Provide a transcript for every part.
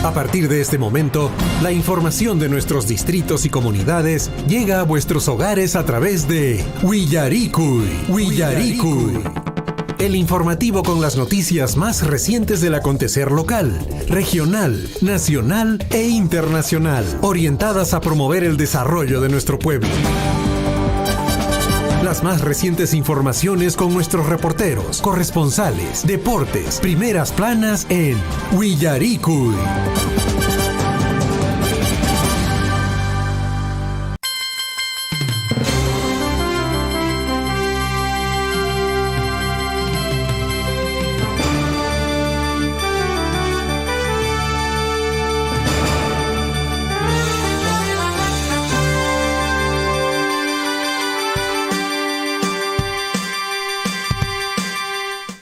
A partir de este momento, la información de nuestros distritos y comunidades llega a vuestros hogares a través de Willaricui. El informativo con las noticias más recientes del acontecer local, regional, nacional e internacional, orientadas a promover el desarrollo de nuestro pueblo. Las más recientes informaciones con nuestros reporteros, corresponsales, deportes, primeras planas en Willaricui.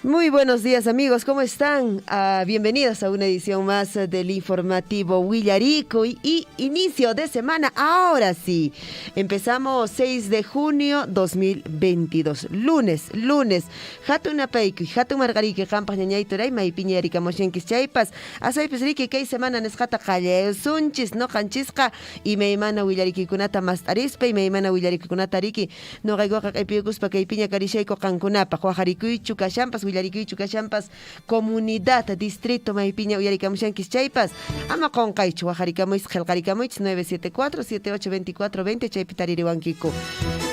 Muy buenos días amigos, ¿cómo están? Bienvenidos a una edición más del informativo Willaricui y inicio de semana, ahora sí. Empezamos 6 de junio 2022, lunes. Hatuna peiku, hatun margariki, kampas ñañayturay, maipiña erikamoschenkis chaypas. Asaypis riki kay semana nesqata qallaysunchis, no qanchisqa, y meimana Willarikuykunata mas arispa, y meimana Willarikuykunata riki, no qaygoqa q'ipiyukuspa kaypiña karishayku qankunapa, huajarikuychu kashampas, Willarikuychu kashampas, comunidad, distrito Maypiña uyarikamushankis chaypas, ama qonqaychu huajarikamuys qillqarikamuys 974-782420 chaypi taririwankiku.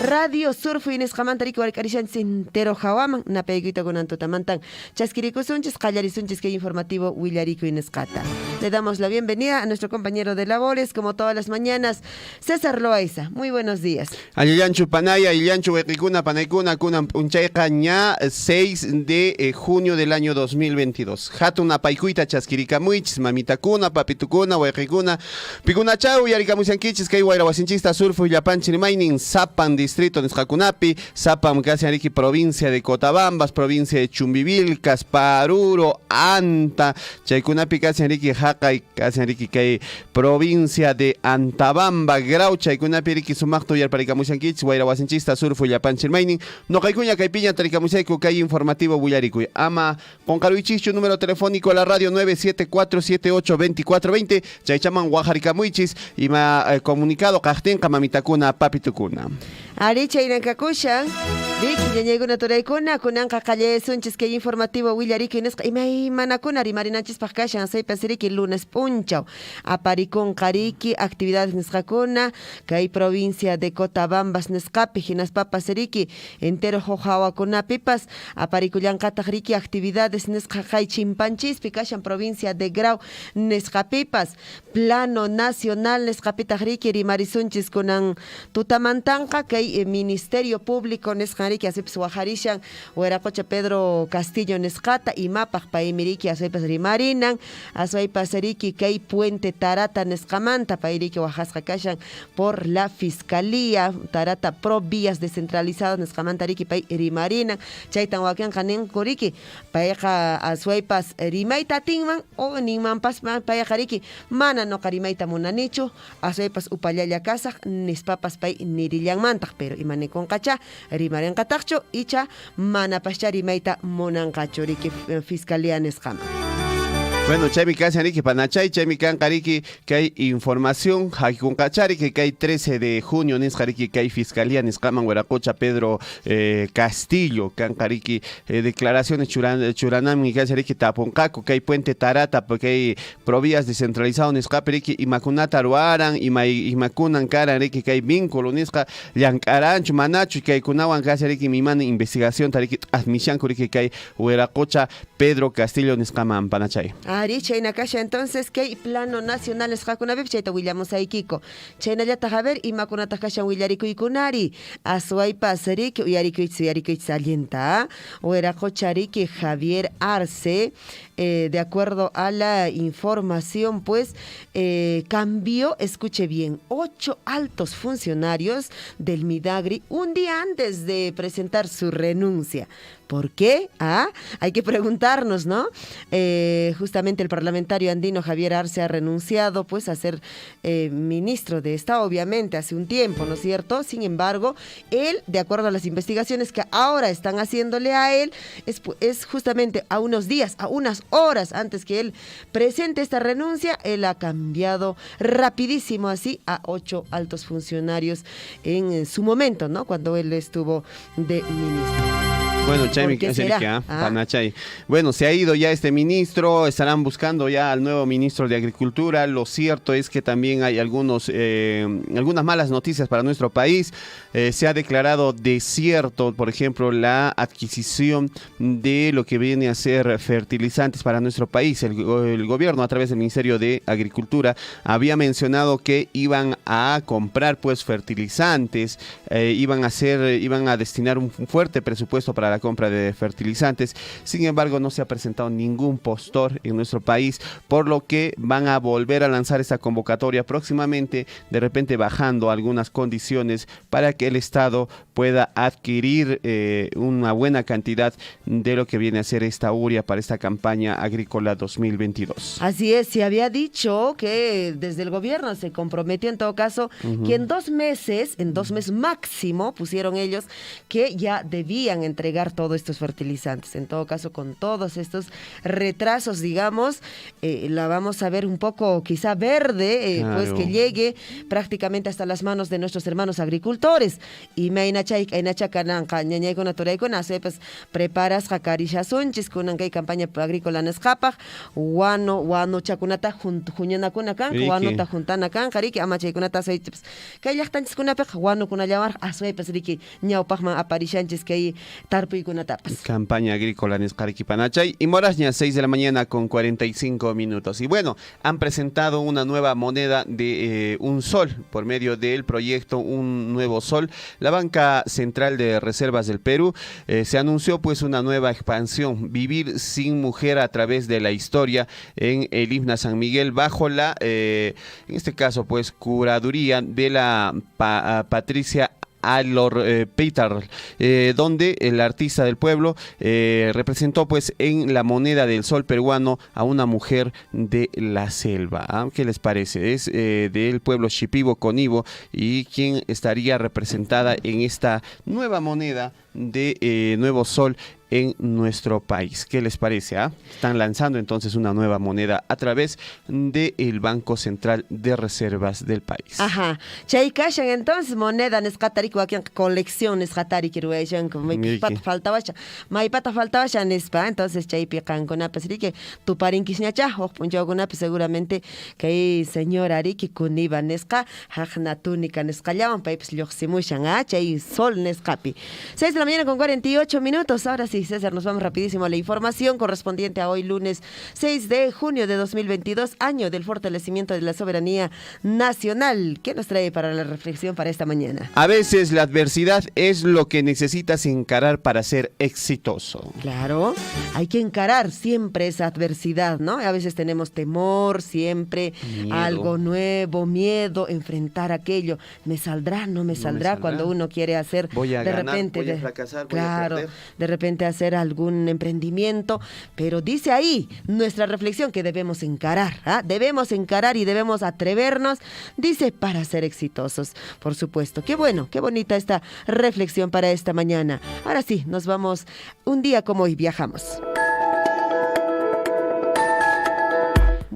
Radio Surfu Inesqamanta riki warkarishanchis entero hawaman, napaykuyta kunan tutamantan chaskirikusunchis, qallarisunchis que informativo Willaricui Inesqata. Le damos la bienvenida a nuestro compañero de labores, como todas las mañanas, César Loaiza. Muy buenos días. Alillanchu Panaya, Alillanchu Weqicuna, Panaykuna, Kunan Punchayqa ña 6 de junio del año 2022. Hatuna paykuyta chaskirikamuychis, mamitakuna, papitukuna, weqikuna, pikuna chau, yarikamusankichis, kay wayrawasinchista surfu llapanchis rimaynin, Sapan distrito nisqakunapi, Sapan casi ariki provincia de Cotabambas, provincia de Chumbivilcas, Paruro, Anta, chaykunapi casi ariki Haqay, casi ariki kay provincia de Antabamba, Grau, chaykunapi ariki sumaqtu yarparikamusankichis, wayrawasinchista surfu llapanchis rimaynin, noqaykuña kaypiña tarikamusayku kay informativo Willaricui. Ama con Caruichichu, número telefónico a la radio 974-782420. Chaychaman Huajarikamuichis y comunicado Cajtenca Mamitakuna Papitukuna. Aricha Irankakushan, Vicky Yañeguna Toraykuna, Kunanka Callesunchis, que informativo Willaricui Inesqa, y me manakuna rimarinanchis Pajkashan, Say Pasiriki, lunes punchao. Aparicón Kariki, actividades Nesqakuna, que hay provincia de Cotabambas Nescapi, Ginas Papas Seriki, entero Jojawa Kunapipas, Aparikullankata Riki, actividades Nesqakay Chimpanchis, Picashan, provincia de Grau, Nescapipas, plano nacional Nescapita Riki, Rimarisunchis, Kunan Tutamantanka, que Ministerio Público Nesqariki, Aseps Huajarishan, Hueracocha Pedro Castillo Nescata, y Mapak Paimiriki, Asepas Rimarinan, Azuaypas Eriki, que hay Puente Tarata Nescamanta, Pairiki Oaxaca Kashan, por la Fiscalía, Tarata Pro Vías Descentralizadas, Nescamanta Riki, Pai Rimarinan, Chaitan Wakian Kanen Kuriki, Paeja Azuaypas Rimaita Tingman, o Niman Pas Paeja Riki, Mana no Karimaita Munanicho, Azuaypas Upayaya Kazak, Nispapas Pai Nirillan Manta, pero imane con cacha, Rimaren Katacho, Icha, Mana Pacharimaita Monancacho, Riki Fiscalía Nescama. Bueno, chaymi kashanriki panachay, chaymi kanqariki que hay información, haikunkachari que hay 13 de junio nisqariki que hay Fiscalía nisqaman Hueracocha Pedro Castillo, kanqariki declaraciones churanami kashariki tapunqaku, que hay Puente Tarata, porque hay provías descentralizado nisqaperiki imakunata ruaran, imakunan karanriki que hay vínculo nisqa llankaranchu manachu, que hay kunawan kashariki mimana investigación tariki admisiankuriki que hay Hueracocha Pedro Castillo nisqaman panachay. Aricha Inakasha, entonces, que plano nacional es Hakunabib, Chaita William Saikiko. Chaina ya Tajaber y Makunata Kashan Willaricui Kunari. Azuaipa Sarik, Uyaricui Salienta, Hueracochariki Javier Arce. De acuerdo a la información, pues cambió, escuche bien, 8 altos funcionarios del Midagri un día antes de presentar su renuncia. ¿Por qué? Hay que preguntarnos, ¿no? Justamente el parlamentario andino Javier Arce ha renunciado pues a ser ministro de Estado, obviamente, hace un tiempo, ¿no es cierto? Sin embargo, él, de acuerdo a las investigaciones que ahora están haciéndole a él, es justamente a unos días, a unas horas antes que él presente esta renuncia, él ha cambiado rapidísimo así a 8 altos funcionarios en su momento, ¿no? Cuando él estuvo de ministro. Bueno, Chaimi, Panachay. Bueno, se ha ido ya este ministro, estarán buscando ya al nuevo ministro de Agricultura. Lo cierto es que también hay algunas malas noticias para nuestro país. Se ha declarado desierto, por ejemplo, la adquisición de lo que viene a ser fertilizantes para nuestro país. El gobierno, a través del Ministerio de Agricultura, había mencionado que iban a comprar pues fertilizantes, iban a destinar un fuerte presupuesto para la compra de fertilizantes. Sin embargo, no se ha presentado ningún postor en nuestro país, por lo que van a volver a lanzar esta convocatoria próximamente, de repente bajando algunas condiciones para que el Estado pueda adquirir una buena cantidad de lo que viene a ser esta urea para esta campaña agrícola 2022. Así es, se había dicho que desde el gobierno se comprometió en todo caso que en 2 meses, máximo, pusieron ellos que ya debían entregar todos estos fertilizantes. En todo caso, con todos estos retrasos, digamos, la vamos a ver un poco quizá verde, Claro. pues que llegue prácticamente hasta las manos de nuestros hermanos agricultores. Y me pues preparas jakarisha sunchis con campaña agrícola nescapaj, wano chakunata juñana kunakan, wano juntana kan, jariki amachay kunata soichips. Kay llaqtanchis kunapej wano kunallawar aswaypas riki ñawpajman aparishanchis kay tarpuy kunatapas. Campaña agrícola en Panachay y Moraña, 6 de la mañana con 45 minutos. Y bueno, han presentado una nueva moneda de un sol por medio del proyecto Un Nuevo Sol. La Banca Central de Reservas del Perú se anunció pues una nueva expansión, Vivir sin Mujer a través de la historia, en el IFNA San Miguel, bajo la, en este caso pues, curaduría de la Patricia Alor Peter, donde el artista del pueblo representó pues en la moneda del sol peruano a una mujer de la selva. ¿Qué les parece? Es del pueblo Shipibo Conibo, y quien estaría representada en esta nueva moneda de Nuevo Sol en nuestro país. ¿Qué les parece? Están lanzando entonces una nueva moneda a través del Banco Central de Reservas del país. Ajá. Chay kashan entonces moneda nesqatari kuakian colección nesqatari kiruayshan como pata faltaba ya nespa, entonces chay piqankuna pues riki tuparin kisñacha punchawkuna pues seguramente kay señora riki kuniba nesqa haqna túnica nesqallawan pay pues lluqsimushan chay sol nesqapi. 6 de la mañana con 48 minutos. Ahora sí, César, nos vamos rapidísimo a la información correspondiente a hoy lunes 6 de junio de 2022, año del fortalecimiento de la soberanía nacional. ¿Qué nos trae para la reflexión para esta mañana? A veces la adversidad es lo que necesitas encarar para ser exitoso. Claro, hay que encarar siempre esa adversidad, ¿no? A veces tenemos temor, siempre Miedo. algo nuevo, miedo, enfrentar aquello. ¿Me saldrá? ¿No me saldrá? Cuando uno quiere hacer Voy a de ganar, repente, voy a fracasar, voy a claro, perder. de repente hacer algún emprendimiento, pero dice ahí nuestra reflexión que debemos encarar, debemos encarar y debemos atrevernos, dice, para ser exitosos, por supuesto. Qué bueno, qué bonita esta reflexión para esta mañana. Ahora sí, nos vamos un día como hoy, viajamos.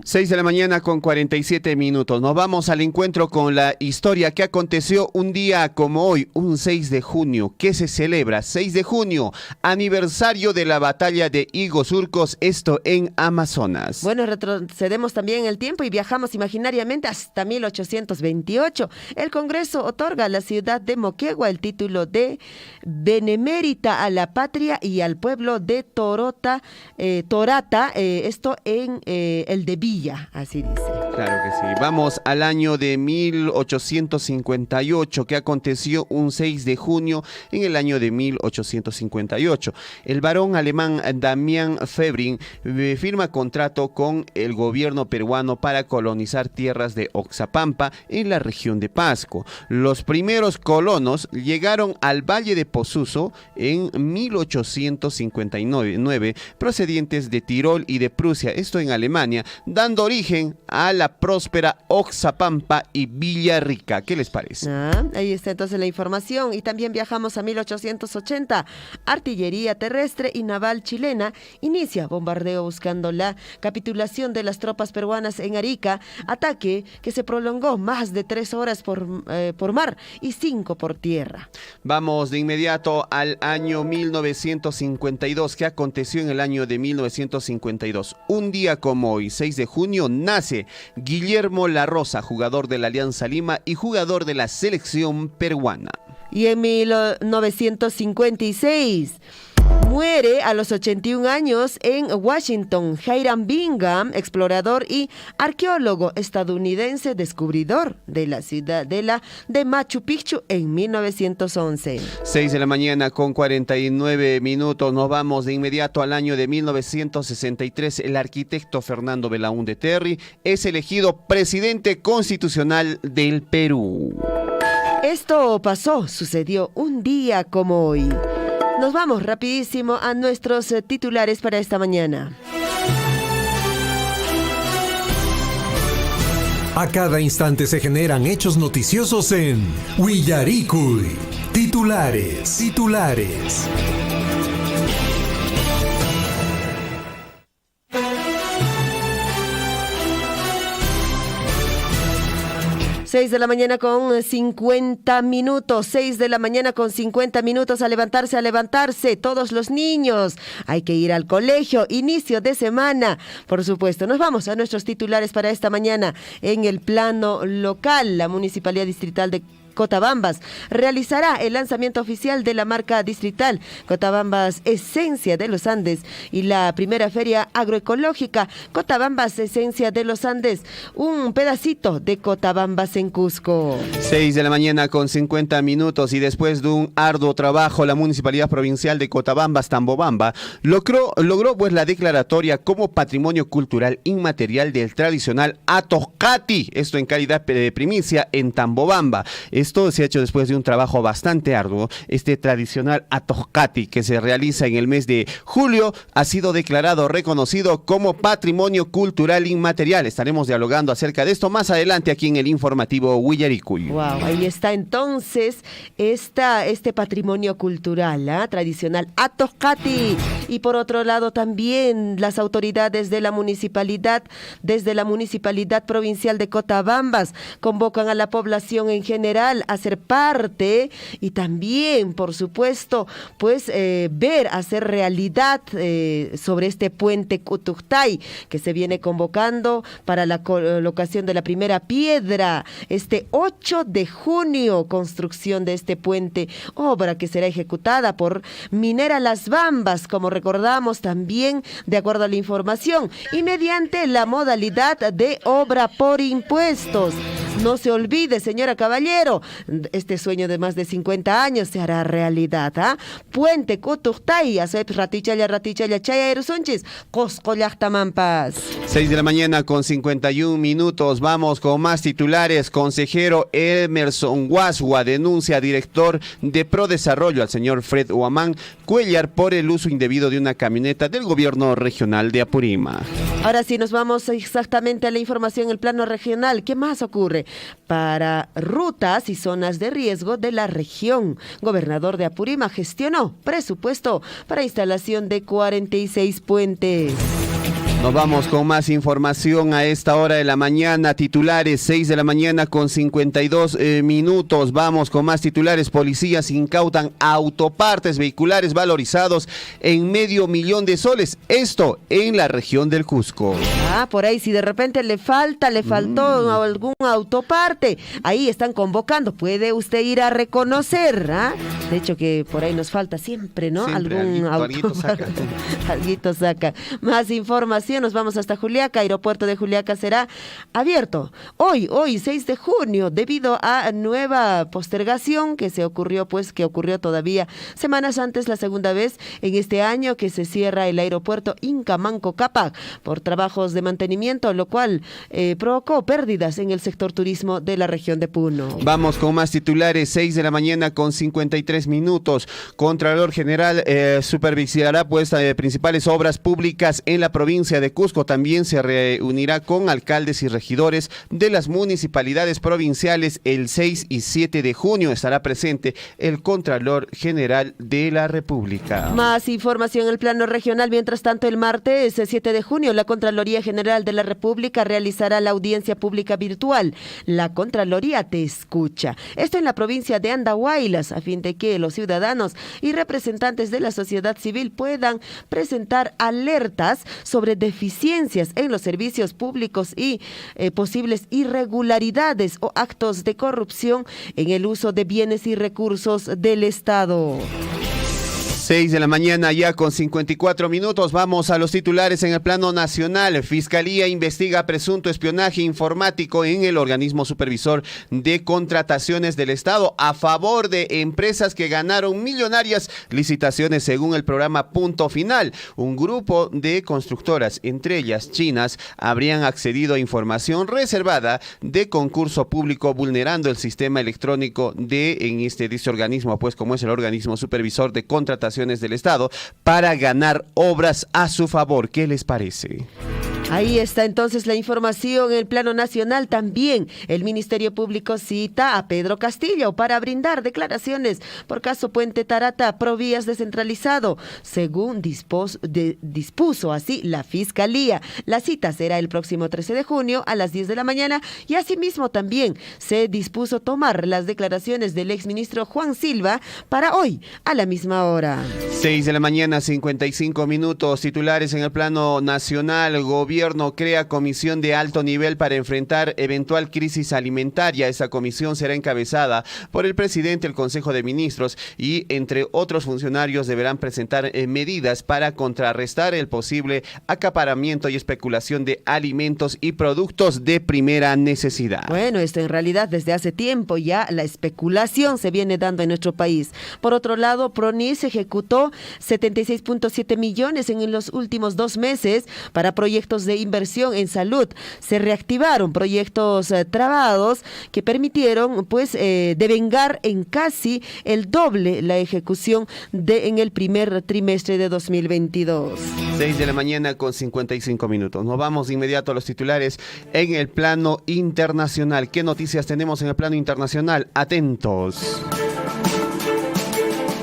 6 de la mañana con 47 minutos. Nos vamos al encuentro con la historia que aconteció un día como hoy, un 6 de junio. ¿Qué se celebra? 6 de junio, aniversario de la batalla de Iguazurcos, esto en Amazonas. Bueno, retrocedemos también en el tiempo y viajamos imaginariamente hasta 1828. El Congreso otorga a la ciudad de Moquegua el título de benemérita a la patria y al pueblo de Torata, esto en el de Villa, así dice. Claro que sí. Vamos al año de 1858, que aconteció un 6 de junio en el año de 1858. El varón alemán Damián Febring firma contrato con el gobierno peruano para colonizar tierras de Oxapampa en la región de Pasco. Los primeros colonos llegaron al Valle de Posuso en 1859, procedientes de Tirol y de Prusia, esto en Alemania, dando origen a la próspera Oxapampa y Villarrica. ¿Qué les parece? Ahí está entonces la información. Y también viajamos a 1880. Artillería terrestre y naval chilena inicia bombardeo buscando la capitulación de las tropas peruanas en Arica, ataque que se prolongó más de 3 horas por mar y 5 por tierra. Vamos de inmediato al año 1952. ¿Qué aconteció en el año de 1952? Un día como hoy, 6 de junio, nace Guillermo La Rosa, jugador de la Alianza Lima y jugador de la selección peruana. Y en 1956 muere a los 81 años en Washington Hiram Bingham, explorador y arqueólogo estadounidense, descubridor de la ciudad de Machu Picchu en 1911. 6 de la mañana con 49 minutos. Nos vamos de inmediato al año de 1963. El arquitecto Fernando Belaúnde Terry es elegido presidente constitucional del Perú. Esto sucedió un día como hoy. Nos vamos rapidísimo a nuestros titulares para esta mañana. A cada instante se generan hechos noticiosos en Willaricui. Titulares. 6 de la mañana con 50 minutos, 6 de la mañana con 50 minutos, a levantarse, todos los niños, hay que ir al colegio, inicio de semana, por supuesto. Nos vamos a nuestros titulares para esta mañana. En el plano local, la Municipalidad Distrital de Cotabambas realizará el lanzamiento oficial de la marca distrital Cotabambas Esencia de los Andes y la primera feria agroecológica Cotabambas Esencia de los Andes, un pedacito de Cotabambas en Cusco. 6 de la mañana con 50 minutos y después de un arduo trabajo, la Municipalidad Provincial de Cotabambas, Tambobamba, logró pues la declaratoria como Patrimonio Cultural Inmaterial del tradicional Atoscati, esto en calidad de primicia en Tambobamba. Esto se ha hecho después de un trabajo bastante arduo. Este tradicional Atoscati, que se realiza en el mes de julio, ha sido reconocido como Patrimonio Cultural Inmaterial. Estaremos dialogando acerca de esto más adelante aquí en el informativo Willaricui. Wow, ahí está entonces este patrimonio cultural, tradicional Atoscati. Y por otro lado también las autoridades de la municipalidad, desde la Municipalidad Provincial de Cotabambas, convocan a la población en general a ser parte y también, por supuesto, pues hacer realidad sobre este puente Cutuctay que se viene convocando para la colocación de la primera piedra este 8 de junio, construcción de este puente, obra que será ejecutada por Minera Las Bambas, como recordamos también, de acuerdo a la información, y mediante la modalidad de obra por impuestos. No se olvide, señora Caballero, este sueño de más de 50 años se hará realidad. Puente Cutuctay, ratichaya, chaya erusunchis, Coscollactamampas. 6 de la mañana con 51 minutos. Vamos con más titulares. Consejero Emerson Guasua denuncia a director de Prodesarrollo, al señor Fred Huamán Cuellar, por el uso indebido de una camioneta del gobierno regional de Apurímac. Ahora sí, nos vamos exactamente a la información en el plano regional. ¿Qué más ocurre? Para rutas y zonas de riesgo de la región, gobernador de Apurímac gestionó presupuesto para instalación de 46 puentes. Nos vamos con más información a esta hora de la mañana. Titulares, 6 de la mañana con 52 minutos. Vamos con más titulares. Policías incautan autopartes vehiculares valorizados en $500,000 soles. Esto en la región del Cusco. Por ahí si de repente le faltó algún autoparte, ahí están convocando. Puede usted ir a reconocer. De hecho que por ahí nos falta siempre, ¿no? Siempre, algún alguito autoparte. Alguito saca. Más información información, nos vamos hasta Juliaca. Aeropuerto de Juliaca será abierto hoy 6 de junio, debido a nueva postergación que ocurrió todavía semanas antes, la segunda vez en este año que se cierra el aeropuerto Inca Manco Cápac por trabajos de mantenimiento, lo cual provocó pérdidas en el sector turismo de la región de Puno. Vamos con más titulares, 6 de la mañana con 53 minutos. Contralor General supervisará pues principales obras públicas en la provincia de Cusco. También se reunirá con alcaldes y regidores de las municipalidades provinciales el 6 y 7 de junio. Estará presente el Contralor General de la República. Más información en el plano regional. Mientras tanto, el martes 7 de junio, la Contraloría General de la República realizará la audiencia pública virtual. La Contraloría te escucha. Esto en la provincia de Andahuaylas, a fin de que los ciudadanos y representantes de la sociedad civil puedan presentar alertas sobre deficiencias en los servicios públicos y posibles irregularidades o actos de corrupción en el uso de bienes y recursos del Estado. 6 de la mañana ya con 54 minutos. Vamos a los titulares en el plano nacional. Fiscalía investiga presunto espionaje informático en el organismo supervisor de contrataciones del Estado a favor de empresas que ganaron millonarias licitaciones según el programa Punto Final. Un grupo de constructoras, entre ellas chinas, habrían accedido a información reservada de concurso público vulnerando el sistema electrónico de dicho organismo, pues como es el organismo supervisor de contrataciones del Estado, para ganar obras a su favor. ¿Qué les parece? Ahí está entonces la información en el plano nacional. También el Ministerio Público cita a Pedro Castillo para brindar declaraciones por caso Puente Tarata, Provías descentralizado, según dispuso así la Fiscalía. La cita será el próximo 13 de junio a las 10 de la mañana y asimismo también se dispuso tomar las declaraciones del exministro Juan Silva para hoy a la misma hora. 6 de la mañana, 55 minutos. Titulares en el plano nacional. Gobierno crea comisión de alto nivel para enfrentar eventual crisis alimentaria. Esa comisión será encabezada por el presidente del Consejo de Ministros y entre otros funcionarios deberán presentar medidas para contrarrestar el posible acaparamiento y especulación de alimentos y productos de primera necesidad. Bueno, esto en realidad desde hace tiempo ya la especulación se viene dando en nuestro país. Por otro lado, PRONIS ejecutó 76.7 millones en los últimos 2 meses para proyectos de inversión en salud. Se reactivaron proyectos trabados que permitieron devengar en casi el doble la ejecución en el primer trimestre de 2022. 6 de la mañana con 55 minutos. Nos vamos de inmediato a los titulares en el plano internacional. ¿Qué noticias tenemos en el plano internacional? Atentos.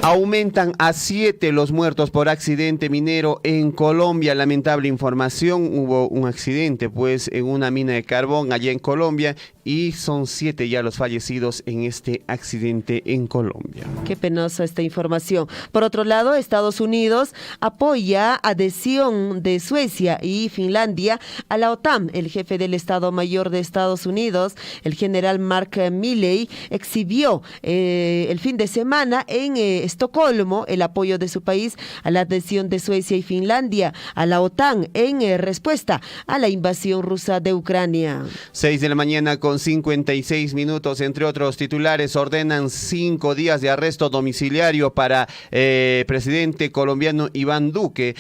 Aumentan a 7 los muertos por accidente minero en Colombia. Lamentable información, hubo un accidente en una mina de carbón allá en Colombia y son 7 ya los fallecidos en este accidente en Colombia. Qué penosa esta información. Por otro lado, Estados Unidos apoya adhesión de Suecia y Finlandia a la OTAN. El jefe del Estado Mayor de Estados Unidos, el general Mark Milley, exhibió el fin de semana en Estocolmo el apoyo de su país a la adhesión de Suecia y Finlandia a la OTAN en respuesta a la invasión rusa de Ucrania. 6 de la mañana con 56 minutos. Entre otros titulares, ordenan 5 días de arresto domiciliario para presidente colombiano Iván Duque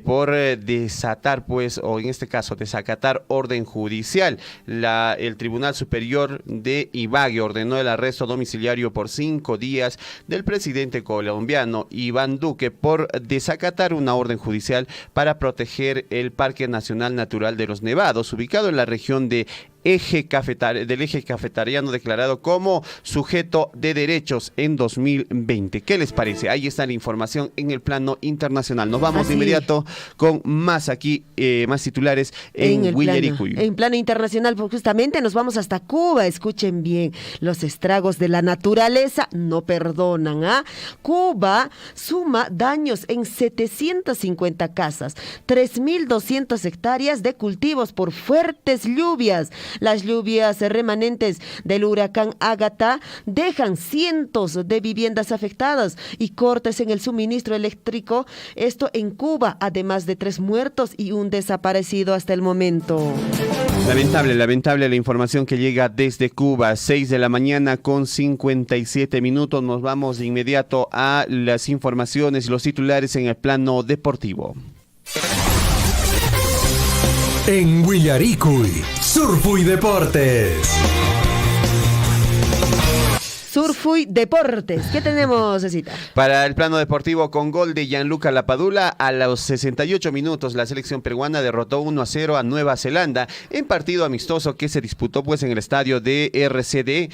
por desatar o en este caso desacatar orden judicial. El Tribunal Superior de Ibagué ordenó el arresto domiciliario por 5 días del presidente colombiano Iván Duque por desacatar una orden judicial para proteger el Parque Nacional Natural de los Nevados, ubicado en la región del eje cafetariano, declarado como sujeto de derechos en 2020. ¿Qué les parece? Ahí está la información en el plano internacional. Nos vamos de inmediato con más más titulares en Huillericuy. En plano internacional, pues justamente nos vamos hasta Cuba. Escuchen bien, los estragos de la naturaleza no perdonan. Cuba suma daños en 750 casas, 3.200 hectáreas de cultivos por fuertes lluvias. Las lluvias remanentes del huracán Ágata dejan cientos de viviendas afectadas y cortes en el suministro eléctrico. Esto en Cuba, además de 3 muertos y un desaparecido hasta el momento. Lamentable la información que llega desde Cuba. 6 de la mañana con 57 minutos. Nos vamos de inmediato a las informaciones y los titulares en el plano deportivo. En Willaricuy, Surfuy Deportes. Surfuy Deportes. ¿Qué tenemos, Cecita? Para el plano deportivo, con gol de Gianluca Lapadula, a los 68 minutos la selección peruana derrotó 1-0 a Nueva Zelanda en partido amistoso que se disputó pues en el estadio de RCD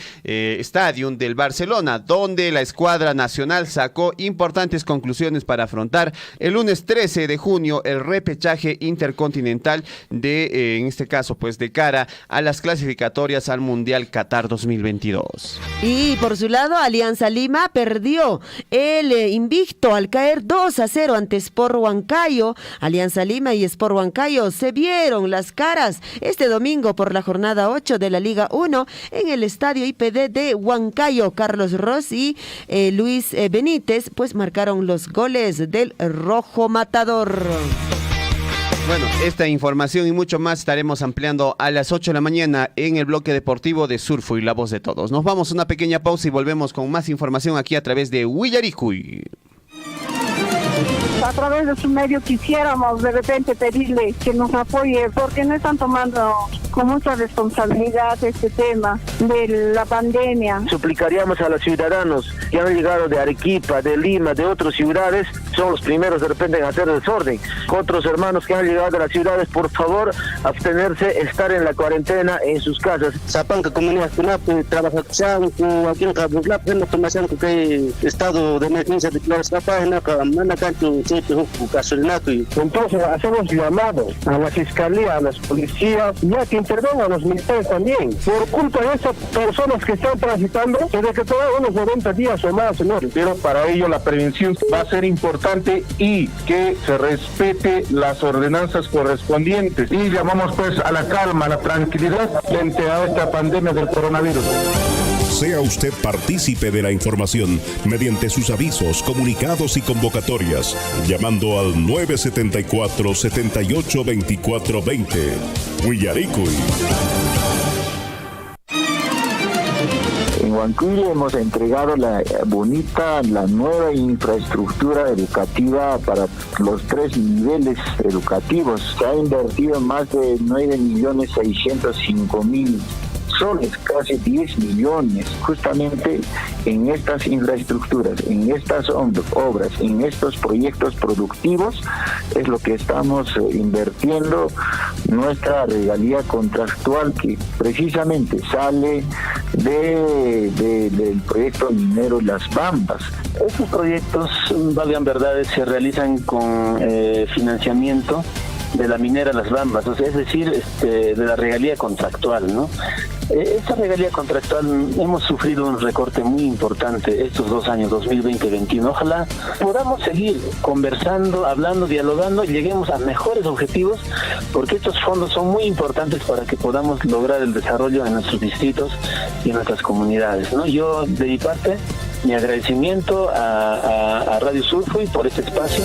Stadium del Barcelona, donde la escuadra nacional sacó importantes conclusiones para afrontar el lunes 13 de junio el repechaje intercontinental de, en este caso, pues de cara a las clasificatorias al Mundial Qatar 2022. Y por su lado, Alianza Lima perdió el invicto al caer 2-0 ante Sport Huancayo. Alianza Lima y Sport Huancayo se vieron las caras este domingo por la jornada 8 de la Liga 1 en el estadio IPD de Huancayo. Carlos Ross y Luis Benítez pues marcaron los goles del Rojo Matador. Bueno, esta información y mucho más estaremos ampliando a las 8 de la mañana en el bloque deportivo de Surfuy, la voz de todos. Nos vamos a una pequeña pausa y volvemos con más información aquí a través de Willaricuy. A través de su medio quisiéramos de repente pedirle que nos apoye porque no están tomando con mucha responsabilidad este tema de la pandemia. Suplicaríamos a los ciudadanos que han llegado de Arequipa, de Lima, de otras ciudades, son los primeros de repente en hacer desorden. Otros hermanos que han llegado de las ciudades, por favor, abstenerse, estar en la cuarentena en sus casas. Zapanca, comunidad, trabaja aquí en Cabuclap, en la formación que estado de emergencia de la página, entonces hacemos llamado a la fiscalía, a las policías, ya que intervengan a los militares también. Por culpa de esas personas que están transitando, se decretó unos 90 días o más, señor. Pero para ello la prevención va a ser importante y que se respete las ordenanzas correspondientes. Y llamamos pues a la calma, a la tranquilidad frente a esta pandemia del coronavirus. Sea usted partícipe de la información mediante sus avisos, comunicados y convocatorias, llamando al 974-782420. Willaricuy. En Huancayo hemos entregado la nueva infraestructura educativa para los 3 niveles educativos. Se ha invertido más de 9.605.000 soles, casi 10 millones, justamente en estas infraestructuras, en estas obras, en estos proyectos productivos, es lo que estamos invirtiendo nuestra regalía contractual que precisamente sale del proyecto minero Las Bambas. Estos proyectos, valgan verdades, se realizan con financiamiento de la minera Las Bambas, o sea, es decir, de la regalía contractual, ¿no? Esta regalía contractual hemos sufrido un recorte muy importante estos 2 años, 2020-2021. Ojalá podamos seguir conversando, hablando, dialogando y lleguemos a mejores objetivos, porque estos fondos son muy importantes para que podamos lograr el desarrollo en nuestros distritos y en nuestras comunidades, ¿no? Yo, de mi parte, mi agradecimiento a Radio Surfuy por este espacio.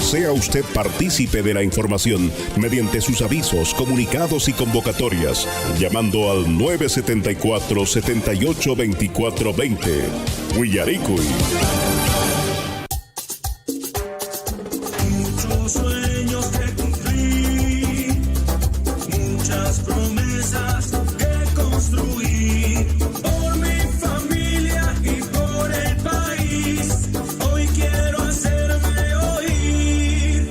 Sea usted partícipe de la información mediante sus avisos, comunicados y convocatorias, llamando al 974-782420. Willaricuy. Muchos sueños que cumplir, muchas promesas que construir, por mi familia y por el país, hoy quiero hacerme oír.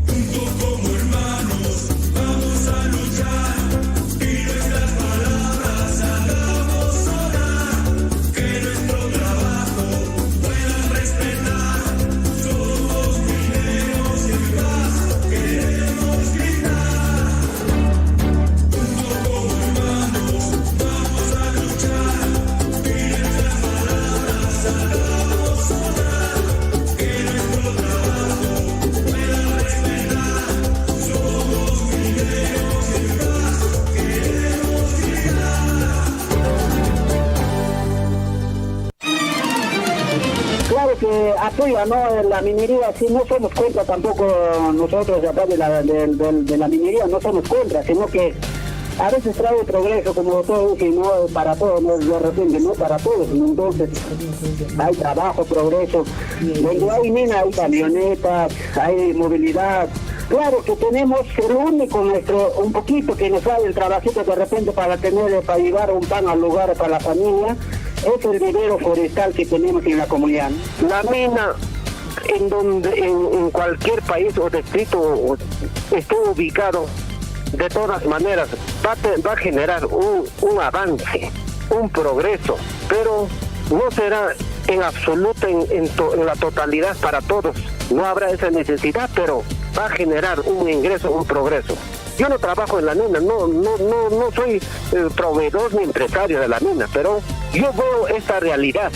Juntos como hermanos vamos a luchar y nuestras palabras hagamos sonar, que nuestro trabajo puedan respetar. Somos mineros en paz, queremos gritar. Juntos como apoya, ¿no? La minería, sí, no somos contra tampoco nosotros de acá de la minería, no somos contra, sino que a veces trae progreso, como todo, que no para todos, no de repente, no para todos, entonces hay trabajo, progreso, donde hay mina, hay camionetas, hay movilidad. Claro que tenemos el único un poquito que nos sale el trabajito de repente para llevar un pan al lugar para la familia, es el vivero forestal que tenemos en la comunidad. La mina en cualquier país o distrito esté ubicado, de todas maneras va a generar un avance, un progreso, pero no será en absoluto en la totalidad para todos. No habrá esa necesidad, pero va a generar un ingreso, un progreso. Yo no trabajo en la mina, no soy proveedor ni empresario de la mina, pero yo veo esta realidad.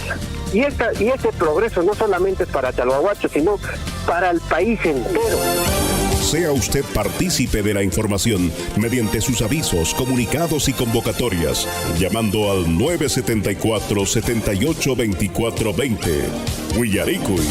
Y este progreso no solamente es para Chalhuahuacho, sino para el país entero. Sea usted partícipe de la información mediante sus avisos, comunicados y convocatorias, llamando al 974-782420. Huillaricuy.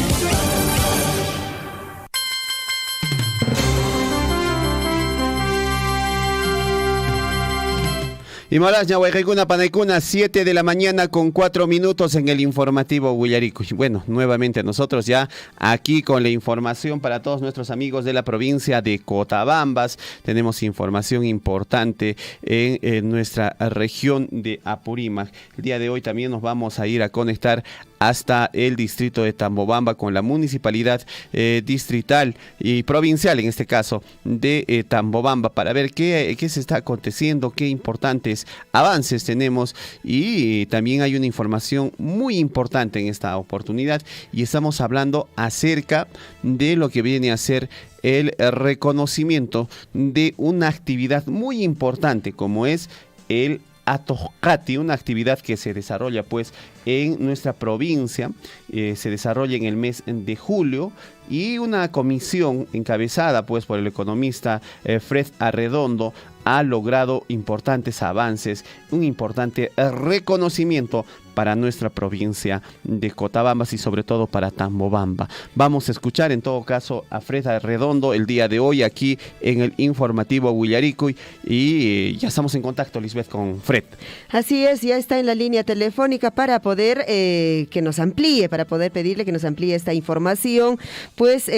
Y malas ñahuaycaicuna panaicuna, 7 de la mañana con 4 minutos en el informativo Huillaricuy. Bueno, nuevamente nosotros ya aquí con la información para todos nuestros amigos de la provincia de Cotabambas. Tenemos información importante en nuestra región de Apurímac. El día de hoy también nos vamos a ir a conectar hasta el distrito de Tambobamba con la municipalidad distrital y provincial, en este caso, de Tambobamba, para ver qué se está aconteciendo, qué importantes avances tenemos. Y también hay una información muy importante en esta oportunidad, y estamos hablando acerca de lo que viene a ser el reconocimiento de una actividad muy importante como es el Atojcati, una actividad que se desarrolla pues en nuestra provincia, se desarrolla en el mes de julio, y una comisión encabezada pues por el economista Fred Arredondo ha logrado importantes avances, un importante reconocimiento para nuestra provincia de Cotabambas y sobre todo para Tambobamba. Vamos a escuchar en todo caso a Fred Arredondo el día de hoy aquí en el informativo Huillaricuy, y ya estamos en contacto, Lisbeth, con Fred. Así es, ya está en la línea telefónica para poder que nos amplíe, para poder pedirle que nos amplíe esta información pues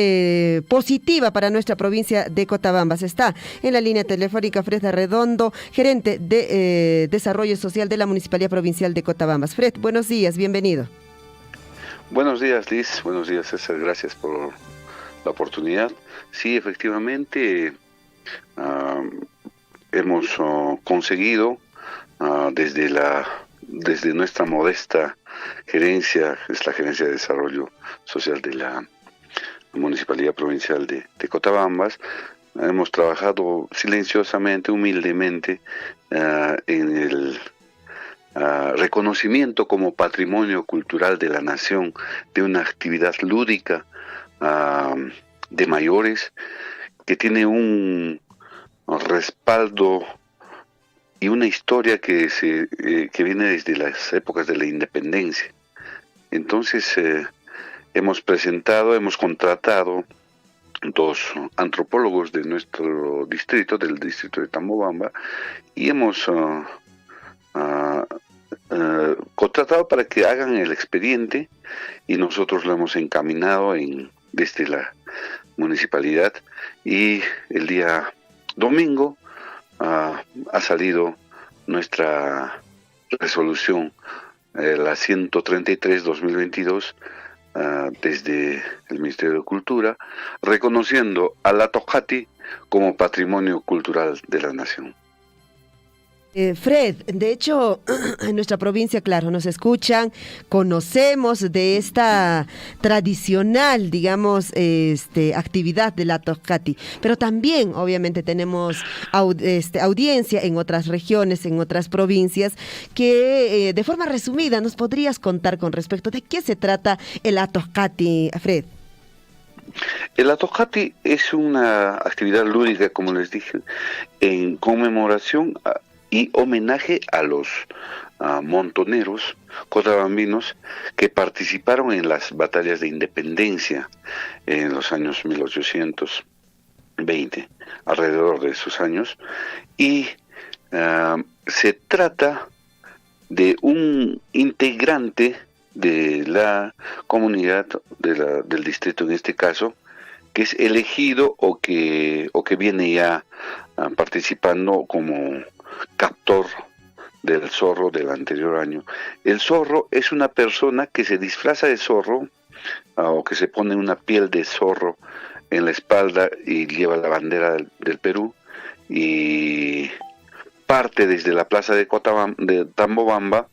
positiva para nuestra provincia de Cotabambas. Está en la línea telefónica Fred Arredondo, gerente de Desarrollo Social de la Municipalidad Provincial de Cotabambas. Fred, buenos días, bienvenido. Buenos días, Liz. Buenos días, César. Gracias por la oportunidad. Sí, efectivamente, hemos conseguido desde nuestra modesta gerencia, es la Gerencia de Desarrollo Social de la Municipalidad Provincial de Cotabambas, hemos trabajado silenciosamente, humildemente, en el reconocimiento como patrimonio cultural de la nación de una actividad lúdica de mayores que tiene un respaldo y una historia que viene desde las épocas de la independencia. Entonces hemos contratado dos antropólogos de nuestro distrito, del distrito de Tambobamba, y hemos contratado para que hagan el expediente, y nosotros lo hemos encaminado desde la municipalidad, y el día domingo ha salido nuestra resolución, la 133-2022, desde el Ministerio de Cultura, reconociendo al Atojcati como patrimonio cultural de la nación. Fred, de hecho, en nuestra provincia, claro, nos escuchan, conocemos de esta tradicional, digamos, actividad del Atojcati, pero también, obviamente, tenemos audiencia en otras regiones, en otras provincias, que de forma resumida nos podrías contar con respecto de qué se trata el Atojcati, Fred. El Atojcati es una actividad lúdica, como les dije, en conmemoración y homenaje a los montoneros cotabambinos que participaron en las batallas de independencia en los años 1820, alrededor de esos años, y se trata de un integrante de la comunidad del distrito, en este caso, que es elegido o que viene ya participando como captor del zorro del anterior año. El zorro es una persona que se disfraza de zorro o que se pone una piel de zorro en la espalda y lleva la bandera del Perú y parte desde la plaza de Tambobamba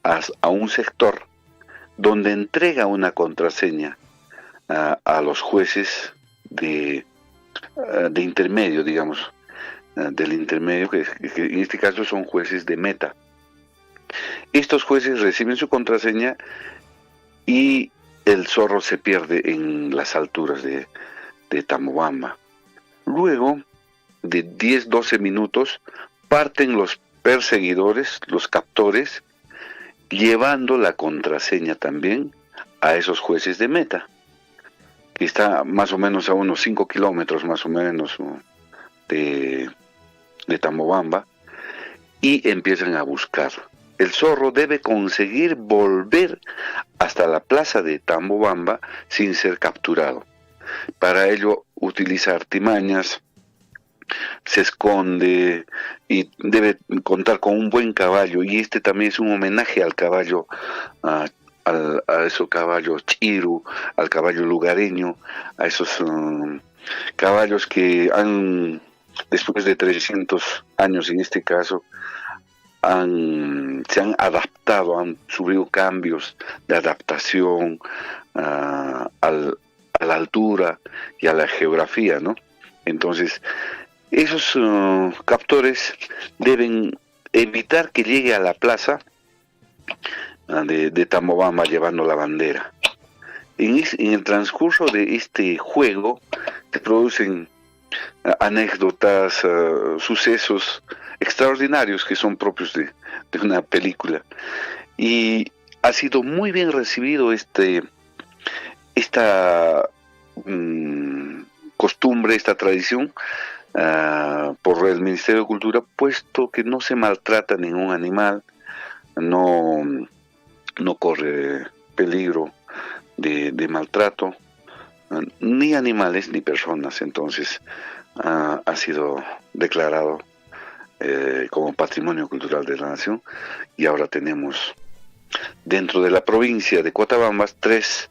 a un sector donde entrega una contraseña a los jueces de intermedio, digamos, del intermedio, que en este caso son jueces de meta. Estos jueces reciben su contraseña y el zorro se pierde en las alturas de Tambobamba. Luego de 10-12 minutos parten los perseguidores, los captores, llevando la contraseña también a esos jueces de meta, que está más o menos a unos 5 kilómetros más o menos de Tambobamba, y empiezan a buscar. El zorro debe conseguir volver hasta la plaza de Tambobamba sin ser capturado. Para ello utiliza artimañas, se esconde y debe contar con un buen caballo, y este también es un homenaje al caballo, a esos caballos chiru, al caballo lugareño, a esos caballos que después de 300 años en este caso, se han adaptado, han sufrido cambios de adaptación a la altura y a la geografía, ¿no? Entonces, esos captores deben evitar que llegue a la plaza de Tambobamba llevando la bandera. En el transcurso de este juego se producen anécdotas, sucesos extraordinarios que son propios de una película, y ha sido muy bien recibido esta costumbre, esta tradición por el Ministerio de Cultura, puesto que no se maltrata ningún animal, no corre peligro de maltrato, ni animales ni personas. Entonces ha sido declarado como Patrimonio Cultural de la Nación, y ahora tenemos dentro de la provincia de Cotabambas 3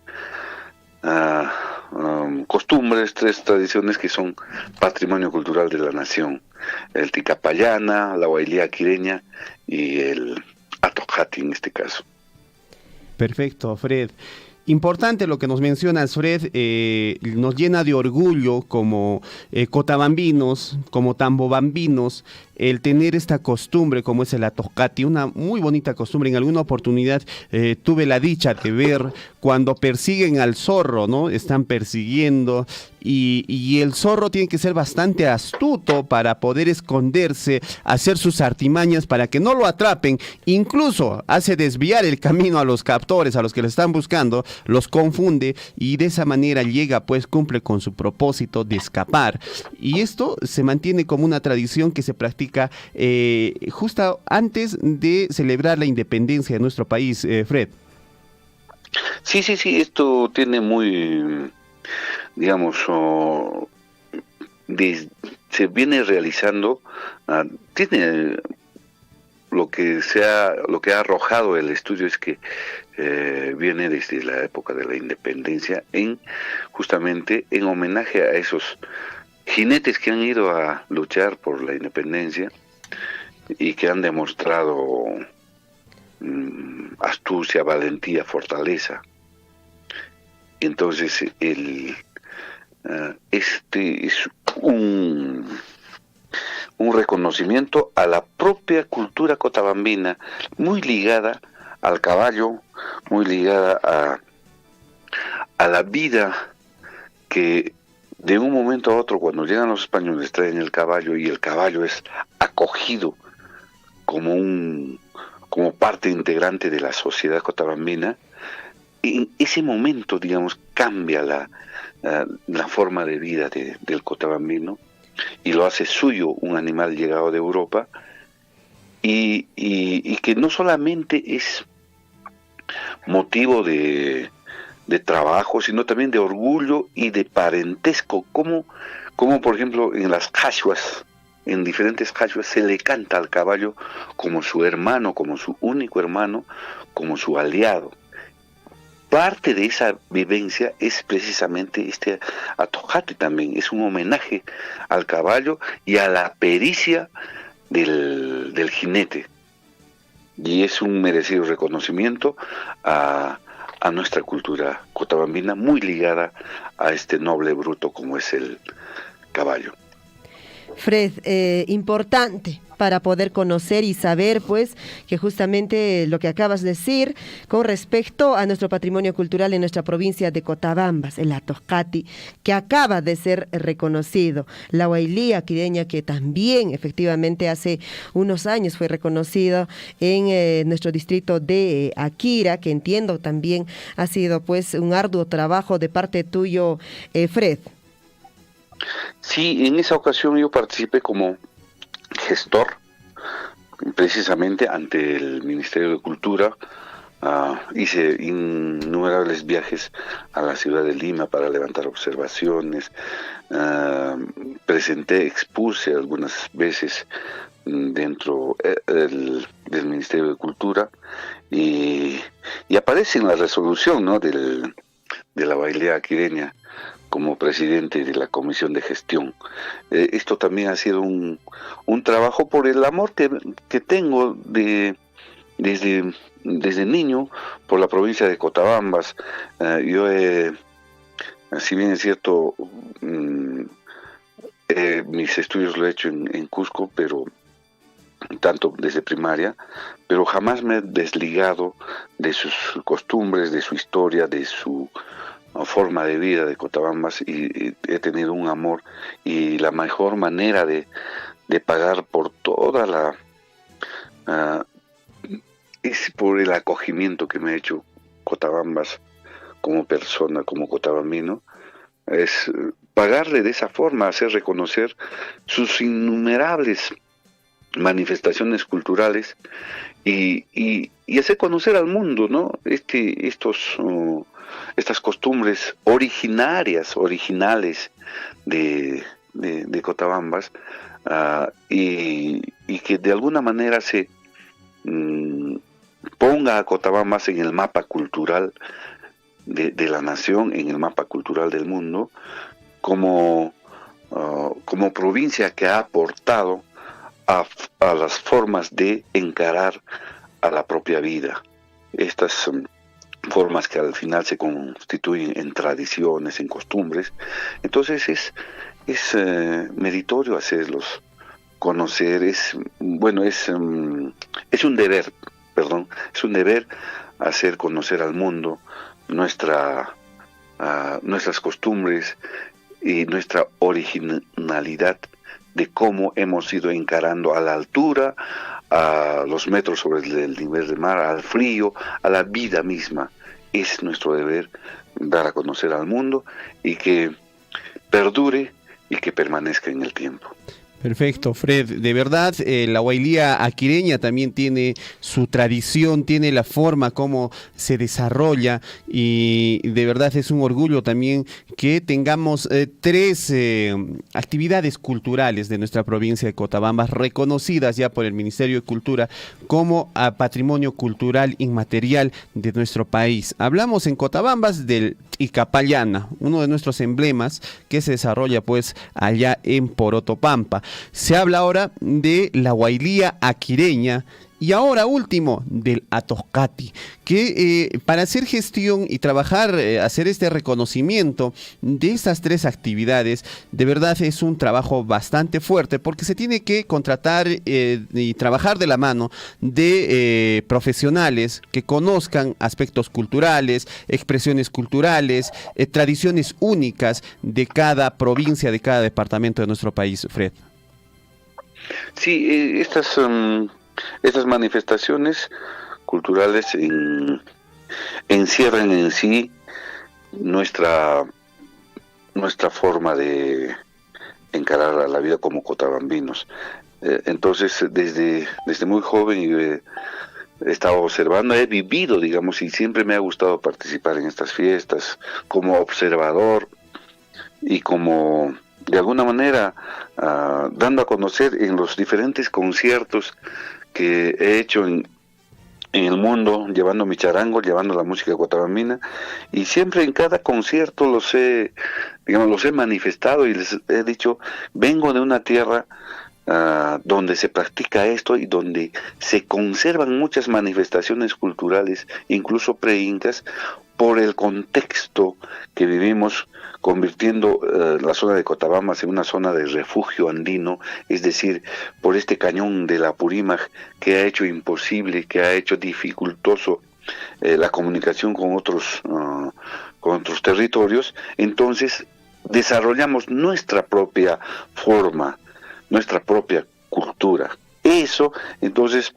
costumbres, 3 tradiciones que son Patrimonio Cultural de la Nación: el Ticapayana, la Huaylía Quireña y el Atojati en este caso. Perfecto, Fred. Importante lo que nos mencionas, Fred, nos llena de orgullo como cotabambinos, como tambobambinos, el tener esta costumbre como es el Atojati, una muy bonita costumbre. En alguna oportunidad tuve la dicha de ver cuando persiguen al zorro, ¿no? Están persiguiendo y el zorro tiene que ser bastante astuto para poder esconderse, hacer sus artimañas para que no lo atrapen, incluso hace desviar el camino a los captores, a los que le están buscando, los confunde y de esa manera llega, pues cumple con su propósito de escapar. Y esto se mantiene como una tradición que se practica justo antes de celebrar la independencia de nuestro país, Fred. Sí, esto tiene muy, digamos, se viene realizando, tiene lo que ha arrojado el estudio es que viene desde la época de la independencia, justamente en homenaje a esos jinetes que han ido a luchar por la independencia y que han demostrado astucia, valentía, fortaleza. Entonces este es un reconocimiento a la propia cultura cotabambina, muy ligada al caballo, muy ligada a la vida, que de un momento a otro, cuando llegan los españoles, traen el caballo y el caballo es acogido como un como parte integrante de la sociedad cotabambina, en ese momento, digamos, cambia la forma de vida del cotabambino y lo hace suyo un animal llegado de Europa y que no solamente es motivo de trabajo, sino también de orgullo y de parentesco, como por ejemplo en las cashuas, en diferentes cashuas se le canta al caballo como su hermano, como su único hermano, como su aliado. Parte de esa vivencia es precisamente este Atojate también, es un homenaje al caballo y a la pericia del jinete, y es un merecido reconocimiento a nuestra cultura cotabambina, muy ligada a este noble bruto como es el caballo. Fred, importante para poder conocer y saber, pues, que justamente lo que acabas de decir con respecto a nuestro patrimonio cultural en nuestra provincia de Cotabambas, el Atojati, que acaba de ser reconocido, la huaylía quireña, que también efectivamente hace unos años fue reconocido en nuestro distrito de Akira, que entiendo también ha sido pues un arduo trabajo de parte tuyo, Fred. Sí, en esa ocasión yo participé como gestor, precisamente ante el Ministerio de Cultura. Hice innumerables viajes a la ciudad de Lima para levantar observaciones, expuse algunas veces dentro del Ministerio de Cultura y aparece en la resolución, ¿no?, de la Bailea Quireña como presidente de la Comisión de Gestión. Esto también ha sido un trabajo por el amor que tengo desde niño por la provincia de Cotabambas. Yo si bien es cierto, mis estudios lo he hecho en Cusco, pero tanto desde primaria, pero jamás me he desligado de sus costumbres, de su historia, de su forma de vida de Cotabambas, y he tenido un amor, y la mejor manera de pagar por toda es por el acogimiento que me ha hecho Cotabambas como persona, como cotabambino, es pagarle de esa forma, hacer reconocer sus innumerables manifestaciones culturales y hacer conocer al mundo, ¿no?, estas costumbres originales de Cotabambas, y que de alguna manera se ponga a Cotabambas en el mapa cultural de la nación, en el mapa cultural del mundo, como provincia que ha aportado a las formas de encarar a la propia vida. Estas formas que al final se constituyen en tradiciones, en costumbres. Entonces es meritorio hacerlos conocer, es un deber hacer conocer al mundo nuestras costumbres y nuestra originalidad de cómo hemos ido encarando a la altura, a los metros sobre el nivel del mar, al frío, a la vida misma. Es nuestro deber dar a conocer al mundo y que perdure y que permanezca en el tiempo. Perfecto, Fred. De verdad, la huaylía aquireña también tiene su tradición, tiene la forma como se desarrolla, y de verdad es un orgullo también que tengamos 3 actividades culturales de nuestra provincia de Cotabambas reconocidas ya por el Ministerio de Cultura como patrimonio cultural inmaterial de nuestro país. Hablamos en Cotabambas del Icapayana, uno de nuestros emblemas que se desarrolla pues allá en Porotopampa. Se habla ahora de la huaylía aquireña y ahora último del Atojati, que para hacer gestión y trabajar, hacer este reconocimiento de estas 3 actividades, de verdad es un trabajo bastante fuerte, porque se tiene que contratar y trabajar de la mano de profesionales que conozcan aspectos culturales, expresiones culturales, tradiciones únicas de cada provincia, de cada departamento de nuestro país, Fred. Sí, estas Estas manifestaciones culturales encierran en sí nuestra forma de encarar a la vida como cotabambinos. Entonces, desde muy joven he estado observando, he vivido, digamos, y siempre me ha gustado participar en estas fiestas como observador y como, de alguna manera, dando a conocer en los diferentes conciertos que he hecho en el mundo, llevando mi charango, llevando la música cotabambina, y siempre en cada concierto los he manifestado y les he dicho, vengo de una tierra donde se practica esto y donde se conservan muchas manifestaciones culturales, incluso pre-incas, por el contexto que vivimos, convirtiendo la zona de Cotabambas en una zona de refugio andino, es decir, por este cañón de la Apurímac que ha hecho imposible, que ha hecho dificultoso la comunicación con otros territorios. Entonces desarrollamos nuestra propia forma, nuestra propia cultura. Eso, entonces,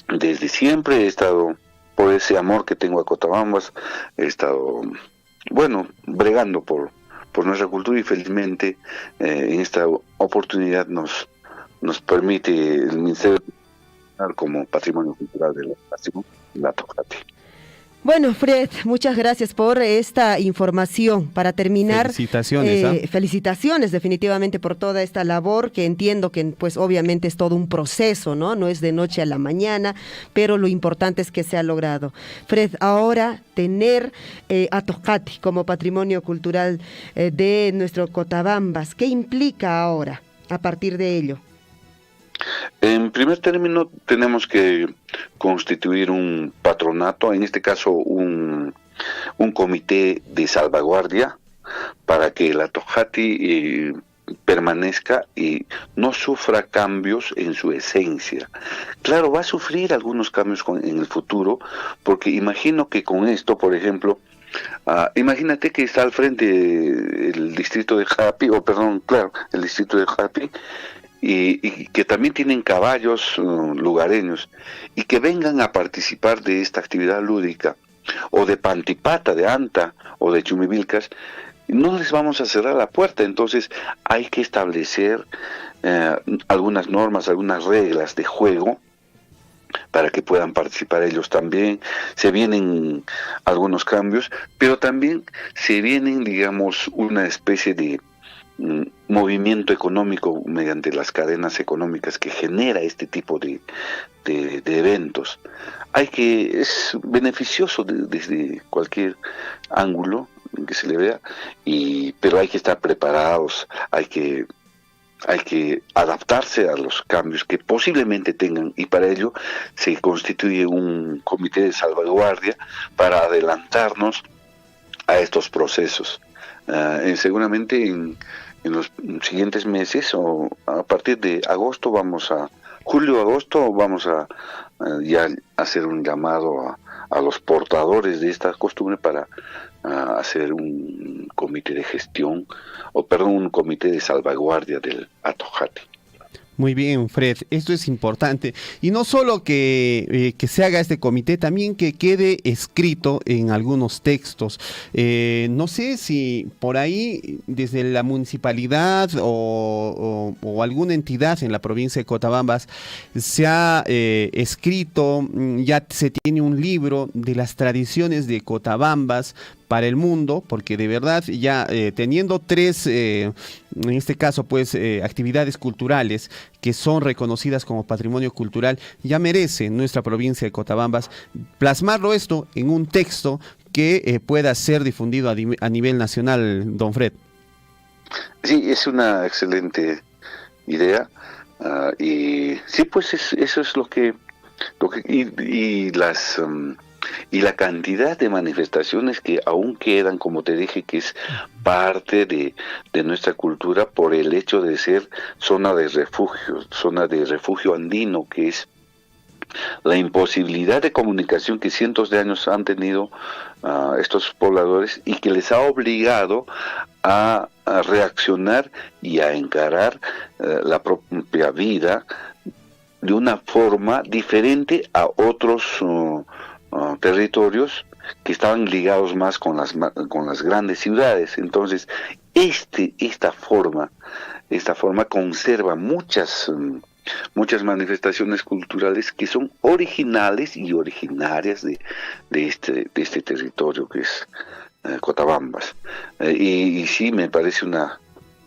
desde siempre he estado, por ese amor que tengo a Cotabambas, he estado, bregando por nuestra cultura, y felizmente en esta oportunidad nos permite el Ministerio como Patrimonio Cultural de la Nación, la Tocati. Bueno, Fred, muchas gracias por esta información. Para terminar, felicitaciones. Felicitaciones definitivamente por toda esta labor, que entiendo que pues obviamente es todo un proceso, ¿no? No es de noche a la mañana, pero lo importante es que se ha logrado. Fred, ahora tener a Tocati como patrimonio cultural de nuestro Cotabambas, ¿qué implica ahora a partir de ello? En primer término, tenemos que constituir un patronato, en este caso un comité de salvaguardia, para que la Tocati permanezca y no sufra cambios en su esencia. Claro, va a sufrir algunos cambios en el futuro, porque imagino que con esto, por ejemplo, imagínate que está al frente el distrito de Japi, el distrito de Japi, y que también tienen caballos lugareños, y que vengan a participar de esta actividad lúdica, o de Pantipata, de Anta, o de Chumivilcas, no les vamos a cerrar la puerta. Entonces hay que establecer algunas normas, algunas reglas de juego, para que puedan participar ellos también. Se vienen algunos cambios, pero también se vienen, digamos, una especie de movimiento económico mediante las cadenas económicas que genera este tipo de eventos. Es beneficioso desde cualquier ángulo en que se le vea, pero hay que estar preparados, hay que adaptarse a los cambios que posiblemente tengan, y para ello se constituye un comité de salvaguardia para adelantarnos a estos procesos. Seguramente en los siguientes meses, o a partir de julio-agosto, vamos a ya hacer un llamado a los portadores de esta costumbre para hacer un comité de gestión, un comité de salvaguardia del Atojate. Muy bien, Fred, esto es importante. Y no solo que se haga este comité, también que quede escrito en algunos textos. No sé si por ahí, desde la municipalidad o alguna entidad en la provincia de Cotabambas, se ha escrito, ya se tiene un libro de las tradiciones de Cotabambas para el mundo, porque de verdad ya teniendo tres, en este caso pues actividades culturales que son reconocidas como patrimonio cultural, ya merece nuestra provincia de Cotabambas plasmarlo esto en un texto que pueda ser difundido a nivel nacional, don Fred. Sí, es una excelente idea, y sí, pues eso es lo que y la cantidad de manifestaciones que aún quedan, como te dije, que es parte de nuestra cultura por el hecho de ser zona de refugio andino, que es la imposibilidad de comunicación que cientos de años han tenido estos pobladores, y que les ha obligado a reaccionar y a encarar la propia vida de una forma diferente a otros territorios que estaban ligados más con las grandes ciudades. Entonces, esta forma conserva muchas manifestaciones culturales que son originales y originarias de este territorio que es Cotabambas. Y sí, me parece una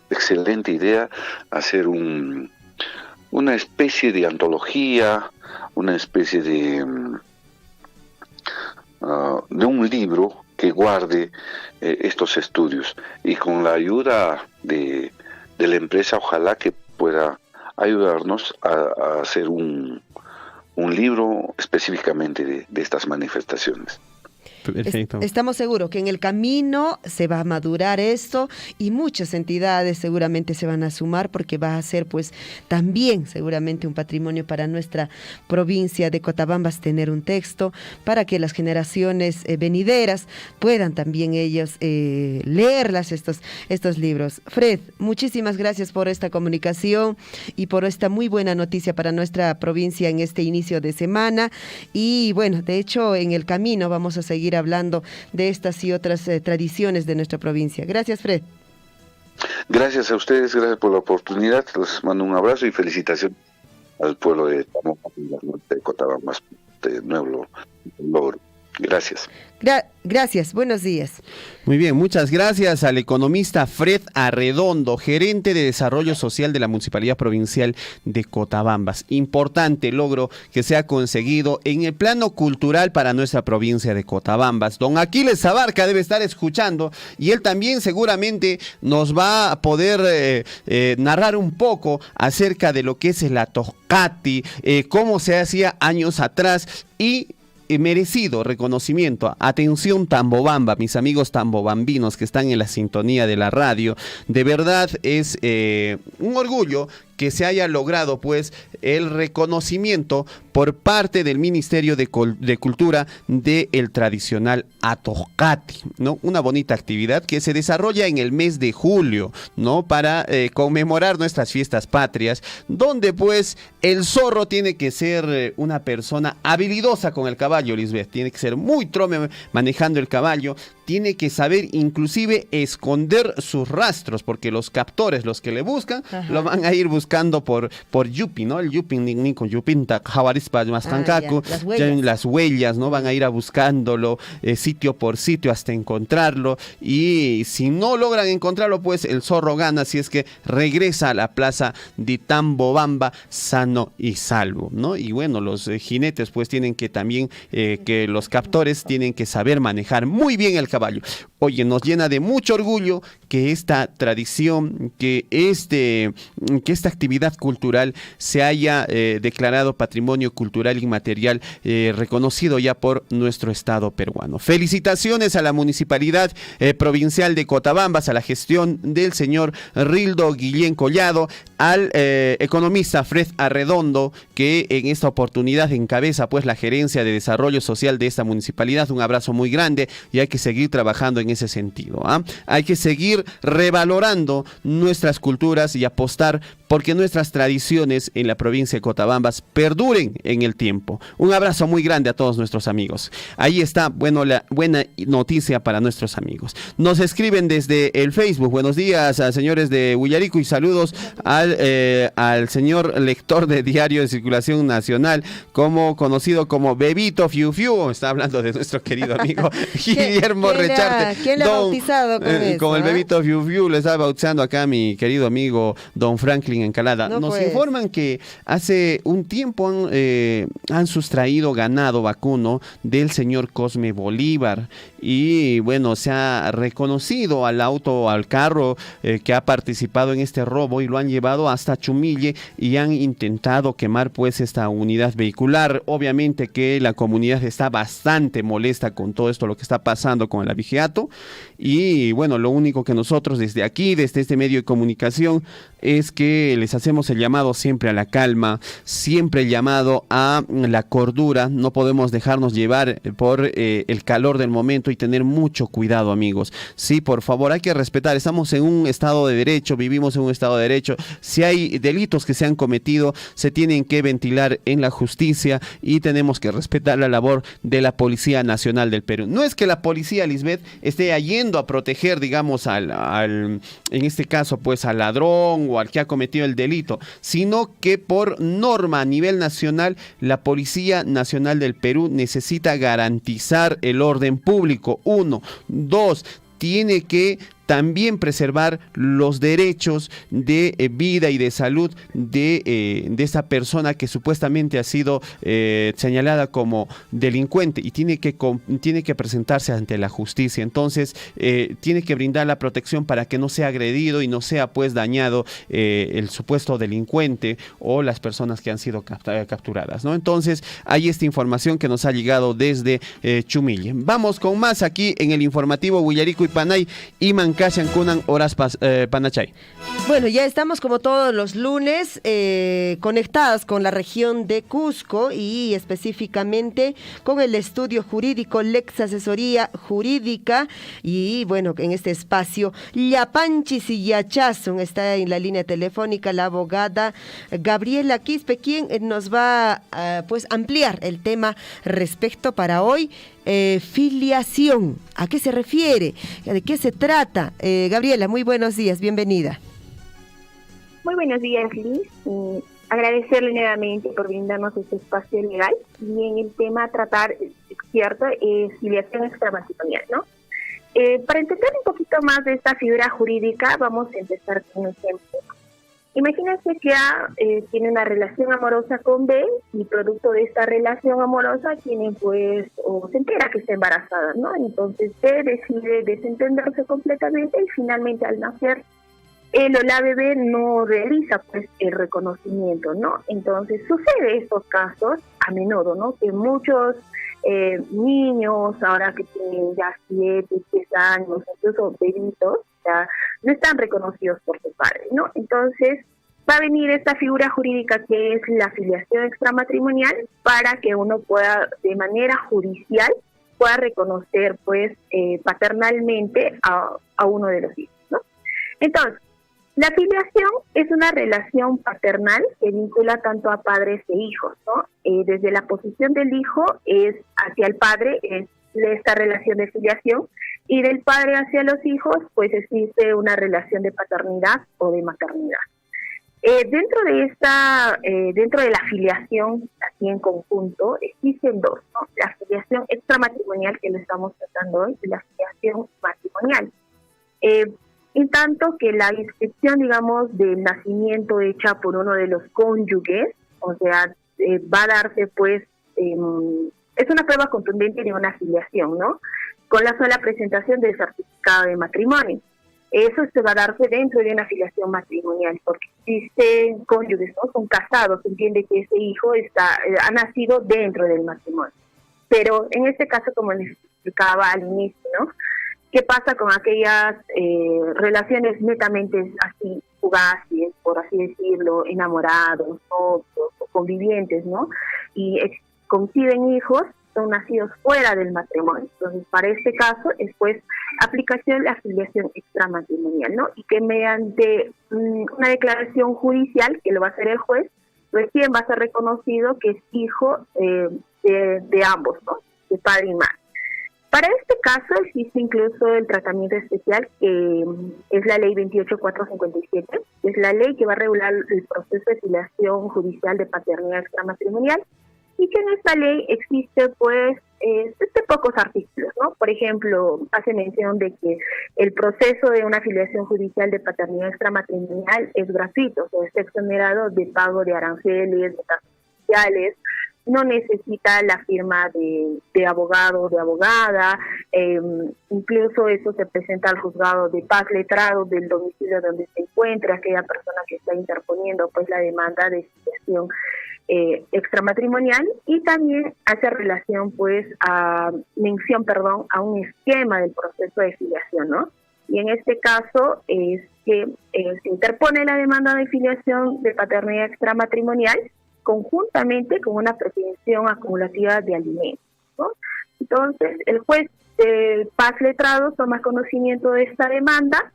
excelente idea hacer una especie de antología, una especie de un libro que guarde estos estudios, y con la ayuda de la empresa ojalá que pueda ayudarnos a hacer un libro específicamente de estas manifestaciones. Perfecto. Estamos seguros que en el camino se va a madurar esto y muchas entidades seguramente se van a sumar, porque va a ser pues también seguramente un patrimonio para nuestra provincia de Cotabambas tener un texto para que las generaciones venideras puedan también ellos leerlas estos libros. Fred, muchísimas gracias por esta comunicación y por esta muy buena noticia para nuestra provincia en este inicio de semana. Y bueno, de hecho en el camino vamos a seguir hablando de estas y otras tradiciones de nuestra provincia. Gracias, Fred. Gracias a ustedes, gracias por la oportunidad. Les mando un abrazo y felicitaciones al pueblo de Tamoca, de Cotabambas, de nuevo logro. Gracias. Gracias, buenos días. Muy bien, muchas gracias al economista Fred Arredondo, gerente de Desarrollo Social de la Municipalidad Provincial de Cotabambas. Importante logro que se ha conseguido en el plano cultural para nuestra provincia de Cotabambas. Don Aquiles Abarca debe estar escuchando y él también seguramente nos va a poder narrar un poco acerca de lo que es el Atoscati, cómo se hacía años atrás y merecido reconocimiento. Atención Tambobamba, mis amigos tambobambinos que están en la sintonía de la radio. De verdad es un orgullo que se haya logrado pues el reconocimiento por parte del Ministerio de Cultura del tradicional Atoscati, ¿no? Una bonita actividad que se desarrolla en el mes de julio, ¿no? Para conmemorar nuestras fiestas patrias, donde pues el zorro tiene que ser una persona habilidosa con el caballo, Lisbeth, tiene que ser muy trome manejando el caballo, tiene que saber inclusive esconder sus rastros, porque los captores, los que le buscan, lo van a ir buscando por Yupi, ¿no? El Yupi con Yupinta, Jawarispa, Mastancaco, las huellas, ¿no? Van a ir a buscándolo sitio por sitio hasta encontrarlo, y si no logran encontrarlo, pues el zorro gana si es que regresa a la plaza de Tambobamba sano y salvo, ¿no? Y bueno, los jinetes pues tienen que también, que los captores tienen que saber manejar muy bien el caballo. Oye, nos llena de mucho orgullo que esta tradición, que esta actividad cultural se haya declarado patrimonio cultural inmaterial, reconocido ya por nuestro Estado peruano. Felicitaciones a la Municipalidad Provincial de Cotabambas, a la gestión del señor Rildo Guillén Collado, al economista Fred Arredondo, que en esta oportunidad encabeza pues la gerencia de desarrollo social de esta municipalidad. Un abrazo muy grande y hay que seguir trabajando en ese sentido, ¿ah? Hay que seguir revalorando nuestras culturas y apostar porque nuestras tradiciones en la provincia de Cotabambas perduren en el tiempo. Un abrazo muy grande a todos nuestros amigos. Ahí está, bueno, la buena noticia para nuestros amigos. Nos escriben desde el Facebook. Buenos días a señores de Huillarico y saludos al señor lector de Diario de Circulación Nacional, conocido como Bebito Fiu Fiu. Está hablando de nuestro querido amigo Guillermo Recharte. ¿Quién le ha bautizado con eso? Con el Bebito Fiu Fiu le está bautizando acá mi querido amigo Don Franklin Encalada. No, nos pues informan que hace un tiempo han sustraído ganado vacuno del señor Cosme Bolívar y bueno, se ha reconocido al carro que ha participado en este robo y lo han llevado hasta Chumille y han intentado quemar pues esta unidad vehicular. Obviamente que la comunidad está bastante molesta con todo esto, lo que está pasando con el abigeato, y bueno, lo único que nosotros desde aquí, desde este medio de comunicación, es que les hacemos el llamado siempre a la calma, siempre el llamado a la cordura. No podemos dejarnos llevar por el calor del momento y tener mucho cuidado, amigos. Sí, por favor, hay que respetar. Estamos en un estado de derecho, vivimos en un estado de derecho. Si hay delitos que se han cometido, se tienen que ventilar en la justicia y tenemos que respetar la labor de la Policía Nacional del Perú. No es que la policía, Lisbeth, esté yendo a proteger, digamos, en este caso, pues al ladrón o al que ha cometido el delito, sino que por norma a nivel nacional, la Policía Nacional del Perú necesita garantizar el orden público. 1, 2, tiene que también preservar los derechos de vida y de salud de esa persona que supuestamente ha sido señalada como delincuente y tiene que presentarse ante la justicia. Entonces tiene que brindar la protección para que no sea agredido y no sea pues dañado el supuesto delincuente o las personas que han sido capturadas, ¿no? Entonces hay esta información que nos ha llegado desde Chumille. Vamos con más aquí en el informativo Willarico y Panay y Kashan kunan horas panachay. Bueno, ya estamos como todos los lunes conectadas con la región de Cusco y específicamente con el estudio jurídico Lex Asesoría Jurídica y bueno, en este espacio Llapanchis y Yachazun está en la línea telefónica la abogada Gabriela Quispe, quien nos va a pues ampliar el tema respecto para hoy. Filiación, ¿a qué se refiere? ¿De qué se trata? Gabriela, muy buenos días, bienvenida. Muy buenos días, Liz. Agradecerle nuevamente por brindarnos este espacio legal. Y en el tema a tratar, es cierto, es filiación extramatrimonial, ¿no? Para entender un poquito más de esta figura jurídica, vamos a empezar con un ejemplo. Imagínense que A tiene una relación amorosa con B y producto de esta relación amorosa tiene pues, o se entera que está embarazada, ¿no? Entonces B decide desentenderse completamente y finalmente al nacer él o la bebé no realiza pues el reconocimiento, ¿no? Entonces sucede estos casos a menudo, ¿no? Que muchos niños ahora que tienen ya 7, 10 años, incluso bebitos, ya no están reconocidos por su padre, ¿no? Entonces va a venir esta figura jurídica que es la filiación extramatrimonial para que uno pueda de manera judicial pueda reconocer pues paternalmente a uno de los hijos, ¿no? Entonces, la filiación es una relación paternal que vincula tanto a padres e hijos, ¿no? Desde la posición del hijo es hacia el padre, es esta relación de filiación, y del padre hacia los hijos, pues existe una relación de paternidad o de maternidad. Dentro de la filiación, aquí en conjunto, existen dos, ¿no? La filiación extramatrimonial, que lo estamos tratando hoy, y la filiación matrimonial. En tanto que la inscripción, digamos, del nacimiento hecha por uno de los cónyuges, o sea, va a darse, pues, es una prueba contundente de una filiación, ¿no? Con la sola presentación del certificado de matrimonio. Eso se va a darse dentro de una filiación matrimonial, porque existen cónyuges, ¿no? Son casados, se entiende que ese hijo ha nacido dentro del matrimonio. Pero en este caso, como les explicaba al inicio, ¿no? ¿Qué pasa con aquellas relaciones netamente así fugaces, por así decirlo, enamorados, novios o convivientes, ¿no? Y conciben hijos, son nacidos fuera del matrimonio. Entonces, para este caso, es pues aplicación de la filiación extramatrimonial, ¿no? Y que mediante una declaración judicial, que lo va a hacer el juez, recién va a ser reconocido que es hijo de ambos, ¿no? De padre y madre. Para este caso existe incluso el tratamiento especial que es la ley 28457, que es la ley que va a regular el proceso de filiación judicial de paternidad extramatrimonial y que en esta ley existe pues pocos artículos, ¿no? Por ejemplo, hace mención de que el proceso de una filiación judicial de paternidad extramatrimonial es gratuito, o sea, es exonerado de pago de aranceles, de tasas judiciales, no necesita la firma de abogado o de abogada, incluso eso se presenta al juzgado de paz letrado del domicilio donde se encuentra aquella persona que está interponiendo pues la demanda de filiación extramatrimonial, y también hace relación pues mención a un esquema del proceso de filiación, ¿no? Y en este caso es que se interpone la demanda de filiación de paternidad extramatrimonial conjuntamente con una pretensión acumulativa de alimentos, ¿no? Entonces, el juez paz letrado toma conocimiento de esta demanda,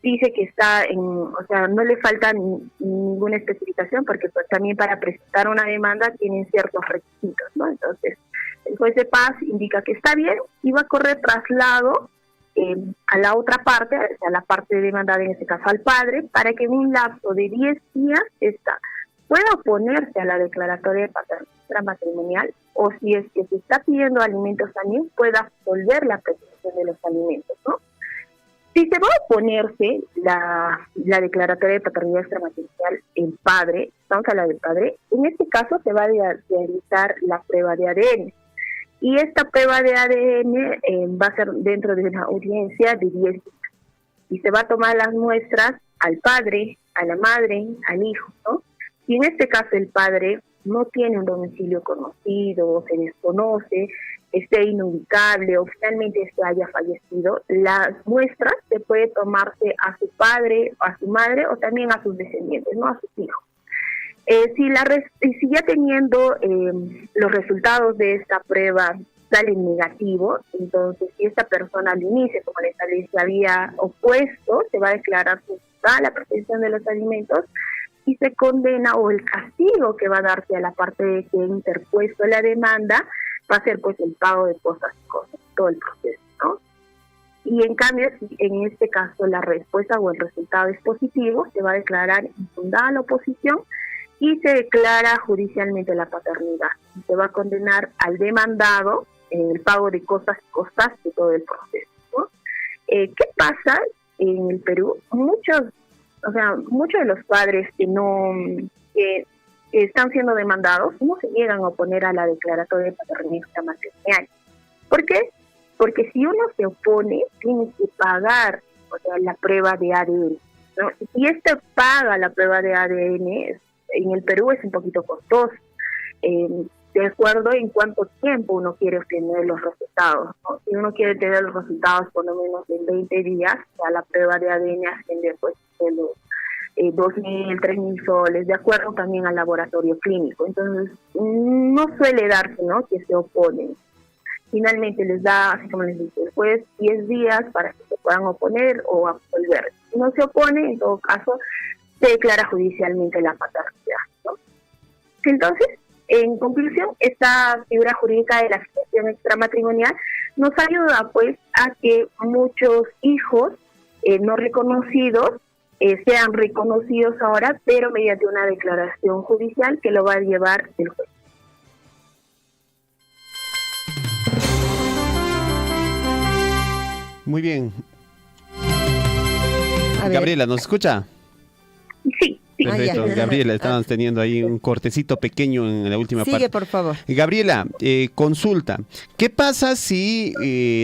dice que está no le falta ninguna especificación, porque pues también para presentar una demanda tienen ciertos requisitos, ¿no? Entonces, el juez de paz indica que está bien y va a correr traslado a la otra parte, a la parte demandada, en este caso al padre, para que en un lapso de 10 días pueda oponerse a la declaratoria de paternidad extramatrimonial, o si es que se está pidiendo alimentos también, pueda absolver la petición de los alimentos, ¿no? Si se va a oponerse la declaratoria de paternidad extramatrimonial el padre, estamos hablando del padre, en este caso se va a realizar la prueba de ADN. Y esta prueba de ADN va a ser dentro de una audiencia de 10 días. Y se va a tomar las muestras al padre, a la madre, al hijo, ¿no? Y en este caso el padre no tiene un domicilio conocido, se desconoce, esté inubicable o finalmente se haya fallecido, las muestras se puede tomarse a su padre, a su madre o también a sus descendientes, no a sus hijos. Si ya teniendo los resultados de esta prueba salen negativos, entonces si esta persona al inicio, como les se había opuesto, se va a declarar juzgada la protección de los alimentos y se condena, o el castigo que va a darse a la parte que ha interpuesto la demanda va a ser pues el pago de cosas y cosas, todo el proceso, ¿no? Y en cambio, si en este caso la respuesta o el resultado es positivo, se va a declarar infundada la oposición y se declara judicialmente la paternidad. Se va a condenar al demandado en el pago de cosas y costas de todo el proceso, ¿no? ¿Qué pasa en el Perú? Muchos de los padres que están siendo demandados no se llegan a oponer a la declaratoria de paternidad extramatrimonial. ¿Por qué? Porque si uno se opone, tiene que pagar la prueba de ADN, ¿no? Si paga la prueba de ADN, en el Perú es un poquito costoso, de acuerdo en cuánto tiempo uno quiere obtener los resultados, ¿no? Si uno quiere tener los resultados por lo menos en 20 días, la prueba de ADN asciende pues de los 2.000, 3.000 soles, de acuerdo también al laboratorio clínico. Entonces, no suele darse, ¿no?, que se oponen. Finalmente les da, así como les dije, después 10 días para que se puedan oponer o absolver. Si no se opone, en todo caso, se declara judicialmente la paternidad, ¿no? Entonces, en conclusión, esta figura jurídica de la filiación extramatrimonial nos ayuda pues a que muchos hijos no reconocidos sean reconocidos ahora, pero mediante una declaración judicial que lo va a llevar el juez. Muy bien. A ver. Gabriela, ¿nos escucha? Sí. Perfecto, Gabriela, estábamos teniendo ahí un cortecito pequeño en la última parte. Sigue, por favor. Gabriela, consulta, ¿qué pasa si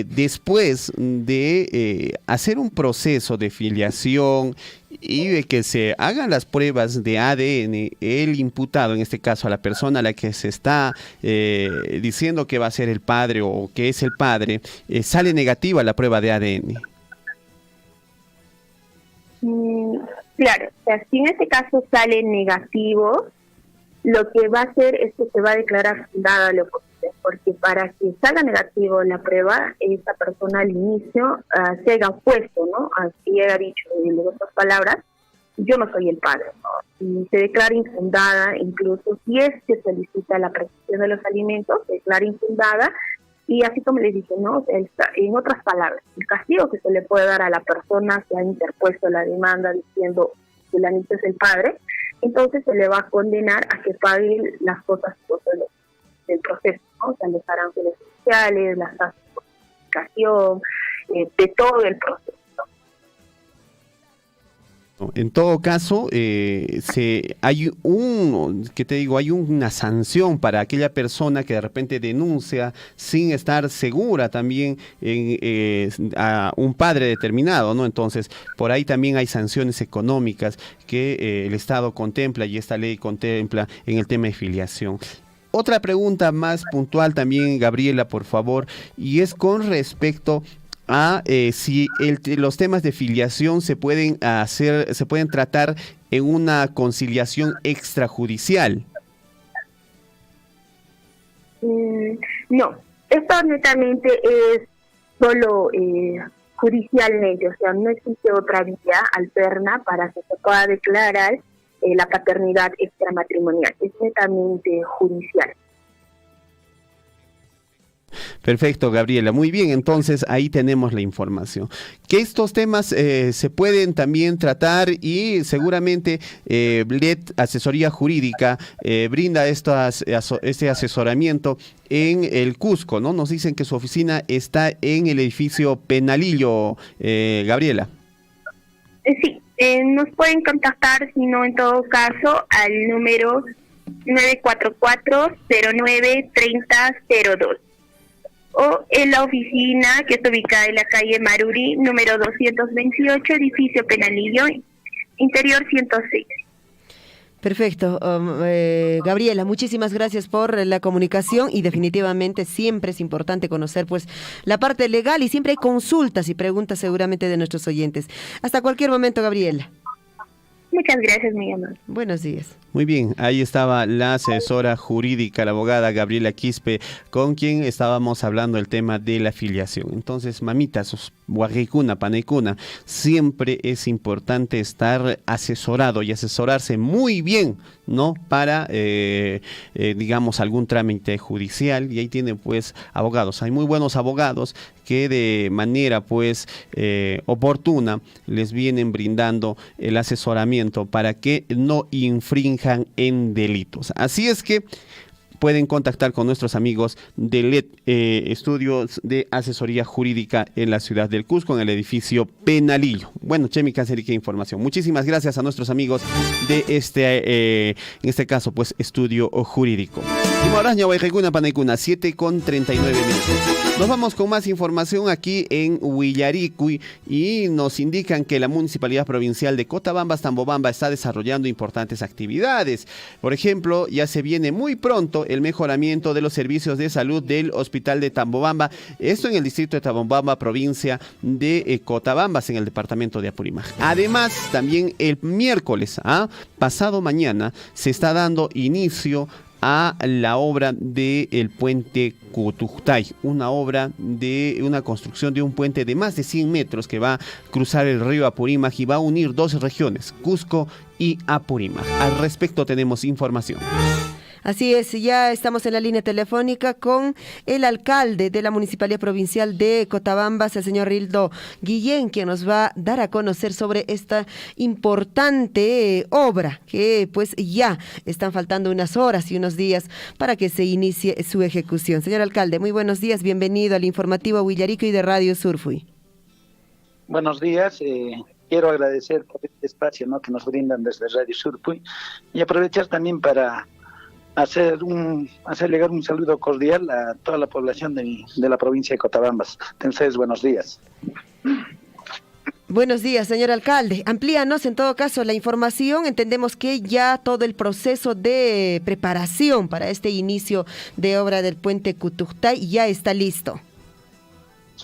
después de hacer un proceso de filiación y de que se hagan las pruebas de ADN, el imputado, en este caso a la persona a la que se está diciendo que va a ser el padre o que es el padre, sale negativa la prueba de ADN? Claro, o sea, si en este caso sale negativo, lo que va a hacer es que se va a declarar fundada la oposición, porque para que salga negativo la prueba, esta persona al inicio se haya opuesto, ¿no? Así haya dicho, en otras palabras, yo no soy el padre, ¿no? Y se declara infundada, incluso si es que solicita la prestación de los alimentos, se declara infundada. Y así como les dije, ¿no? En otras palabras, el castigo que se le puede dar a la persona que ha interpuesto la demanda diciendo que el anito es el padre, entonces se le va a condenar a que pague las cosas del proceso, ¿no? O sea, los aranceles sociales, las tasas de justificación, de todo el proceso. En todo caso, hay hay una sanción para aquella persona que de repente denuncia sin estar segura también a un padre determinado, ¿no? Entonces, por ahí también hay sanciones económicas que el Estado contempla y esta ley contempla en el tema de filiación. Otra pregunta más puntual también, Gabriela, por favor, y es con respecto a si los temas de filiación se pueden tratar en una conciliación extrajudicial. No, esto netamente es solo judicialmente, o sea, no existe otra vía alterna para que se pueda declarar la paternidad extramatrimonial, es netamente judicial. Perfecto, Gabriela. Muy bien, entonces ahí tenemos la información. Que estos temas se pueden también tratar y seguramente LED Asesoría Jurídica brinda este asesoramiento en el Cusco, ¿no? Nos dicen que su oficina está en el edificio Penalillo, Gabriela. Sí, nos pueden contactar, si no, en todo caso, al número 944-09-3002. O en la oficina que está ubicada en la calle Maruri, número 228, edificio Penalillo, interior 106. Perfecto. Gabriela, muchísimas gracias por la comunicación y definitivamente siempre es importante conocer pues la parte legal y siempre hay consultas y preguntas seguramente de nuestros oyentes. Hasta cualquier momento, Gabriela. Muchas gracias, mi amor. Buenos días. Muy bien, ahí estaba la asesora jurídica, la abogada Gabriela Quispe, con quien estábamos hablando el tema de la filiación. Entonces, mamitas, huarricuna, paneicuna, siempre es importante estar asesorado y asesorarse muy bien, ¿no? Para, digamos, algún trámite judicial, y ahí tienen pues abogados. Hay muy buenos abogados que de manera pues oportuna les vienen brindando el asesoramiento para que no infrinjan en delitos. Así es que pueden contactar con nuestros amigos de LED Estudios de Asesoría Jurídica en la ciudad del Cusco, en el edificio Penalillo. Bueno, Chemi Cáceres, qué información. Muchísimas gracias a nuestros amigos de en este caso, pues, estudio jurídico. 7:39 minutos. Nos vamos con más información aquí en Huillaricui y nos indican que la Municipalidad Provincial de Cotabambas, Tambobamba, está desarrollando importantes actividades. Por ejemplo, ya se viene muy pronto el mejoramiento de los servicios de salud del Hospital de Tambobamba, esto en el distrito de Tambobamba, provincia de Cotabambas, en el departamento de Apurímac. Además, también el miércoles, pasado mañana, se está dando inicio a la obra del puente Cutujtay, una obra de una construcción de un puente de más de 100 metros que va a cruzar el río Apurímac y va a unir dos regiones, Cusco y Apurímac. Al respecto tenemos información. Así es, ya estamos en la línea telefónica con el alcalde de la Municipalidad Provincial de Cotabambas, el señor Rildo Guillén, quien nos va a dar a conocer sobre esta importante obra que pues ya están faltando unas horas y unos días para que se inicie su ejecución. Señor alcalde, muy buenos días, bienvenido al informativo Huillaricui de Radio Surfui. Buenos días, quiero agradecer por este espacio, ¿no?, que nos brindan desde Radio Surfui y aprovechar también para hacer llegar un saludo cordial a toda la población de la provincia de Cotabambas. Entonces, buenos días. Buenos días, señor alcalde. Amplíanos en todo caso la información. Entendemos que ya todo el proceso de preparación para este inicio de obra del puente Cutujtay ya está listo.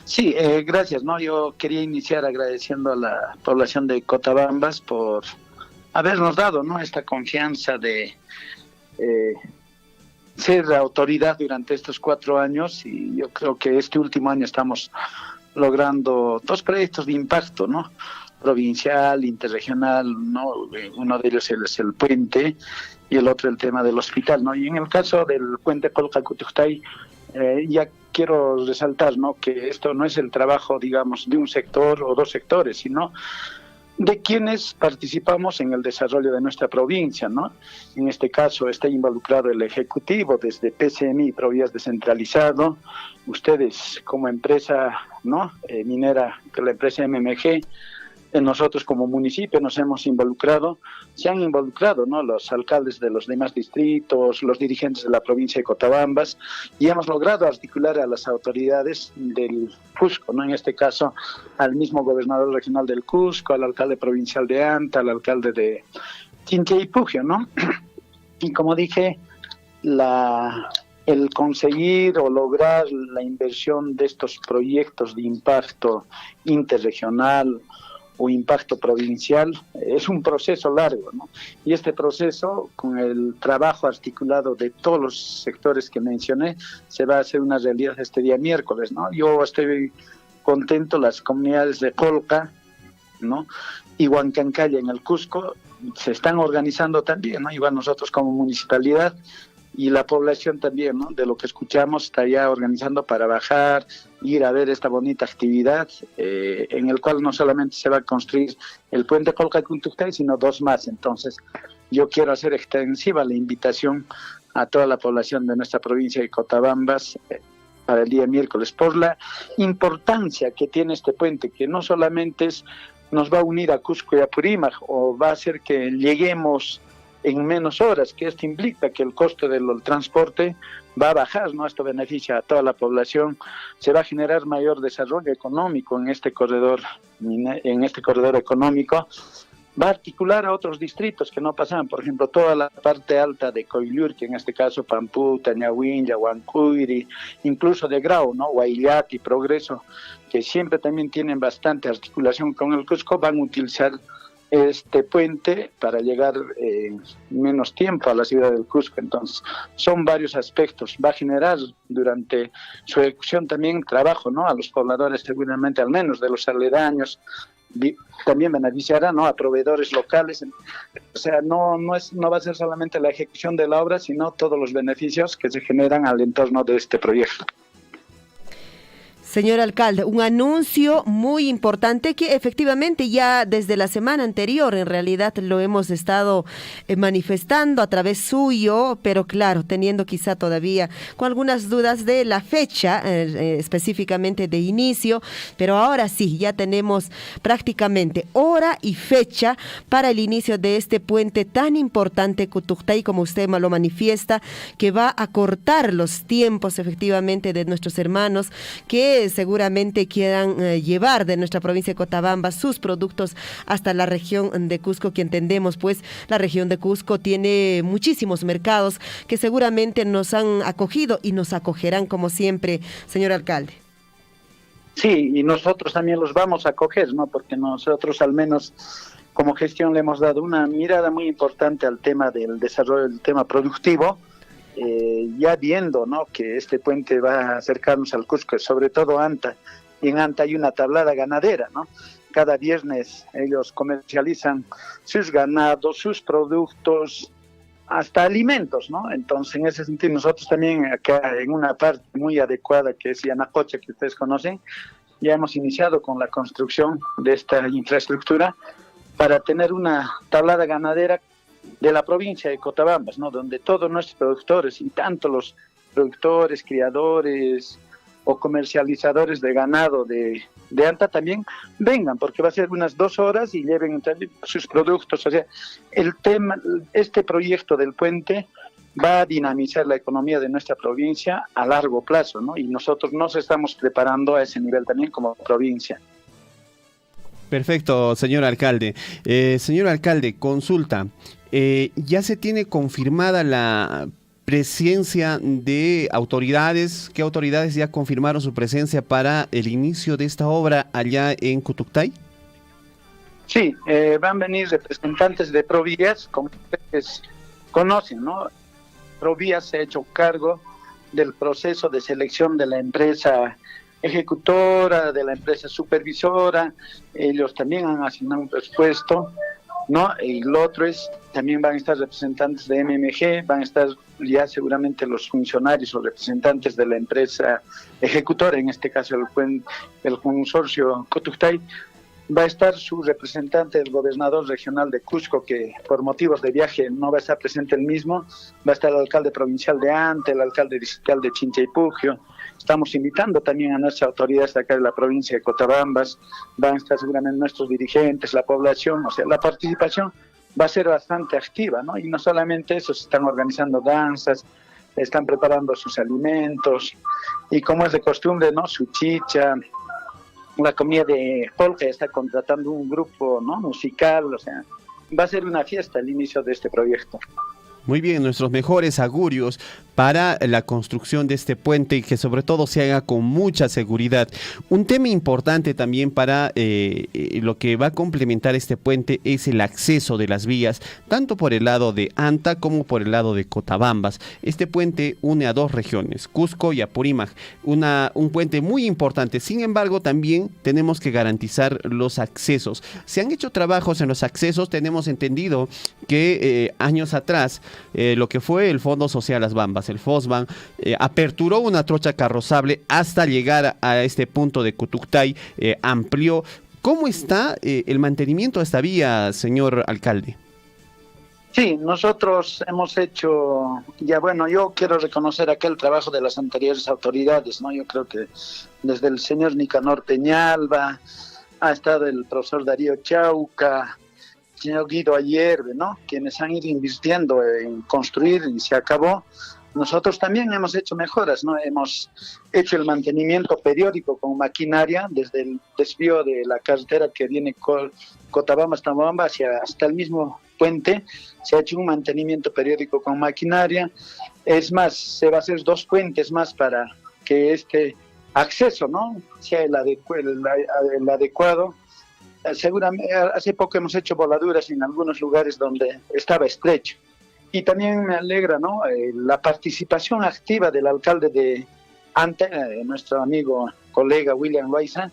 Sí, gracias. Yo quería iniciar agradeciendo a la población de Cotabambas por habernos dado, esta confianza de ser autoridad durante estos 4 años, y yo creo que este último año estamos logrando 2 proyectos de impacto, provincial, interregional, uno de ellos es el puente y el otro el tema del hospital, y en el caso del puente Colca-Cutujtay, ya quiero resaltar, que esto no es el trabajo, digamos, de un sector o 2 sectores, sino de quienes participamos en el desarrollo de nuestra provincia, En este caso está involucrado el Ejecutivo desde PCMI, Provías Descentralizado, ustedes como empresa minera, que la empresa MMG, nosotros como municipio nos hemos involucrado, se han involucrado los alcaldes de los demás distritos, los dirigentes de la provincia de Cotabambas, y hemos logrado articular a las autoridades del Cusco, en este caso al mismo gobernador regional del Cusco, al alcalde provincial de Anta, al alcalde de Chinchiapugio, y como dije, la el conseguir o lograr la inversión de estos proyectos de impacto interregional o impacto provincial es un proceso largo, ¿no? Y este proceso, con el trabajo articulado de todos los sectores que mencioné, se va a hacer una realidad este día miércoles, ¿no? Yo estoy contento, las comunidades de Colca, ¿no?, y Huancancaya en el Cusco se están organizando también, ¿no? Igual nosotros como municipalidad y la población también, ¿no?, de lo que escuchamos, está ya organizando para bajar, ir a ver esta bonita actividad, en el cual no solamente se va a construir el puente Colca-Cuntuctay, sino 2 más. Entonces, yo quiero hacer extensiva la invitación a toda la población de nuestra provincia de Cotabambas para el día miércoles, por la importancia que tiene este puente, que no solamente nos va a unir a Cusco y a Apurímac, o va a hacer que lleguemos en menos horas, que esto implica que el costo del transporte va a bajar, ¿no? Esto beneficia a toda la población, se va a generar mayor desarrollo económico en este corredor económico, va a articular a otros distritos que no pasaban, por ejemplo, toda la parte alta de Coilurqui, en este caso Pamputa, Ñahuinlla, Huancuiri, incluso de Grau, ¿no?, Huayllati, Progreso, que siempre también tienen bastante articulación con el Cusco, van a utilizar este puente para llegar en menos tiempo a la ciudad del Cusco. Entonces, son varios aspectos. Va a generar durante su ejecución también trabajo, ¿no?, a los pobladores, seguramente, al menos de los aledaños. También beneficiará, ¿no?, a proveedores locales. O sea, no va a ser solamente la ejecución de la obra, sino todos los beneficios que se generan al entorno de este proyecto. Señor alcalde, un anuncio muy importante que efectivamente ya desde la semana anterior en realidad lo hemos estado manifestando a través suyo, pero claro, teniendo quizá todavía con algunas dudas de la fecha específicamente de inicio, pero ahora sí, ya tenemos prácticamente hora y fecha para el inicio de este puente tan importante, Cuntuctay, como usted lo manifiesta, que va a cortar los tiempos efectivamente de nuestros hermanos que seguramente quieran llevar de nuestra provincia de Cotabamba sus productos hasta la región de Cusco, que entendemos pues la región de Cusco tiene muchísimos mercados que seguramente nos han acogido y nos acogerán como siempre, señor alcalde. Sí, y nosotros también los vamos a acoger, ¿no?, porque nosotros al menos como gestión le hemos dado una mirada muy importante al tema del desarrollo del tema productivo, ya viendo, ¿no?, que este puente va a acercarnos al Cusco, sobre todo Anta, y en Anta hay una tablada ganadera, ¿no? Cada viernes ellos comercializan sus ganados, sus productos, hasta alimentos, ¿no? Entonces, en ese sentido, nosotros también acá en una parte muy adecuada que es Yanacocha, que ustedes conocen, ya hemos iniciado con la construcción de esta infraestructura para tener una tablada ganadera de la provincia de Cotabambas, ¿no?, donde todos nuestros productores, y tanto los productores, criadores o comercializadores de ganado de Anta también vengan, porque va a ser unas 2 horas y lleven sus productos. O sea, este proyecto del puente va a dinamizar la economía de nuestra provincia a largo plazo, ¿no?, y nosotros nos estamos preparando a ese nivel también como provincia. Perfecto, señor alcalde. Señor alcalde, consulta. ¿Ya se tiene confirmada la presencia de autoridades? ¿Qué autoridades ya confirmaron su presencia para el inicio de esta obra allá en Cuntuctay? Sí, van a venir representantes de Provías, como ustedes conocen, ¿no? Provías se ha hecho cargo del proceso de selección de la empresa ejecutora, de la empresa supervisora. Ellos también han asignado un presupuesto, ¿no? Y lo otro es, también van a estar representantes de MMG, van a estar ya seguramente los funcionarios o representantes de la empresa ejecutora, en este caso el consorcio Cuntuctay. Va a estar su representante, el gobernador regional de Cusco, que por motivos de viaje no va a estar presente el mismo. Va a estar el alcalde provincial de Anta, el alcalde distrital de Chinchaypugio. Estamos invitando también a nuestras autoridades de acá de la provincia de Cotabambas. Van a estar seguramente nuestros dirigentes, la población. O sea, la participación va a ser bastante activa, ¿no? Y no solamente eso, se están organizando danzas, están preparando sus alimentos. Y como es de costumbre, ¿no?, su chicha, la comida de Polka, está contratando un grupo, ¿no?, musical. O sea, va a ser una fiesta el inicio de este proyecto. Muy bien, nuestros mejores augurios para la construcción de este puente y que sobre todo se haga con mucha seguridad. Un tema importante también para lo que va a complementar este puente es el acceso de las vías, tanto por el lado de Anta como por el lado de Cotabambas. Este puente une a dos regiones, Cusco y Apurímac, un puente muy importante. Sin embargo, también tenemos que garantizar los accesos. Se han hecho trabajos en los accesos, tenemos entendido que años atrás lo que fue el Fondo Social Las Bambas, el FOSBAN, aperturó una trocha carrozable hasta llegar a este punto de Cutuctay, amplió. ¿Cómo está el mantenimiento de esta vía, señor alcalde? Sí, nosotros hemos hecho, ya bueno, yo quiero reconocer aquel trabajo de las anteriores autoridades, ¿no? Yo creo que desde el señor Nicanor Peñalba, ha estado el profesor Darío Chauca, el señor Guido Ayerbe, ¿no? Quienes han ido invirtiendo en construir y se acabó. Nosotros también hemos hecho mejoras, ¿no? Hemos hecho el mantenimiento periódico con maquinaria desde el desvío de la carretera que viene Cotabambas-Tambobamba hasta el mismo puente. Se ha hecho un mantenimiento periódico con maquinaria. Es más, se va a hacer 2 puentes más para que este acceso, ¿no?, sea el adecuado. Seguramente, hace poco hemos hecho voladuras en algunos lugares donde estaba estrecho. Y también me alegra, ¿no?, la participación activa del alcalde de Anta, nuestro amigo, colega William Loaiza,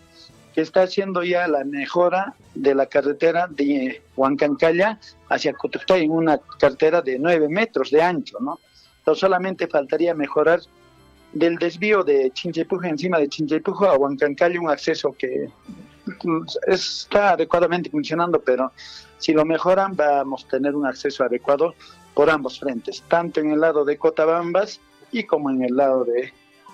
que está haciendo ya la mejora de la carretera de Huancancalla hacia Cutuctay, en una carretera de 9 metros de ancho, ¿no? Entonces solamente faltaría mejorar del desvío de Chinchaypujo, encima de Chinchaypujo a Huancancalla, un acceso que está adecuadamente funcionando, pero si lo mejoran vamos a tener un acceso adecuado por ambos frentes, tanto en el lado de Cotabambas y como en el lado de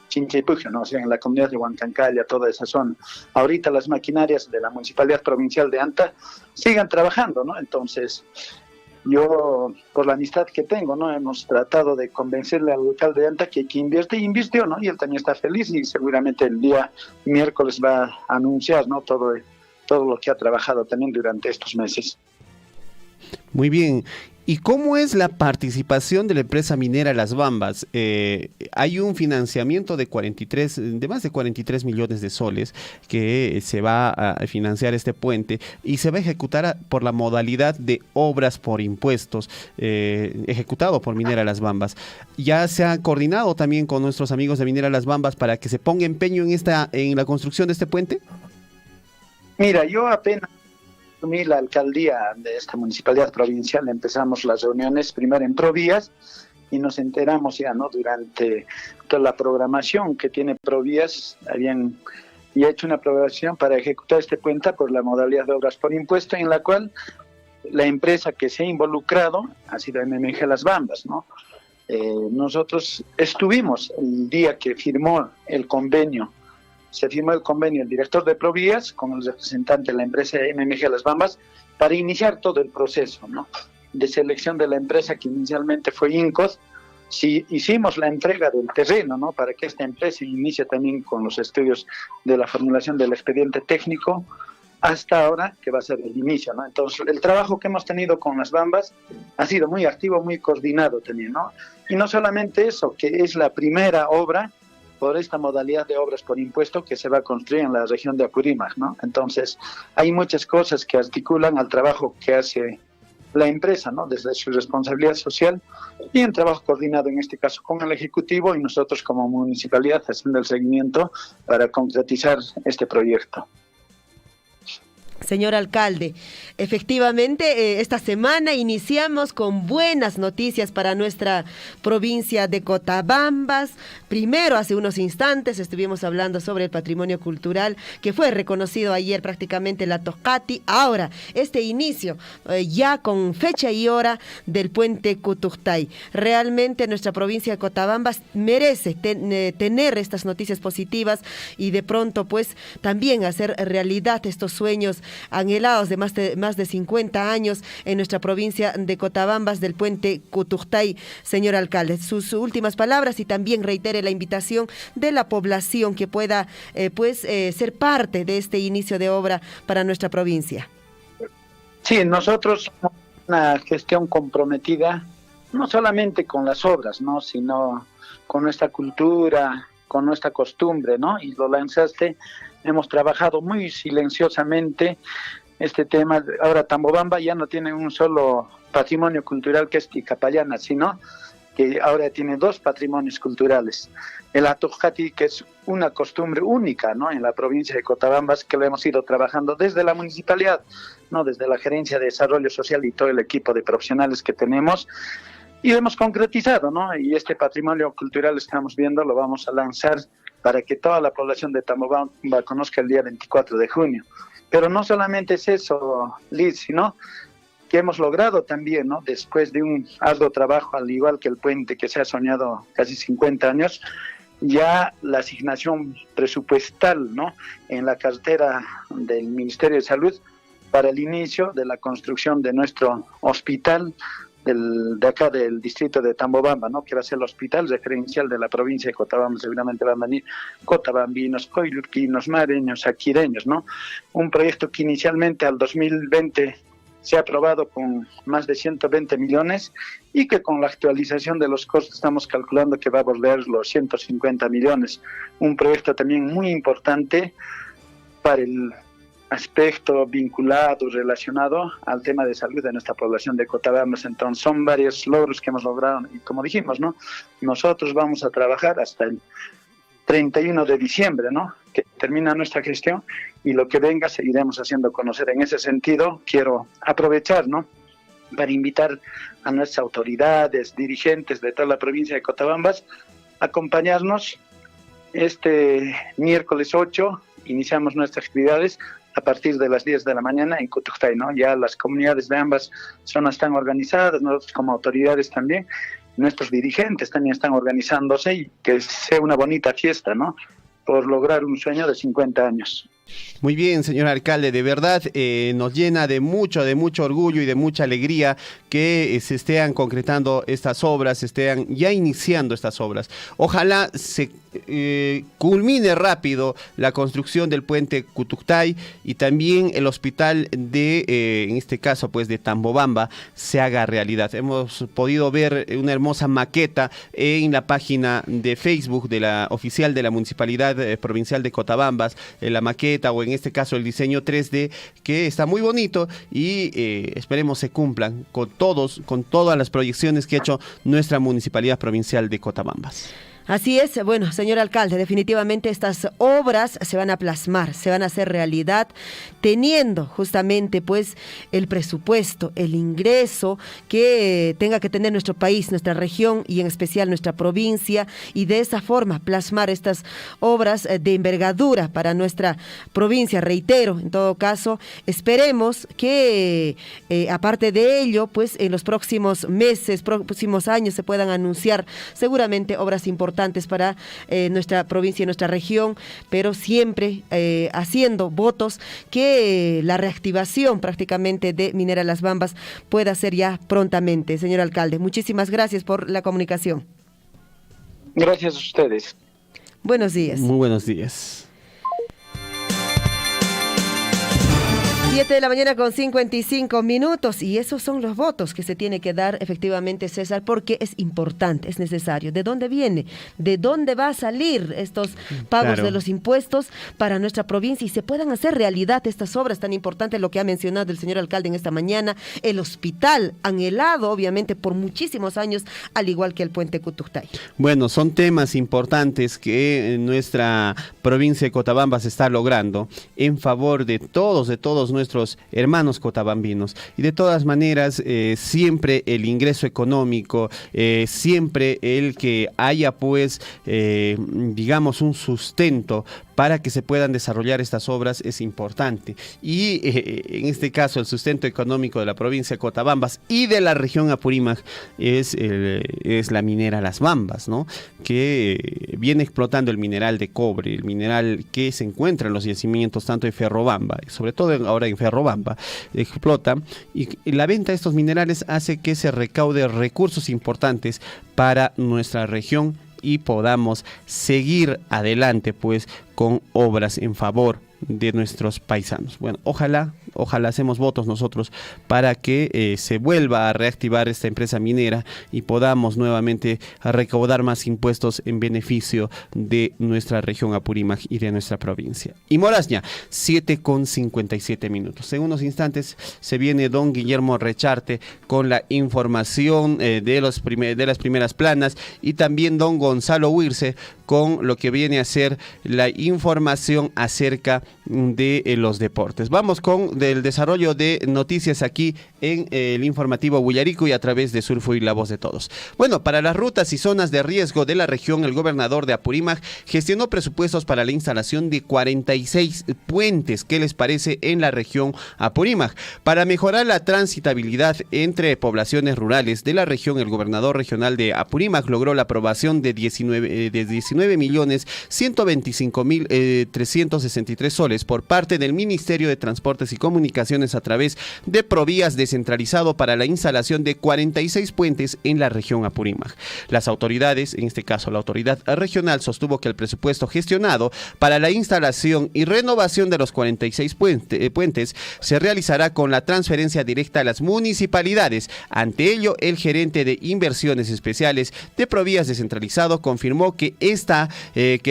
Chinchaypujo, ¿no? O sea, en la comunidad de Huancancalla, toda esa zona. Ahorita las maquinarias de la Municipalidad Provincial de Anta sigan trabajando, ¿no? Entonces, yo, por la amistad que tengo, ¿no?, hemos tratado de convencerle al alcalde de Anta que invierte, y invirtió, ¿no? Y él también está feliz y seguramente el día miércoles va a anunciar, ¿no?, todo lo que ha trabajado también durante estos meses. Muy bien. ¿Y cómo es la participación de la empresa minera Las Bambas? Hay un financiamiento de más de 43 millones de soles que se va a financiar este puente y se va a ejecutar por la modalidad de obras por impuestos, ejecutado por Minera Las Bambas. ¿Ya se ha coordinado también con nuestros amigos de Minera Las Bambas para que se ponga empeño en la construcción de este puente? Mira, yo apenas asumí la alcaldía de esta municipalidad provincial, empezamos las reuniones primero en Provías y nos enteramos ya, ¿no?, durante toda la programación que tiene Provías, habían ya hecho una programación para ejecutar este puente por la modalidad de obras por impuesto, en la cual la empresa que se ha involucrado ha sido MMG Las Bambas, ¿no? Nosotros estuvimos el día que firmó el convenio. Se firmó el convenio el director de Provías con el representante de la empresa MMG Las Bambas para iniciar todo el proceso, ¿no?, de selección de la empresa, que inicialmente fue INCOS. Sí, hicimos la entrega del terreno, ¿no?, para que esta empresa inicie también con los estudios de la formulación del expediente técnico, hasta ahora que va a ser el inicio, ¿no? Entonces el trabajo que hemos tenido con Las Bambas ha sido muy activo, muy coordinado también, ¿no? Y no solamente eso, que es la primera obra por esta modalidad de obras por impuesto que se va a construir en la región de Apurímac, ¿no? Entonces, hay muchas cosas que articulan al trabajo que hace la empresa, ¿no?, desde su responsabilidad social y en trabajo coordinado, en este caso, con el Ejecutivo y nosotros como municipalidad haciendo el seguimiento para concretizar este proyecto. Señor alcalde, efectivamente esta semana iniciamos con buenas noticias para nuestra provincia de Cotabambas. Primero, hace unos instantes estuvimos hablando sobre el patrimonio cultural que fue reconocido ayer prácticamente la Tocati. Ahora, este inicio ya con fecha y hora del puente Cutuctay. Realmente nuestra provincia de Cotabambas merece tener estas noticias positivas y de pronto pues también hacer realidad estos sueños anhelados de más de 50 años en nuestra provincia de Cotabambas del puente Cutuctay. Señor alcalde, sus últimas palabras y también reitere la invitación de la población que pueda ser parte de este inicio de obra para nuestra provincia. Sí, nosotros una gestión comprometida no solamente con las obras, ¿no?, sino con nuestra cultura, con nuestra costumbre, ¿no? Y lo lanzaste, hemos trabajado muy silenciosamente este tema. Ahora Tambobamba ya no tiene un solo patrimonio cultural que es Ticapayana, sino que ahora tiene 2 patrimonios culturales. El Atojati, que es una costumbre única, ¿no?, en la provincia de Cotabambas, que lo hemos ido trabajando desde la municipalidad, ¿no?, desde la Gerencia de Desarrollo Social y todo el equipo de profesionales que tenemos, y lo hemos concretizado, ¿no? Y este patrimonio cultural estamos viendo, lo vamos a lanzar para que toda la población de Tambobamba conozca el día 24 de junio. Pero no solamente es eso, Liz, sino que hemos logrado también, ¿no?, después de un arduo trabajo, al igual que el puente que se ha soñado casi 50 años, ya la asignación presupuestal, ¿no?, en la cartera del Ministerio de Salud para el inicio de la construcción de nuestro hospital de acá del distrito de Tambobamba, ¿no?, que va a ser el hospital referencial de la provincia de Cotabamba. Seguramente van a venir cotabambinos, coyurquinos, mareños, aquireños, ¿no? Un proyecto que inicialmente al 2020 se ha aprobado con más de 120 millones y que con la actualización de los costos estamos calculando que va a volver los 150 millones. Un proyecto también muy importante para el aspecto vinculado, relacionado al tema de salud de nuestra población de Cotabambas. Entonces son varios logros que hemos logrado y como dijimos, ¿no?, nosotros vamos a trabajar hasta el 31 de diciembre, ¿no?, que termina nuestra gestión, y lo que venga seguiremos haciendo conocer. En ese sentido, quiero aprovechar, ¿no?, para invitar a nuestras autoridades, dirigentes de toda la provincia de Cotabambas a acompañarnos este miércoles 8, iniciamos nuestras actividades a partir de las 10 de la mañana en Cutuctay, ¿no? Ya las comunidades de ambas zonas están organizadas, nosotros como autoridades también, nuestros dirigentes también están organizándose, y que sea una bonita fiesta, ¿no?, por lograr un sueño de 50 años. Muy bien, señor alcalde, de verdad nos llena de mucho orgullo y de mucha alegría que se estén concretando estas obras, se estén ya iniciando estas obras. Ojalá se culmine rápido la construcción del puente Cutuctay y también el hospital de, en este caso pues de Tambobamba, se haga realidad. Hemos podido ver una hermosa maqueta en la página de Facebook de la oficial de la Municipalidad Provincial de Cotabambas, la maqueta, o en este caso el diseño 3D, que está muy bonito, y esperemos se cumplan con todas las proyecciones que ha hecho nuestra Municipalidad Provincial de Cotabambas. Así es, bueno, señor alcalde, definitivamente estas obras se van a plasmar, se van a hacer realidad, teniendo justamente pues el presupuesto, el ingreso que tenga que tener nuestro país, nuestra región y en especial nuestra provincia, y de esa forma plasmar estas obras de envergadura para nuestra provincia. Reitero, en todo caso, esperemos que aparte de ello, pues en los próximos meses, próximos años se puedan anunciar seguramente obras importantes para nuestra provincia y nuestra región, pero siempre haciendo votos que la reactivación prácticamente de Minera Las Bambas pueda ser ya prontamente. Señor alcalde, muchísimas gracias por la comunicación. Gracias a ustedes. Buenos días. Muy buenos días. 7 de la mañana con 55 minutos, y esos son los votos que se tiene que dar efectivamente, César, porque es importante, es necesario. ¿De dónde viene? ¿De dónde va a salir estos pagos de los impuestos para nuestra provincia y se puedan hacer realidad estas obras tan importantes, lo que ha mencionado el señor alcalde en esta mañana, el hospital anhelado obviamente por muchísimos años, al igual que el puente Cutuctay? Bueno, son temas importantes que nuestra provincia de Cotabambas está logrando en favor de todos nuestros hermanos cotabambinos, y de todas maneras siempre el ingreso económico, siempre el que haya pues digamos un sustento para que se puedan desarrollar estas obras es importante, y en este caso el sustento económico de la provincia de Cotabambas y de la región Apurímac es la minera Las Bambas, ¿no?, que viene explotando el mineral de cobre, el mineral que se encuentra en los yacimientos tanto de Ferrobamba, sobre todo ahora en Ferrobamba, explota, y la venta de estos minerales hace que se recaude recursos importantes para nuestra región y podamos seguir adelante pues con obras en favor de nuestros paisanos. Bueno, ojalá ojalá hacemos votos nosotros para que se vuelva a reactivar esta empresa minera y podamos nuevamente recaudar más impuestos en beneficio de nuestra región Apurímac y de nuestra provincia. Y Moraña, 7:57 minutos. En unos instantes se viene don Guillermo Recharte con la información de las primeras planas, y también don Gonzalo Huirce con lo que viene a ser la información acerca de los deportes. Vamos con el desarrollo de noticias aquí en el informativo Huillarico y a través de Surfo y La Voz de Todos. Bueno, para las rutas y zonas de riesgo de la región, el gobernador de Apurímac gestionó presupuestos para la instalación de 46 puentes. ¿Qué les parece en la región Apurímac? Para mejorar la transitabilidad entre poblaciones rurales de la región, el gobernador regional de Apurímac logró la aprobación de 19.125.363 soles por parte del Ministerio de Transportes y Comunicaciones a través de Provías descentralizado para la instalación de 46 puentes en la región Apurímac. Las autoridades, en este caso la autoridad regional, sostuvo que el presupuesto gestionado para la instalación y renovación de los 46 puentes se realizará con la transferencia directa a las municipalidades. Ante ello, el gerente de inversiones especiales de Provías descentralizado confirmó que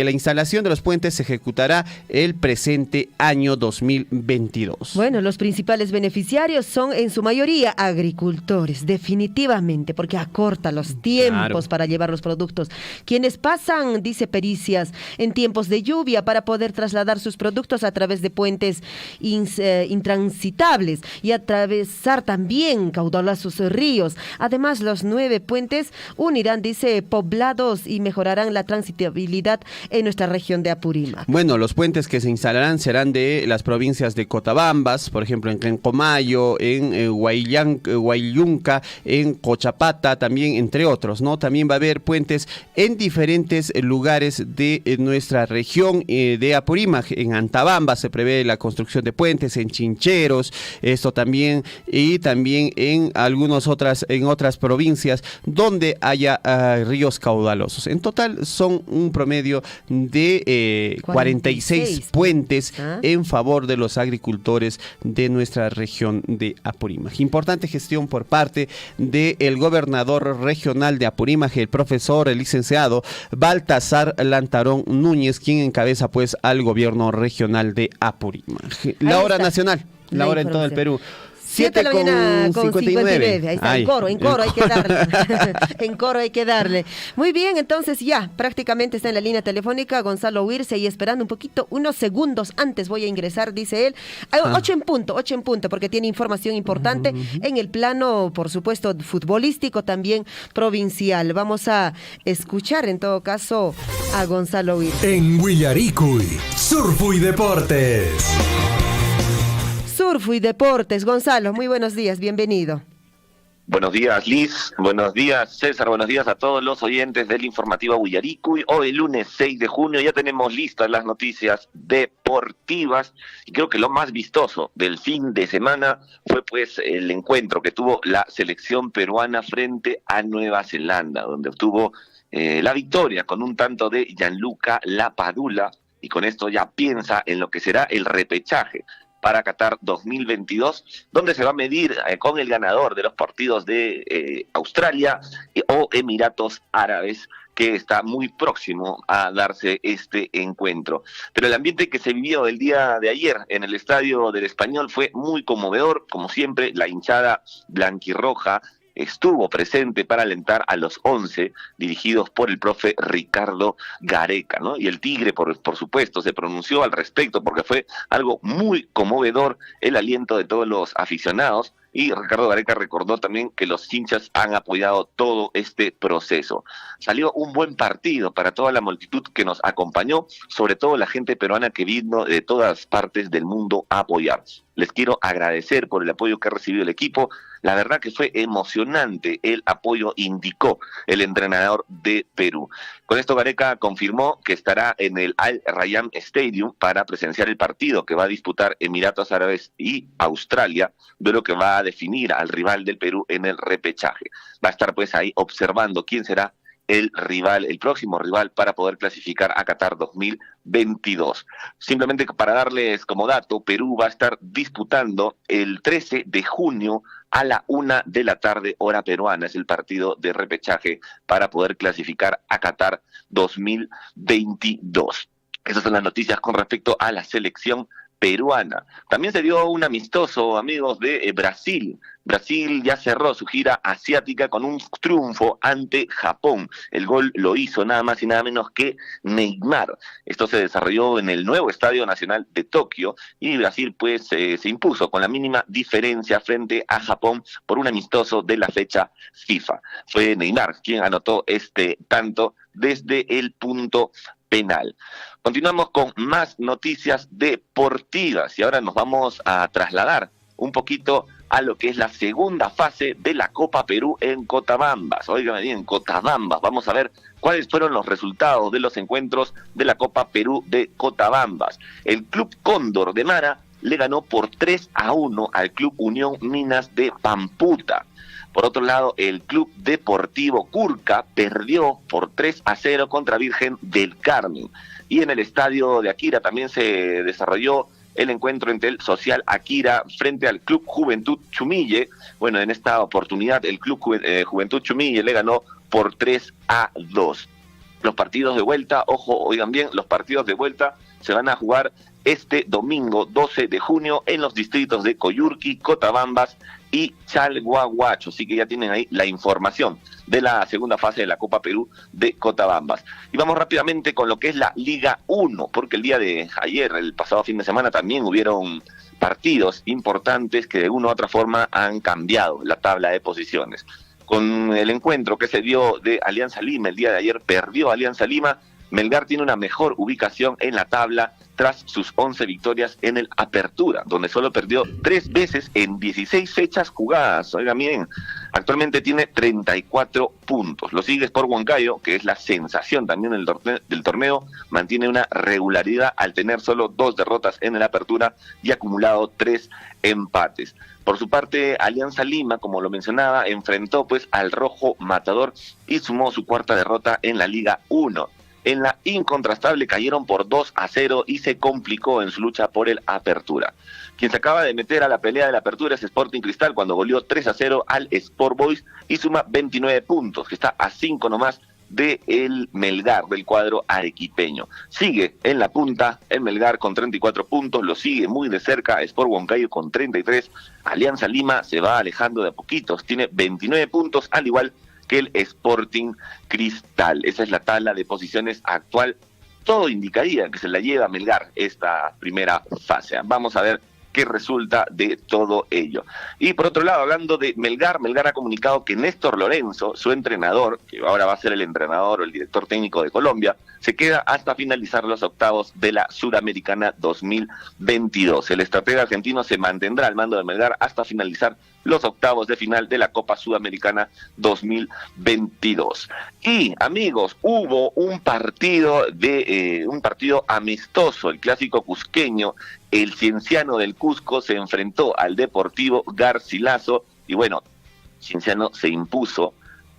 la instalación de los puentes se ejecutará el presente año 2022. Bueno, los principales beneficiarios son en su mayoría agricultores, definitivamente, porque acorta los tiempos para llevar los productos. Quienes pasan, dice pericias, en tiempos de lluvia para poder trasladar sus productos a través de puentes intransitables y atravesar también caudalosos ríos. Además, los 9 puentes unirán, dice, poblados y mejorarán la transitabilidad en nuestra región de Apurímac. Bueno, los puentes que se instalarán serán de las provincias de Cotabambas, por ejemplo, en Rencomayo, en Huayllunca, en Cochapata, también, entre otros, ¿no? También va a haber puentes en diferentes lugares de nuestra región de Apurímac. En Antabamba se prevé la construcción de puentes, en Chincheros, esto también, y también en otras provincias donde haya ríos caudalosos. En total son un promedio de 46 puentes en favor de los agricultores de nuestra región de Apurímac. Importante gestión por parte del gobernador regional de Apurímac, el profesor, el licenciado Baltasar Lantarón Núñez, quien encabeza pues al gobierno regional de Apurímac. La hora nacional, la hora en todo el Perú. 7:59. Ahí está, en coro hay que darle. En coro hay que darle. Muy bien, entonces ya prácticamente está en la línea telefónica Gonzalo Huirce y esperando un poquito, unos segundos antes voy a ingresar, dice él. 8 en punto, porque tiene información importante en el plano, por supuesto, futbolístico, también provincial. Vamos a escuchar en todo caso a Gonzalo Huirce. En Huillaricuy, Surfo y Deportes. Surfo y Deportes. Gonzalo, muy buenos días, bienvenido. Buenos días, Liz. Buenos días, César. Buenos días a todos los oyentes del informativo Huillaricuy. Hoy, lunes 6 de junio, ya tenemos listas las noticias deportivas. Y creo que lo más vistoso del fin de semana fue pues el encuentro que tuvo la selección peruana frente a Nueva Zelanda, donde obtuvo la victoria con un tanto de Gianluca Lapadula. Y con esto ya piensa en lo que será el repechaje para Qatar 2022, donde se va a medir con el ganador de los partidos de Australia o Emiratos Árabes, que está muy próximo a darse este encuentro. Pero el ambiente que se vivió el día de ayer en el Estadio del Español fue muy conmovedor. Como siempre, la hinchada blanquirroja estuvo presente para alentar a los 11 dirigidos por el profe Ricardo Gareca, ¿no? Y el Tigre, por supuesto, se pronunció al respecto porque fue algo muy conmovedor el aliento de todos los aficionados. Y Ricardo Gareca recordó también que los hinchas han apoyado todo este proceso. Salió un buen partido para toda la multitud que nos acompañó, sobre todo la gente peruana que vino de todas partes del mundo a apoyar. Les quiero agradecer por el apoyo que ha recibido el equipo. La verdad que fue emocionante el apoyo, indicó el entrenador de Perú. Con esto Gareca confirmó que estará en el Al Rayyan Stadium para presenciar el partido que va a disputar Emiratos Árabes y Australia, de lo que va a definir al rival del Perú en el repechaje. Va a estar pues ahí observando quién será el rival, el próximo rival para poder clasificar a Qatar 2022. Simplemente para darles como dato, Perú va a estar disputando el 13 de junio a la 1 de la tarde, hora peruana. Es el partido de repechaje para poder clasificar a Qatar 2022. Esas son las noticias con respecto a la selección peruana. También se dio un amistoso, amigos, de Brasil. Brasil ya cerró su gira asiática con un triunfo ante Japón. El gol lo hizo nada más y nada menos que Neymar. Esto se desarrolló en el nuevo Estadio Nacional de Tokio y Brasil pues se impuso con la mínima diferencia frente a Japón por un amistoso de la fecha FIFA. Fue Neymar quien anotó este tanto desde el punto penal. Continuamos con más noticias deportivas y ahora nos vamos a trasladar un poquito a lo que es la segunda fase de la Copa Perú en Cotabambas. Óigame bien, Cotabambas. Vamos a ver cuáles fueron los resultados de los encuentros de la Copa Perú de Cotabambas. El Club Cóndor de Mara le ganó por 3-1 al Club Unión Minas de Pamputa. Por otro lado, el Club Deportivo Curca perdió por 3-0 contra Virgen del Carmen. Y en el estadio de Akira también se desarrolló el encuentro entre el Social Akira frente al Club Juventud Chumille. Bueno, en esta oportunidad el Club Juventud Chumille le ganó por 3-2. Los partidos de vuelta, ojo, oigan bien, los partidos de vuelta se van a jugar este domingo 12 de junio en los distritos de Coyurqui, Cotabambas y Chalhuahuacho. Así que ya tienen ahí la información de la segunda fase de la Copa Perú de Cotabambas. Y vamos rápidamente con lo que es la Liga 1, porque el día de ayer, el pasado fin de semana, también hubieron partidos importantes que de una u otra forma han cambiado la tabla de posiciones. Con el encuentro que se dio de Alianza Lima, el día de ayer perdió Alianza Lima. Melgar tiene una mejor ubicación en la tabla tras sus 11 victorias en el Apertura, donde solo perdió 3 veces en 16 fechas jugadas. Oigan bien, actualmente tiene 34 puntos. Lo sigue Sport Huancayo, que es la sensación también del torneo, mantiene una regularidad al tener solo 2 derrotas en el Apertura y acumulado 3 empates. Por su parte, Alianza Lima, como lo mencionaba, enfrentó pues al Rojo Matador y sumó su 4ª derrota en la Liga 1. En la incontrastable cayeron por 2-0 y se complicó en su lucha por el Apertura. Quien se acaba de meter a la pelea de la Apertura es Sporting Cristal cuando goleó 3-0 al Sport Boys y suma 29 puntos, que está a 5 nomás de el Melgar, del cuadro arequipeño. Sigue en la punta el Melgar con 34 puntos, lo sigue muy de cerca Sport Huancayo con 33, Alianza Lima se va alejando de a poquitos, tiene 29 puntos, al igual que el Sporting Cristal. Esa es la tabla de posiciones actual. Todo indicaría que se la lleva Melgar esta primera fase. Vamos a ver qué resulta de todo ello. Y por otro lado, hablando de Melgar, Melgar ha comunicado que Néstor Lorenzo, su entrenador, que ahora va a ser el entrenador o el director técnico de Colombia, se queda hasta finalizar los octavos de la Suramericana 2022. El estratega argentino se mantendrá al mando de Melgar hasta finalizar los octavos de final de la Copa Sudamericana 2022. Y amigos, hubo un partido amistoso, el clásico cusqueño. El Cienciano del Cusco se enfrentó al Deportivo Garcilaso y bueno, Cienciano se impuso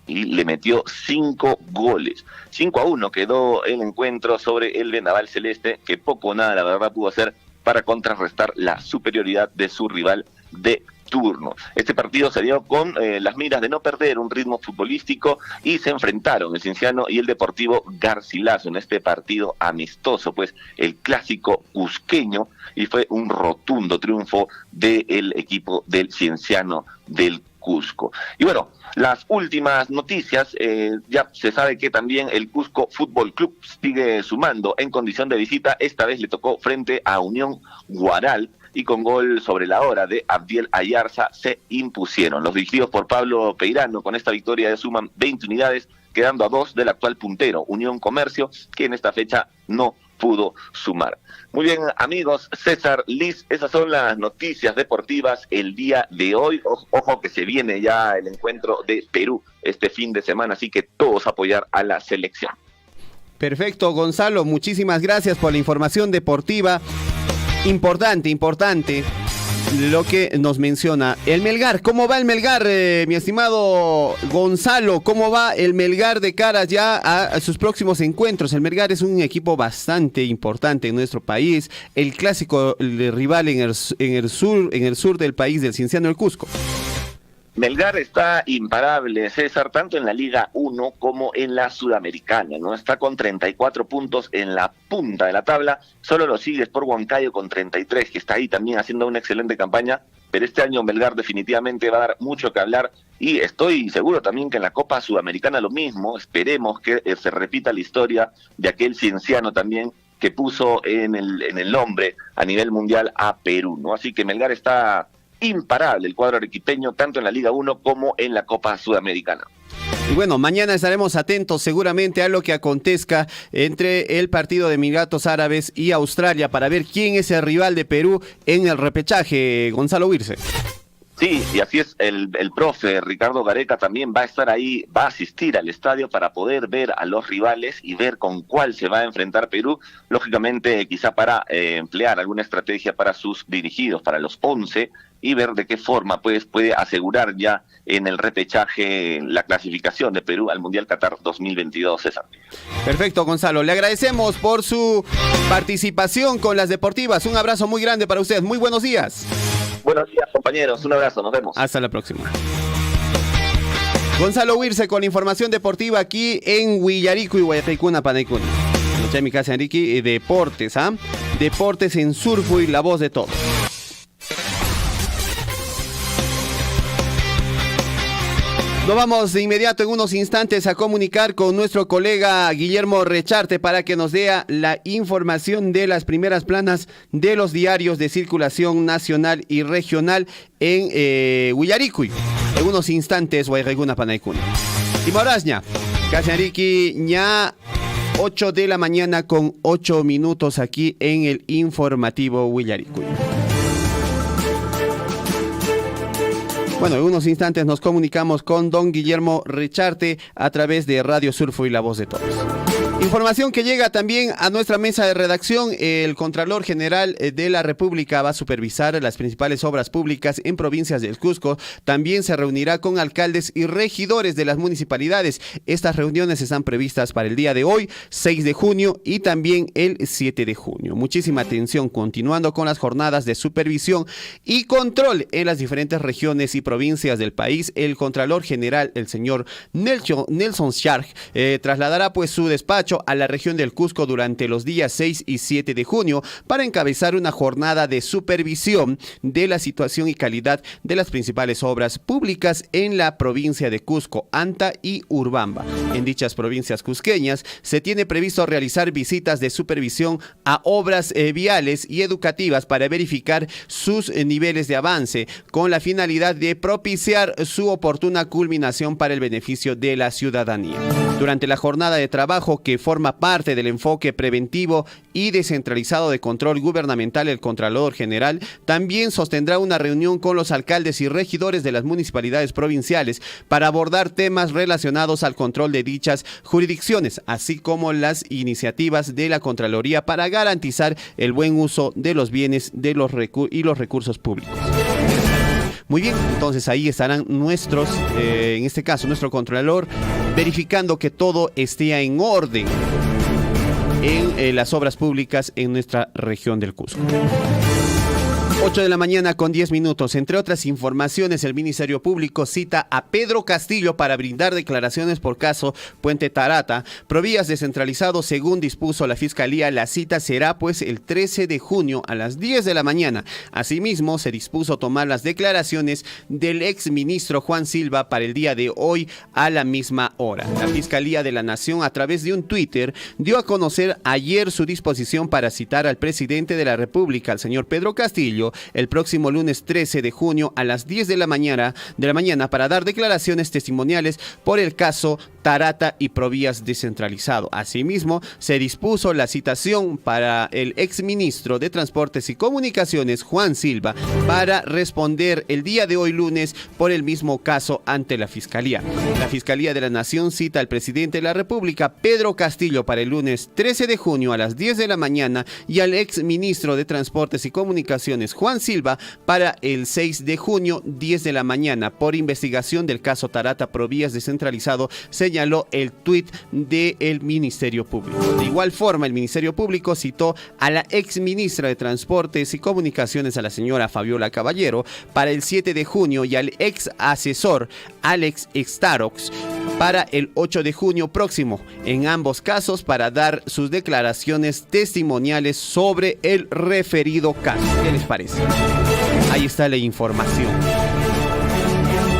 y le metió 5 goles. 5-1 quedó el encuentro sobre el Vendaval Celeste, que poco o nada la verdad pudo hacer para contrarrestar la superioridad de su rival de turno. Este partido se dio con las miras de no perder un ritmo futbolístico y se enfrentaron el Cienciano y el Deportivo Garcilaso en este partido amistoso, pues el clásico cusqueño, y fue un rotundo triunfo del equipo del Cienciano del Cusco. Y bueno, las últimas noticias, ya se sabe que también el Cusco Fútbol Club sigue sumando en condición de visita. Esta vez le tocó frente a Unión Guaral y con gol sobre la hora de Abdiel Ayarza se impusieron. Los dirigidos por Pablo Peirano con esta victoria suman 20 unidades, quedando a 2 del actual puntero, Unión Comercio, que en esta fecha no pudo sumar. Muy bien, amigos, César, Liz, esas son las noticias deportivas el día de hoy. Ojo que se viene ya el encuentro de Perú este fin de semana, así que todos apoyar a la selección. Perfecto, Gonzalo, muchísimas gracias por la información deportiva. Importante. lo que nos menciona el Melgar. ¿Cómo va el Melgar, mi estimado Gonzalo? ¿Cómo va el Melgar de cara ya a sus próximos encuentros? El Melgar es un equipo bastante importante en nuestro país, el clásico rival en el sur del país, del Cienciano del Cusco. Melgar está imparable, César, tanto en la Liga 1 como en la Sudamericana, ¿no? Está con 34 puntos en la punta de la tabla, solo lo sigue por Huancayo con 33, que está ahí también haciendo una excelente campaña, pero este año Melgar definitivamente va a dar mucho que hablar y estoy seguro también que en la Copa Sudamericana lo mismo. Esperemos que se repita la historia de aquel Cienciano también que puso en el nombre a nivel mundial a Perú, ¿no? Así que Melgar está imparable, el cuadro arequipeño, tanto en la Liga 1 como en la Copa Sudamericana. Y bueno, mañana estaremos atentos seguramente a lo que acontezca entre el partido de Emiratos Árabes y Australia para ver quién es el rival de Perú en el repechaje, Gonzalo Wirce. Sí, y así es, el profe Ricardo Gareca también va a estar ahí, va a asistir al estadio para poder ver a los rivales y ver con cuál se va a enfrentar Perú, lógicamente quizá para emplear alguna estrategia para sus dirigidos, para los 11, y ver de qué forma pues puede asegurar ya en el repechaje la clasificación de Perú al Mundial Qatar 2022, César. Perfecto, Gonzalo, le agradecemos por su participación con las deportivas, un abrazo muy grande para usted, muy buenos días. Buenos días, compañeros, un abrazo, nos vemos. Hasta la próxima. Gonzalo Wirce con la información deportiva aquí en Huillarico y Guayaquicuna, Panaicuna. Escuché mi casa, Enrique, deportes, ¿ah? Deportes en Surfo y la voz de todos. Nos vamos de inmediato en unos instantes a comunicar con nuestro colega Guillermo Recharte para que nos dé la información de las primeras planas de los diarios de circulación nacional y regional en Huillaricuy. En unos instantes, Guayreguna Panaicuna. Y Morazña, Casanriqui, ña 8 de la mañana con 8 minutos aquí en el informativo Huillaricuy. Bueno, en unos instantes nos comunicamos con don Guillermo Recharte a través de Radio Surfo y la voz de todos. Información que llega también a nuestra mesa de redacción. El Contralor General de la República va a supervisar las principales obras públicas en provincias del Cusco. También se reunirá con alcaldes y regidores de las municipalidades. Estas reuniones están previstas para el día de hoy, 6 de junio y también el 7 de junio. Muchísima atención, continuando con las jornadas de supervisión y control en las diferentes regiones y provincias del país. El Contralor General, el señor Nelson Shark, trasladará pues su despacho a la región del Cusco durante los días 6 y 7 de junio para encabezar una jornada de supervisión de la situación y calidad de las principales obras públicas en la provincia de Cusco, Anta y Urubamba. En dichas provincias cusqueñas se tiene previsto realizar visitas de supervisión a obras viales y educativas para verificar sus niveles de avance con la finalidad de propiciar su oportuna culminación para el beneficio de la ciudadanía. Durante la jornada de trabajo que forma parte del enfoque preventivo y descentralizado de control gubernamental, el Contralor General también sostendrá una reunión con los alcaldes y regidores de las municipalidades provinciales para abordar temas relacionados al control de dichas jurisdicciones, así como las iniciativas de la Contraloría para garantizar el buen uso de los bienes y los recursos públicos. Muy bien, entonces ahí estarán nuestros, en este caso nuestro Contralor, verificando que todo esté en orden en las obras públicas en nuestra región del Cusco. 8 de la mañana con 10 minutos. Entre otras informaciones, el Ministerio Público cita a Pedro Castillo para brindar declaraciones por caso Puente Tarata. Provías descentralizado, según dispuso la Fiscalía, la cita será pues el 13 de junio a las 10 de la mañana. Asimismo, se dispuso tomar las declaraciones del exministro Juan Silva para el día de hoy a la misma hora. La Fiscalía de la Nación, a través de un Twitter, dio a conocer ayer su disposición para citar al presidente de la República, al señor Pedro Castillo, el próximo lunes 13 de junio a las 10 de la mañana para dar declaraciones testimoniales por el caso Tarata y Provías descentralizado. Asimismo, se dispuso la citación para el exministro de Transportes y Comunicaciones, Juan Silva, para responder el día de hoy lunes por el mismo caso ante la Fiscalía. La Fiscalía de la Nación cita al presidente de la República, Pedro Castillo, para el lunes 13 de junio a las 10 de la mañana y al exministro de Transportes y Comunicaciones, Juan Silva para el 6 de junio, 10 de la mañana. Por investigación del caso Tarata Provías descentralizado, señaló el tuit del Ministerio Público. De igual forma, el Ministerio Público citó a la ex ministra de Transportes y Comunicaciones, a la señora Fabiola Caballero, para el 7 de junio y al ex asesor Alex Starox para el 8 de junio próximo, en ambos casos para dar sus declaraciones testimoniales sobre el referido caso. ¿Qué les parece? Ahí está la información.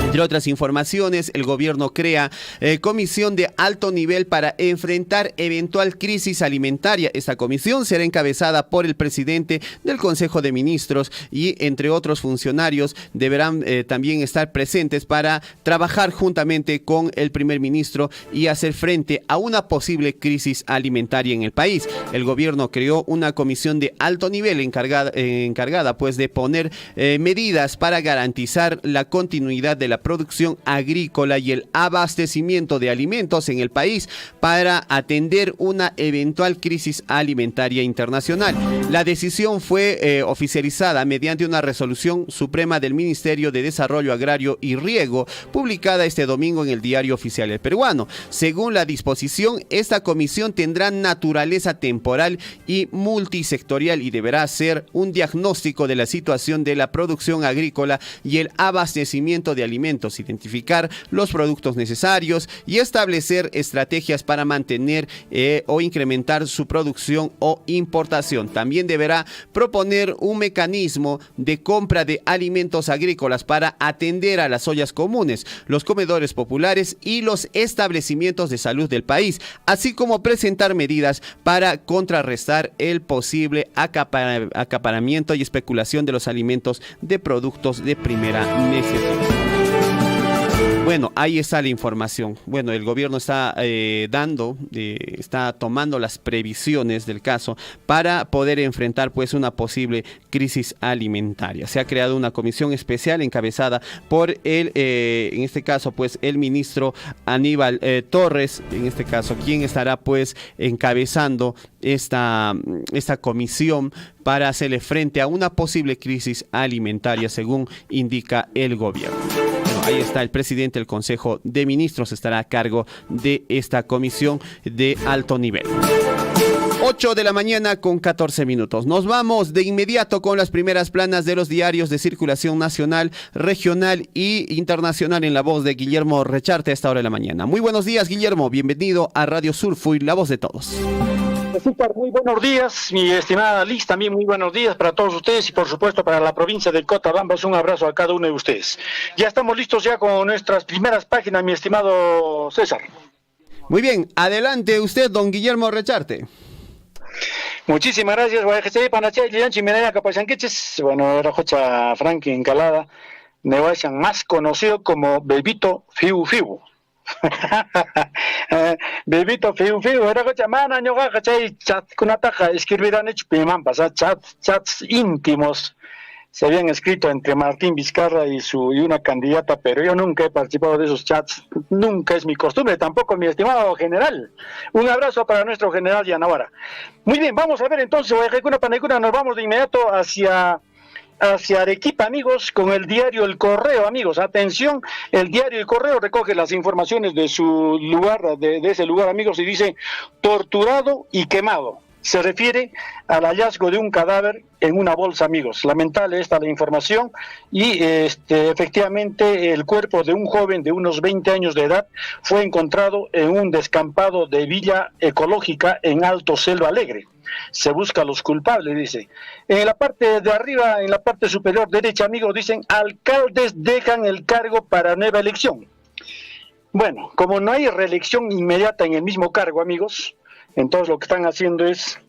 Entre otras informaciones, el gobierno crea comisión de alto nivel para enfrentar eventual crisis alimentaria. Esta comisión será encabezada por el presidente del Consejo de Ministros y, entre otros funcionarios, deberán también estar presentes para trabajar juntamente con el primer ministro y hacer frente a una posible crisis alimentaria en el país. El gobierno creó una comisión de alto nivel encargada pues de poner medidas para garantizar la continuidad de la producción agrícola y el abastecimiento de alimentos en el país para atender una eventual crisis alimentaria internacional. La decisión fue oficializada mediante una resolución suprema del Ministerio de Desarrollo Agrario y Riego, publicada este domingo en el Diario Oficial El Peruano. Según la disposición, esta comisión tendrá naturaleza temporal y multisectorial y deberá hacer un diagnóstico de la situación de la producción agrícola y el abastecimiento de alimentos, identificar los productos necesarios y establecer estrategias para mantener o incrementar su producción o importación. También deberá proponer un mecanismo de compra de alimentos agrícolas para atender a las ollas comunes, los comedores populares y los establecimientos de salud del país, así como presentar medidas para contrarrestar el posible acaparamiento y especulación de los alimentos de productos de primera necesidad. Bueno, ahí está la información. Bueno, el gobierno está está tomando las previsiones del caso para poder enfrentar pues una posible crisis alimentaria. Se ha creado una comisión especial encabezada por en este caso pues el ministro Aníbal Torres, en este caso, quien estará pues encabezando esta comisión para hacerle frente a una posible crisis alimentaria, según indica el gobierno. Ahí está, el presidente del Consejo de Ministros estará a cargo de esta comisión de alto nivel. 8 de la mañana con 14 minutos. Nos vamos de inmediato con las primeras planas de los diarios de circulación nacional, regional y internacional en la voz de Guillermo Recharte a esta hora de la mañana. Muy buenos días, Guillermo. Bienvenido a Radio Surfuy, la voz de todos. Muy buenos días, mi estimada Liz, también muy buenos días para todos ustedes y por supuesto para la provincia del Cotabambas. Un abrazo a cada uno de ustedes. Ya estamos listos ya con nuestras primeras páginas, mi estimado César. Muy bien, adelante usted, don Guillermo Recharte. Muchísimas gracias. Bueno, era Jocha Frankie Encalada, más conocido como Bebito Fiu Fiu. Bebito Fiu Fiu, era Jocha Mana, Ñoga, chat con ataja, escribirán hecho pimampas, chats íntimos. Se habían escrito entre Martín Vizcarra y una candidata, pero yo nunca he participado de esos chats, nunca es mi costumbre, tampoco mi estimado general. Un abrazo para nuestro general Yanawara. Muy bien, vamos a ver entonces, nos vamos de inmediato hacia Arequipa, amigos, con el diario El Correo, amigos. Atención, el diario El Correo recoge las informaciones de su lugar, de ese lugar, amigos, y dice: torturado y quemado. Se refiere al hallazgo de un cadáver en una bolsa, amigos. Lamentable esta la información y efectivamente el cuerpo de un joven de unos 20 años de edad fue encontrado en un descampado de Villa Ecológica en Alto Selva Alegre. Se busca a los culpables, dice. En la parte de arriba, en la parte superior derecha, amigos, dicen: alcaldes dejan el cargo para nueva elección. Bueno, como no hay reelección inmediata en el mismo cargo, amigos, entonces lo que están haciendo es,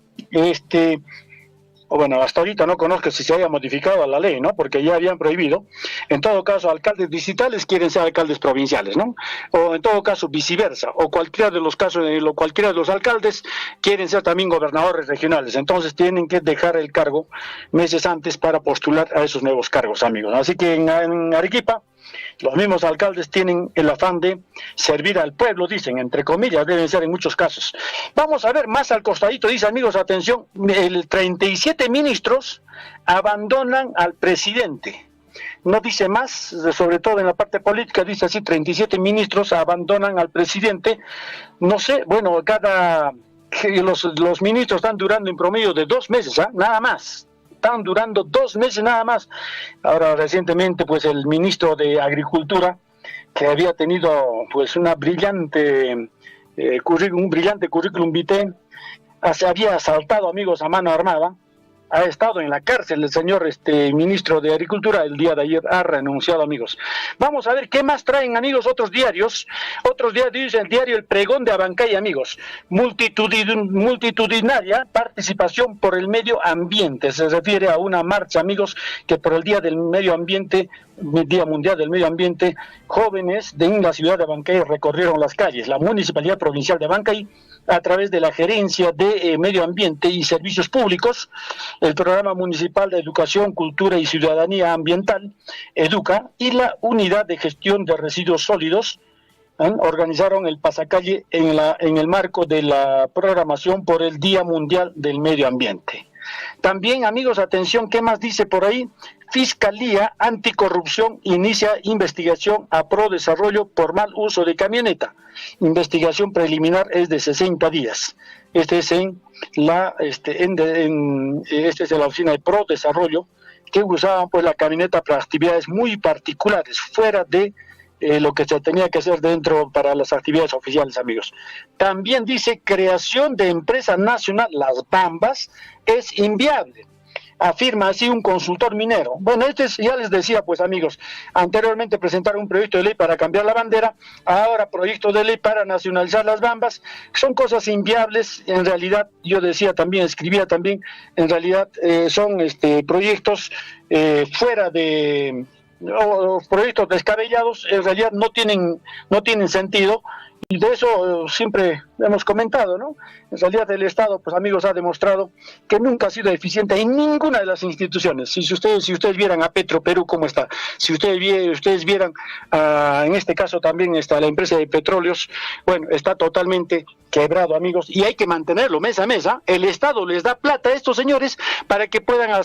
bueno, hasta ahorita no conozco si se haya modificado la ley, ¿no? Porque ya habían prohibido. En todo caso, alcaldes distritales quieren ser alcaldes provinciales, ¿no? O en todo caso, viceversa. O cualquiera de los casos, cualquiera de los alcaldes quieren ser también gobernadores regionales. Entonces tienen que dejar el cargo meses antes para postular a esos nuevos cargos, amigos. Así que en Arequipa Los mismos alcaldes tienen el afán de servir al pueblo, dicen, entre comillas, deben ser en muchos casos. Vamos a ver más al costadito, dice, amigos, atención, 37 ministros abandonan al presidente. No dice más, sobre todo en la parte política, dice así, 37 ministros abandonan al presidente. No sé, bueno, los ministros están durando en promedio de 2 meses, nada más. Están durando 2 meses nada más. Ahora, recientemente, pues el ministro de Agricultura, que había tenido pues un brillante currículum vitae, se había asaltado, amigos, a mano armada. Ha estado en la cárcel el señor ministro de Agricultura, el día de ayer ha renunciado, amigos. Vamos a ver qué más traen, amigos, otros diarios. Otros diarios, dice el diario El Pregón de Abancay, amigos. Multitudinaria participación por el medio ambiente. Se refiere a una marcha, amigos, que por el Día del Medio Ambiente, Día Mundial del Medio Ambiente, jóvenes de la ciudad de Abancay recorrieron las calles. La Municipalidad Provincial de Abancay, a través de la Gerencia de Medio Ambiente y Servicios Públicos, el Programa Municipal de Educación, Cultura y Ciudadanía Ambiental, EDUCA, y la Unidad de Gestión de Residuos Sólidos, organizaron el pasacalle en el marco de la programación por el Día Mundial del Medio Ambiente. También, amigos, atención, ¿qué más dice por ahí? Fiscalía Anticorrupción inicia investigación a Prodesarrollo por mal uso de camioneta. Investigación preliminar es de 60 días. Este es la oficina de Prodesarrollo, que usaban pues la camioneta para actividades muy particulares, fuera de lo que se tenía que hacer dentro para las actividades oficiales, amigos. También dice, creación de empresa nacional, Las Bambas, es inviable. Afirma así un consultor minero. Bueno, ya les decía, pues, amigos, anteriormente presentaron un proyecto de ley para cambiar la bandera, ahora proyecto de ley para nacionalizar las Bambas. Son cosas inviables, en realidad, yo decía también, escribía también, en realidad son proyectos fuera de... Los proyectos descabellados en realidad no tienen sentido, y de eso siempre hemos comentado, ¿no? En realidad el Estado, pues, amigos, ha demostrado que nunca ha sido eficiente en ninguna de las instituciones. Si ustedes vieran a Petroperú cómo está, si ustedes vieran en este caso también la empresa de petróleos, bueno, está totalmente quebrado, amigos, y hay que mantenerlo mes a mes. El Estado les da plata a estos señores para que pueda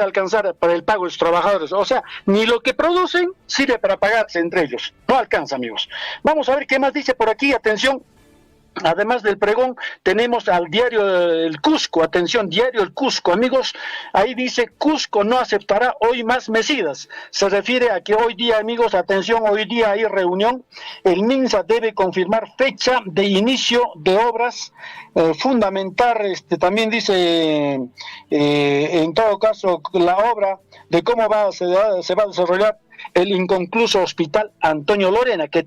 alcanzar para el pago de los trabajadores. O sea, ni lo que producen sirve para pagarse entre ellos. No alcanza, amigos. Vamos a ver qué más dice por aquí. Atención. Además del pregón, tenemos al diario El Cusco. Atención, diario El Cusco, amigos. Ahí dice, Cusco no aceptará hoy más mesidas. Se refiere a que hoy día, amigos, atención, hoy día hay reunión. El MINSA debe confirmar fecha de inicio de obras. Fundamentar, también dice, en todo caso, la obra de cómo se va a desarrollar el inconcluso hospital Antonio Lorena, que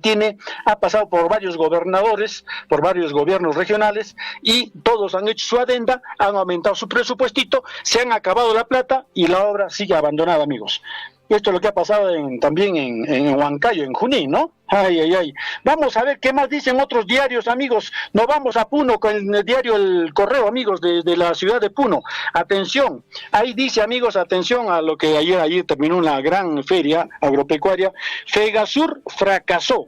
ha pasado por varios gobernadores, por varios gobiernos regionales, y todos han hecho su adenda, han aumentado su presupuestito, se han acabado la plata y la obra sigue abandonada, amigos. Esto es lo que ha pasado también en Huancayo, en Junín, ¿no? Ay. Vamos a ver qué más dicen otros diarios, amigos. Nos vamos a Puno con el diario El Correo, amigos, de la ciudad de Puno. Atención, ahí dice, amigos, atención a lo que ayer terminó una gran feria agropecuaria. Fegasur fracasó.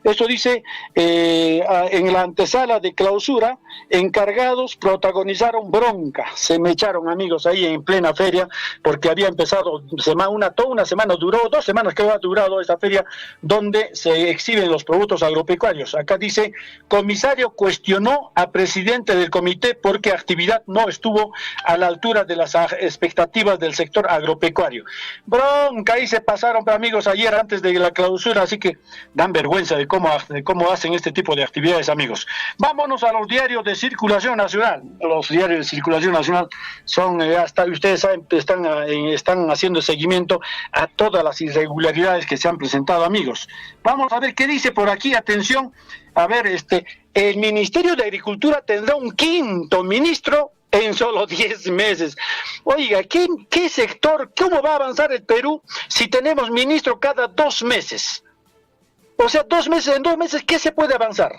Esto dice, en la antesala de clausura, encargados protagonizaron bronca. Se me echaron, amigos, ahí en plena feria, porque había empezado toda una semana, duró 2 semanas que ha durado esta feria, donde se exhiben los productos agropecuarios. Acá dice, comisario cuestionó a presidente del comité porque actividad no estuvo a la altura de las expectativas del sector agropecuario. Bronca, ahí se pasaron, amigos, ayer antes de la clausura, así que dan vergüenza de cómo hacen este tipo de actividades, amigos. Vámonos a los diarios de circulación nacional. Los diarios de circulación nacional son, hasta ustedes saben, están haciendo seguimiento a todas las irregularidades que se han presentado, amigos. Vamos a ver qué dice por aquí. Atención, a ver, el Ministerio de Agricultura tendrá un 5º ministro en solo 10 meses. Oiga, ¿qué sector, cómo va a avanzar el Perú si tenemos ministro cada 2 meses? O sea, en 2 meses, ¿qué se puede avanzar?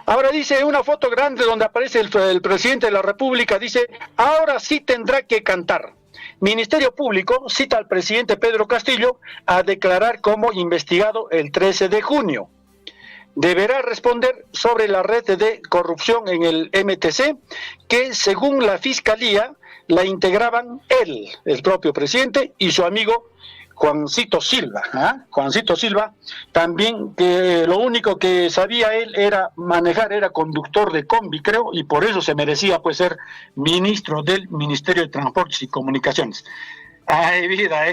Ahora dice una foto grande donde aparece el presidente de la República, dice, ahora sí tendrá que cantar. Ministerio Público cita al presidente Pedro Castillo a declarar como investigado el 13 de junio. Deberá responder sobre la red de corrupción en el MTC, que según la Fiscalía la integraban él, el propio presidente, y su amigo Juancito Silva. Juancito Silva, también, que lo único que sabía él era manejar, era conductor de combi, creo, y por eso se merecía pues ser ministro del Ministerio de Transportes y Comunicaciones. Ay, vida,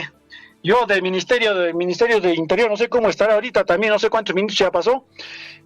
Yo del Ministerio de Interior, no sé cómo estará ahorita, también no sé cuántos minutos ya pasó.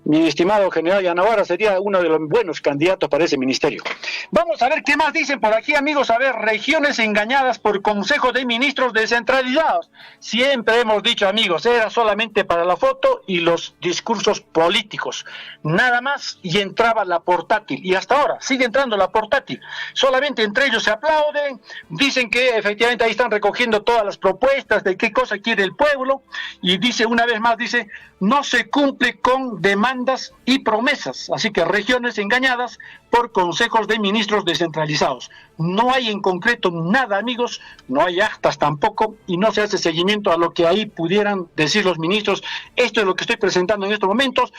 Mi estimado general Yanavara sería uno de los buenos candidatos para ese ministerio. Vamos a ver qué más dicen por aquí, amigos. A ver, regiones engañadas por Consejo de Ministros descentralizados. Siempre hemos dicho, amigos, era solamente para la foto y los discursos políticos. Nada más, y entraba la portátil. Y hasta ahora sigue entrando la portátil. Solamente entre ellos se aplauden, dicen que efectivamente ahí están recogiendo todas las propuestas de qué cosa quiere el pueblo, y dice una vez más, dice, no se cumple con demandas y promesas, así que regiones engañadas por consejos de ministros descentralizados. No hay en concreto nada, amigos, no hay actas tampoco, y no se hace seguimiento a lo que ahí pudieran decir los ministros. Esto es lo que estoy presentando en estos momentos,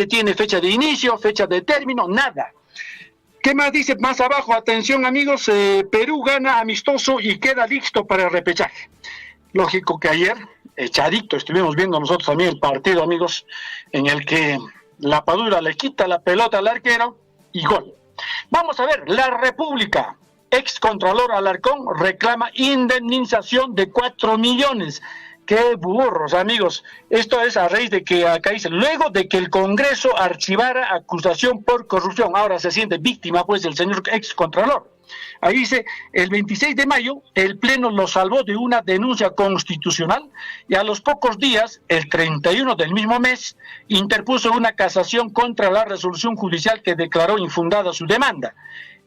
tiene fecha de inicio, fecha de término, nada. ¿Qué más dice más abajo? Atención, amigos, Perú gana amistoso y queda listo para el repechaje. Lógico que ayer, echadito, estuvimos viendo nosotros también el partido, amigos, en el que la Padula le quita la pelota al arquero y gol. Vamos a ver, la República, excontralor Alarcón reclama indemnización de 4 millones. ¡Qué burros, amigos! Esto es a raíz de que acá dice, luego de que el Congreso archivara acusación por corrupción. Ahora se siente víctima, pues, el señor excontralor. Ahí dice, el 26 de mayo, el Pleno lo salvó de una denuncia constitucional y a los pocos días, el 31 del mismo mes, interpuso una casación contra la resolución judicial que declaró infundada su demanda.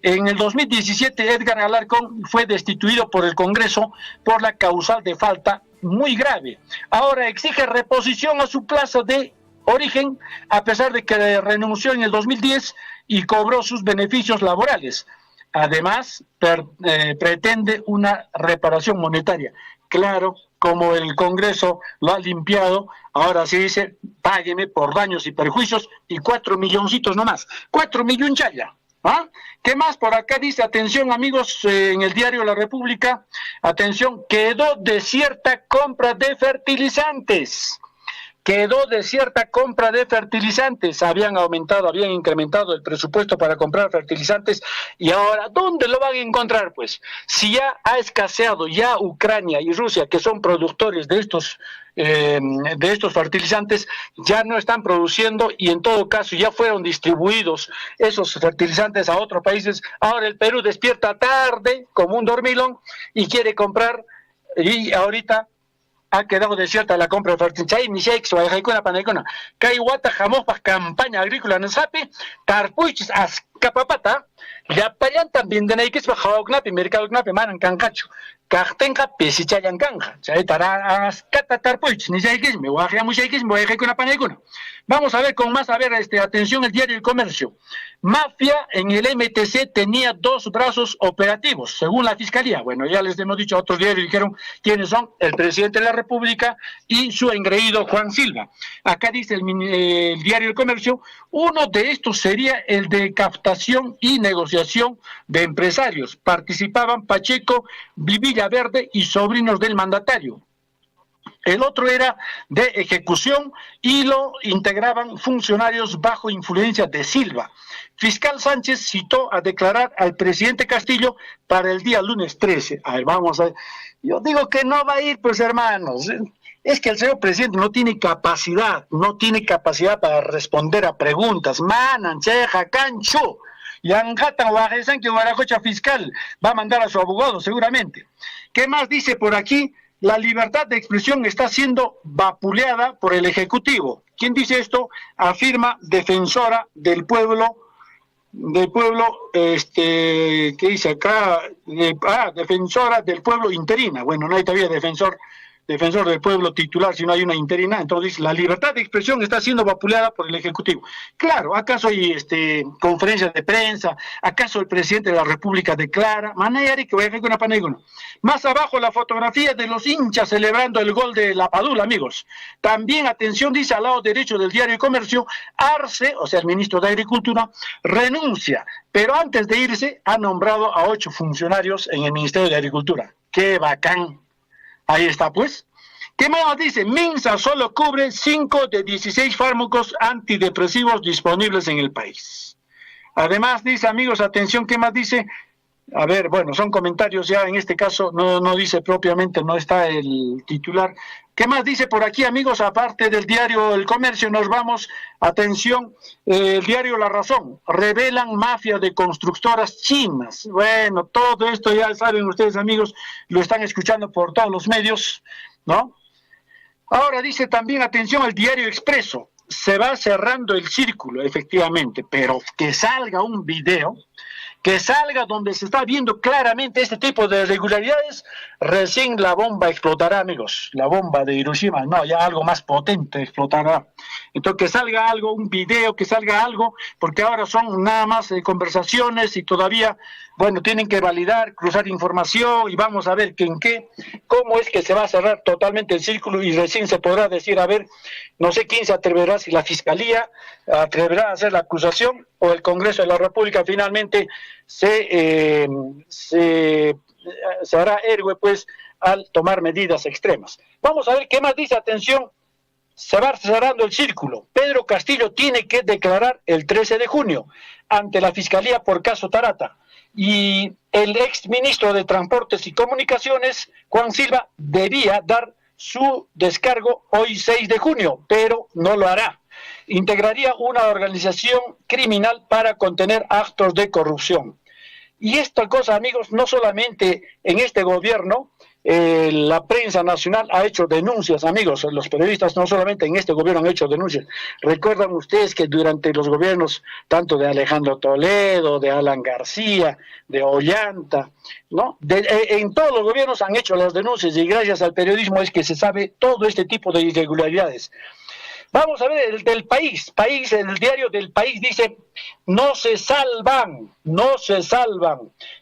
En el 2017, Edgar Alarcón fue destituido por el Congreso por la causal de falta muy grave. Ahora exige reposición a su plaza de origen, a pesar de que renunció en el 2010 y cobró sus beneficios laborales. Además, pretende una reparación monetaria. Claro, como el Congreso lo ha limpiado, ahora sí dice, págueme por daños y perjuicios, y 4 milloncitos nomás, 4 millones ya. ¿Qué más? Por acá dice, atención, amigos, en el diario La República, atención, quedó desierta compra de fertilizantes. Quedó desierta compra de fertilizantes. Habían incrementado el presupuesto para comprar fertilizantes, y ahora, ¿dónde lo van a encontrar? Pues, si ya ha escaseado, ya Ucrania y Rusia, que son productores de estos fertilizantes, ya no están produciendo, y en todo caso ya fueron distribuidos esos fertilizantes a otros países. Ahora el Perú despierta tarde, como un dormilón, y quiere comprar, y ahorita ha quedado desierta la compra de fertilizantes. Kaiwata jamospas campaña agrícola en Sapi, Tarpuichis Azcapapata, Yapallan también de Naikis Bajaognapi, Mercadognapi, Manan Cancacho, Cartenca, Pesichayan Canja, Chaitara Azcata Tarpuich, Nisaikis, me voy a Musaikis, me voy a una paneguna. Vamos a ver con más, atención, el diario El Comercio. Mafia en el MTC tenía 2 brazos operativos, según la Fiscalía. Bueno, ya les hemos dicho, otros diarios dijeron quiénes son: el presidente de la República y su engreído Juan Silva. Acá dice el diario El Comercio, uno de estos sería el de captación y negociación de empresarios. Participaban Pacheco, Vivilla Verde y sobrinos del mandatario. El otro era de ejecución y lo integraban funcionarios bajo influencia de Silva. Fiscal Sánchez citó a declarar al presidente Castillo para el día lunes 13. A ver, vamos a ver. Yo digo que no va a ir, pues, hermanos. Es que el señor presidente no tiene capacidad para responder a preguntas. Manan, cheja, cancho. Yangatan, Guajesan, que Guaracocha fiscal va a mandar a su abogado, seguramente. ¿Qué más dice por aquí? La libertad de expresión está siendo vapuleada por el Ejecutivo. ¿Quién dice esto? Afirma defensora del pueblo, ¿qué dice acá? Defensora del pueblo interina. Bueno, no hay todavía defensor defensor del pueblo titular si no hay una interina. Entonces dice, la libertad de expresión está siendo vapuleada por el Ejecutivo. Claro, ¿acaso hay conferencias de prensa? ¿Acaso el presidente de la República declara? Más abajo la fotografía de los hinchas celebrando el gol de la Padula, amigos. También, atención, dice al lado derecho del diario de Comercio, Arce, o sea, el ministro de Agricultura, renuncia, pero antes de irse ha nombrado a 8 funcionarios en el Ministerio de Agricultura. ¡Qué bacán! Ahí está, pues. ¿Qué más dice? Minsa solo cubre 5 de 16 fármacos antidepresivos disponibles en el país. Además, dice, amigos, atención, ¿qué más dice? A ver, bueno, son comentarios ya, en este caso no dice propiamente, no está el titular. ¿Qué más dice por aquí, amigos? Aparte del diario El Comercio, nos vamos, atención, el diario La Razón, revelan mafia de constructoras chinas. Bueno, todo esto ya saben ustedes, amigos, lo están escuchando por todos los medios, ¿no? Ahora dice también, atención, el diario Expreso, se va cerrando el círculo, efectivamente, pero que salga un video, que salga donde se está viendo claramente este tipo de irregularidades, recién la bomba explotará, amigos. La bomba de Hiroshima, no, ya algo más potente explotará. Entonces, que salga algo, un video, que salga algo, porque ahora son nada más conversaciones y todavía, bueno, tienen que validar, cruzar información y vamos a ver cómo es que se va a cerrar totalmente el círculo y recién se podrá decir, a ver, no sé quién se atreverá, si la Fiscalía atreverá a hacer la acusación o el Congreso de la República finalmente se hará héroe, pues, al tomar medidas extremas. Vamos a ver qué más dice, atención, se va cerrando el círculo. Pedro Castillo tiene que declarar el 13 de junio ante la Fiscalía por caso Tarata. Y el ex ministro de Transportes y Comunicaciones, Juan Silva, debía dar su descargo hoy 6 de junio, pero no lo hará. Integraría una organización criminal para contener actos de corrupción. Y esta cosa, amigos, no solamente en este gobierno, la prensa nacional ha hecho denuncias, amigos, los periodistas no solamente en este gobierno han hecho denuncias. Recuerdan ustedes que durante los gobiernos tanto de Alejandro Toledo, de Alan García, de Ollanta, ¿no? En todos los gobiernos han hecho las denuncias y gracias al periodismo es que se sabe todo este tipo de irregularidades. Vamos a ver el del país, el diario del País dice, no se salvan.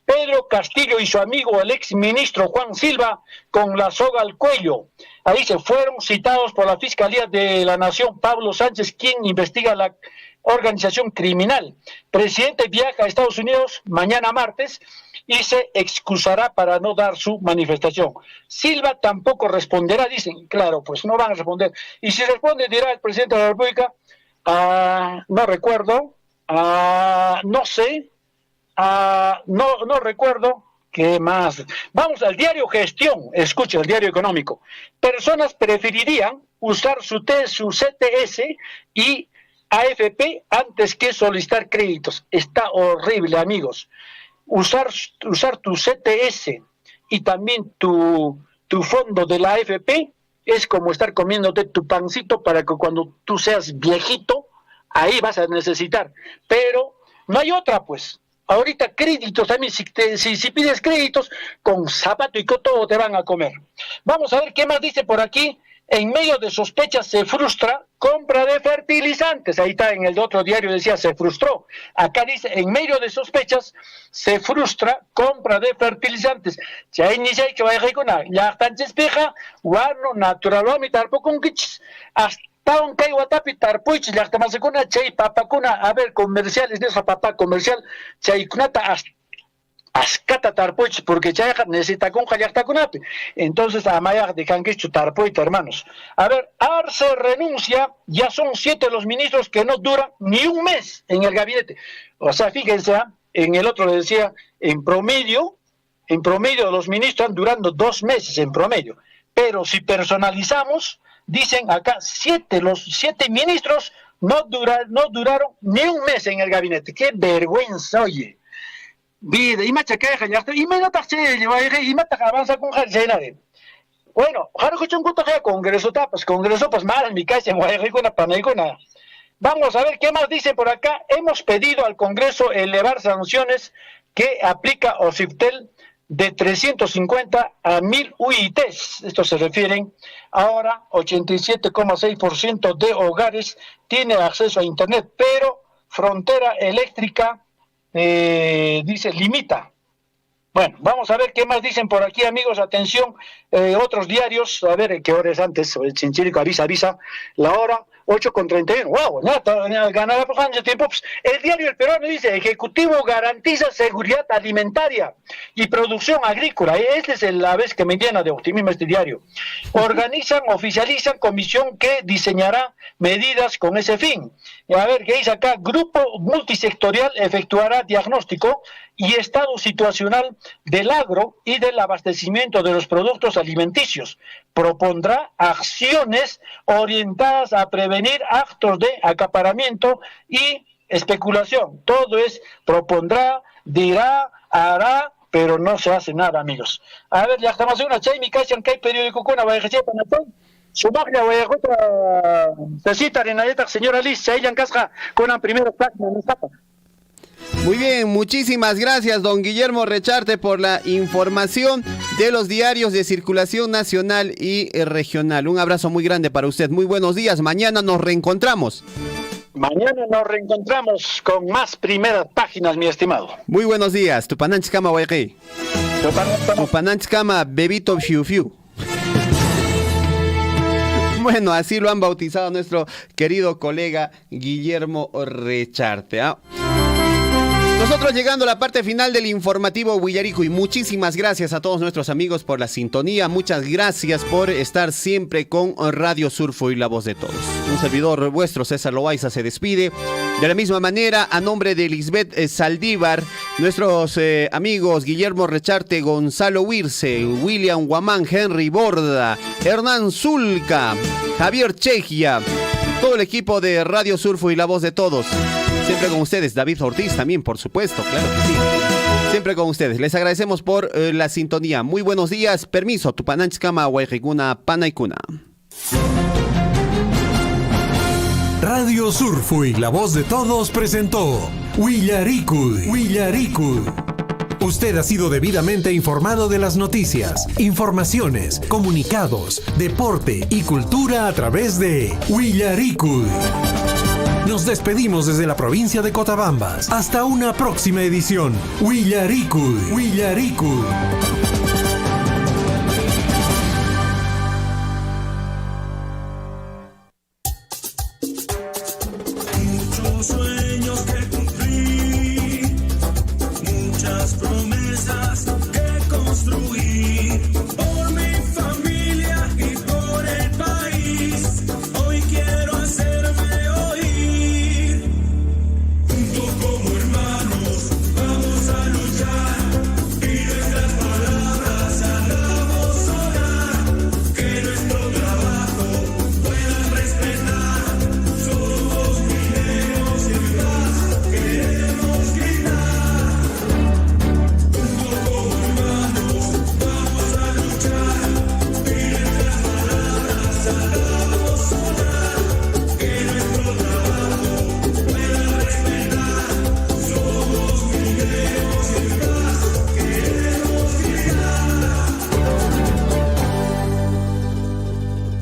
Pedro Castillo y su amigo el ex ministro Juan Silva con la soga al cuello. Ahí se fueron citados por la Fiscalía de la Nación, Pablo Sánchez, quien investiga la organización criminal. Presidente viaja a Estados Unidos mañana martes y se excusará para no dar su manifestación. Silva tampoco responderá, dicen, claro, pues no van a responder. Y si responde, dirá el presidente de la República, no recuerdo, no sé, no recuerdo. ¿Qué más? Vamos al diario Gestión, escucha, el diario económico. Personas preferirían usar su CTS y AFP antes que solicitar créditos. Está horrible, amigos. Usar tu CTS y también tu fondo de la AFP es como estar comiéndote tu pancito para que cuando tú seas viejito, ahí vas a necesitar. Pero no hay otra, pues. Ahorita créditos también, si pides créditos, con zapato y con todo te van a comer. Vamos a ver qué más dice por aquí. En medio de sospechas se frustra compra de fertilizantes. Ahí está, en el otro diario decía se frustró. Acá dice, en medio de sospechas se frustra compra de fertilizantes. Ya inicia que va a reconar. Ya están despeja, guarno, naturalmente, tampoco un quichis. Hasta un kai watapi tarpuich, ya está más con chay papacuna. A ver, comerciales de esa papá comercial. Chay kunata ascata tarpuich, porque ya necesita con está con ape. Entonces, a Maya de Canquichu tarpuita, hermanos. A ver, Arce renuncia, ya son 7 los ministros que no duran ni un mes en el gabinete. O sea, fíjense, en el otro le decía, en promedio los ministros están durando 2 meses en promedio. Pero si personalizamos, dicen acá, los 7 ministros no duraron ni un mes en el gabinete. ¡Qué vergüenza, oye! Vida, y macha que ya está, y me no taché, y mata avanza con Jarjenade. Bueno, Jaro que chunguto que congreso pues mal, mi casa en Guayaricuna, Panaicuna. Vamos a ver qué más dice por acá. Hemos pedido al Congreso elevar sanciones que aplica Ociftel de 350 a 1000 UITs. Estos se refieren ahora 87,6% de hogares tiene acceso a Internet, pero Frontera Eléctrica dice limita. Bueno, vamos a ver qué más dicen por aquí, amigos. Atención, otros diarios, a ver qué hora es antes. El Chinchilico avisa, la hora 8:31. ¡Wow! Ganaba por años tiempo. El diario El Peruano dice: Ejecutivo garantiza seguridad alimentaria y producción agrícola. Esta es la vez que me llena de optimismo este diario. Oficializan comisión que diseñará medidas con ese fin. Y a ver, ¿qué dice acá? Grupo multisectorial efectuará diagnóstico y estado situacional del agro y del abastecimiento de los productos alimenticios. Propondrá acciones orientadas a prevenir actos de acaparamiento y especulación. Todo es propondrá, dirá, hará, pero no se hace nada, amigos. A ver, ya estamos en una chay, cachan que hay periódico con una vajecita para su máquina, Cecita, Renayeta, señora Liz, se hayan casca con la primera página, no escapa. Muy bien, muchísimas gracias, don Guillermo Recharte, por la información de los diarios de circulación nacional y regional. Un abrazo muy grande para usted. Muy buenos días. Mañana nos reencontramos. Mañana nos reencontramos con más primeras páginas, mi estimado. Muy buenos días. Tupananchikama, Waiki. Tupananchikama, bebito fiu fiu. Bueno, así lo han bautizado nuestro querido colega Guillermo Recharte, ¿eh? Nosotros llegando a la parte final del informativo Huillarico, y muchísimas gracias a todos nuestros amigos por la sintonía, muchas gracias por estar siempre con Radio Surfo y la voz de todos. Un servidor vuestro, César Loaiza, se despide. De la misma manera, a nombre de Lisbeth Saldívar, nuestros amigos Guillermo Recharte, Gonzalo Wirce, William Guamán, Henry Borda, Hernán Zulca, Javier Chegia, todo el equipo de Radio Surfo y la voz de todos. Siempre con ustedes, David Ortiz también, por supuesto, claro que sí. Siempre con ustedes. Les agradecemos por la sintonía. Muy buenos días. Permiso. Tupananchikama, Huayjiguna, Panaykuna. Radio Surfo y la voz de todos presentó Huillaricuy. Usted ha sido debidamente informado de las noticias, informaciones, comunicados, deporte y cultura a través de Huillaricuy. Nos despedimos desde la provincia de Cotabambas. Hasta una próxima edición. Huillaricuy.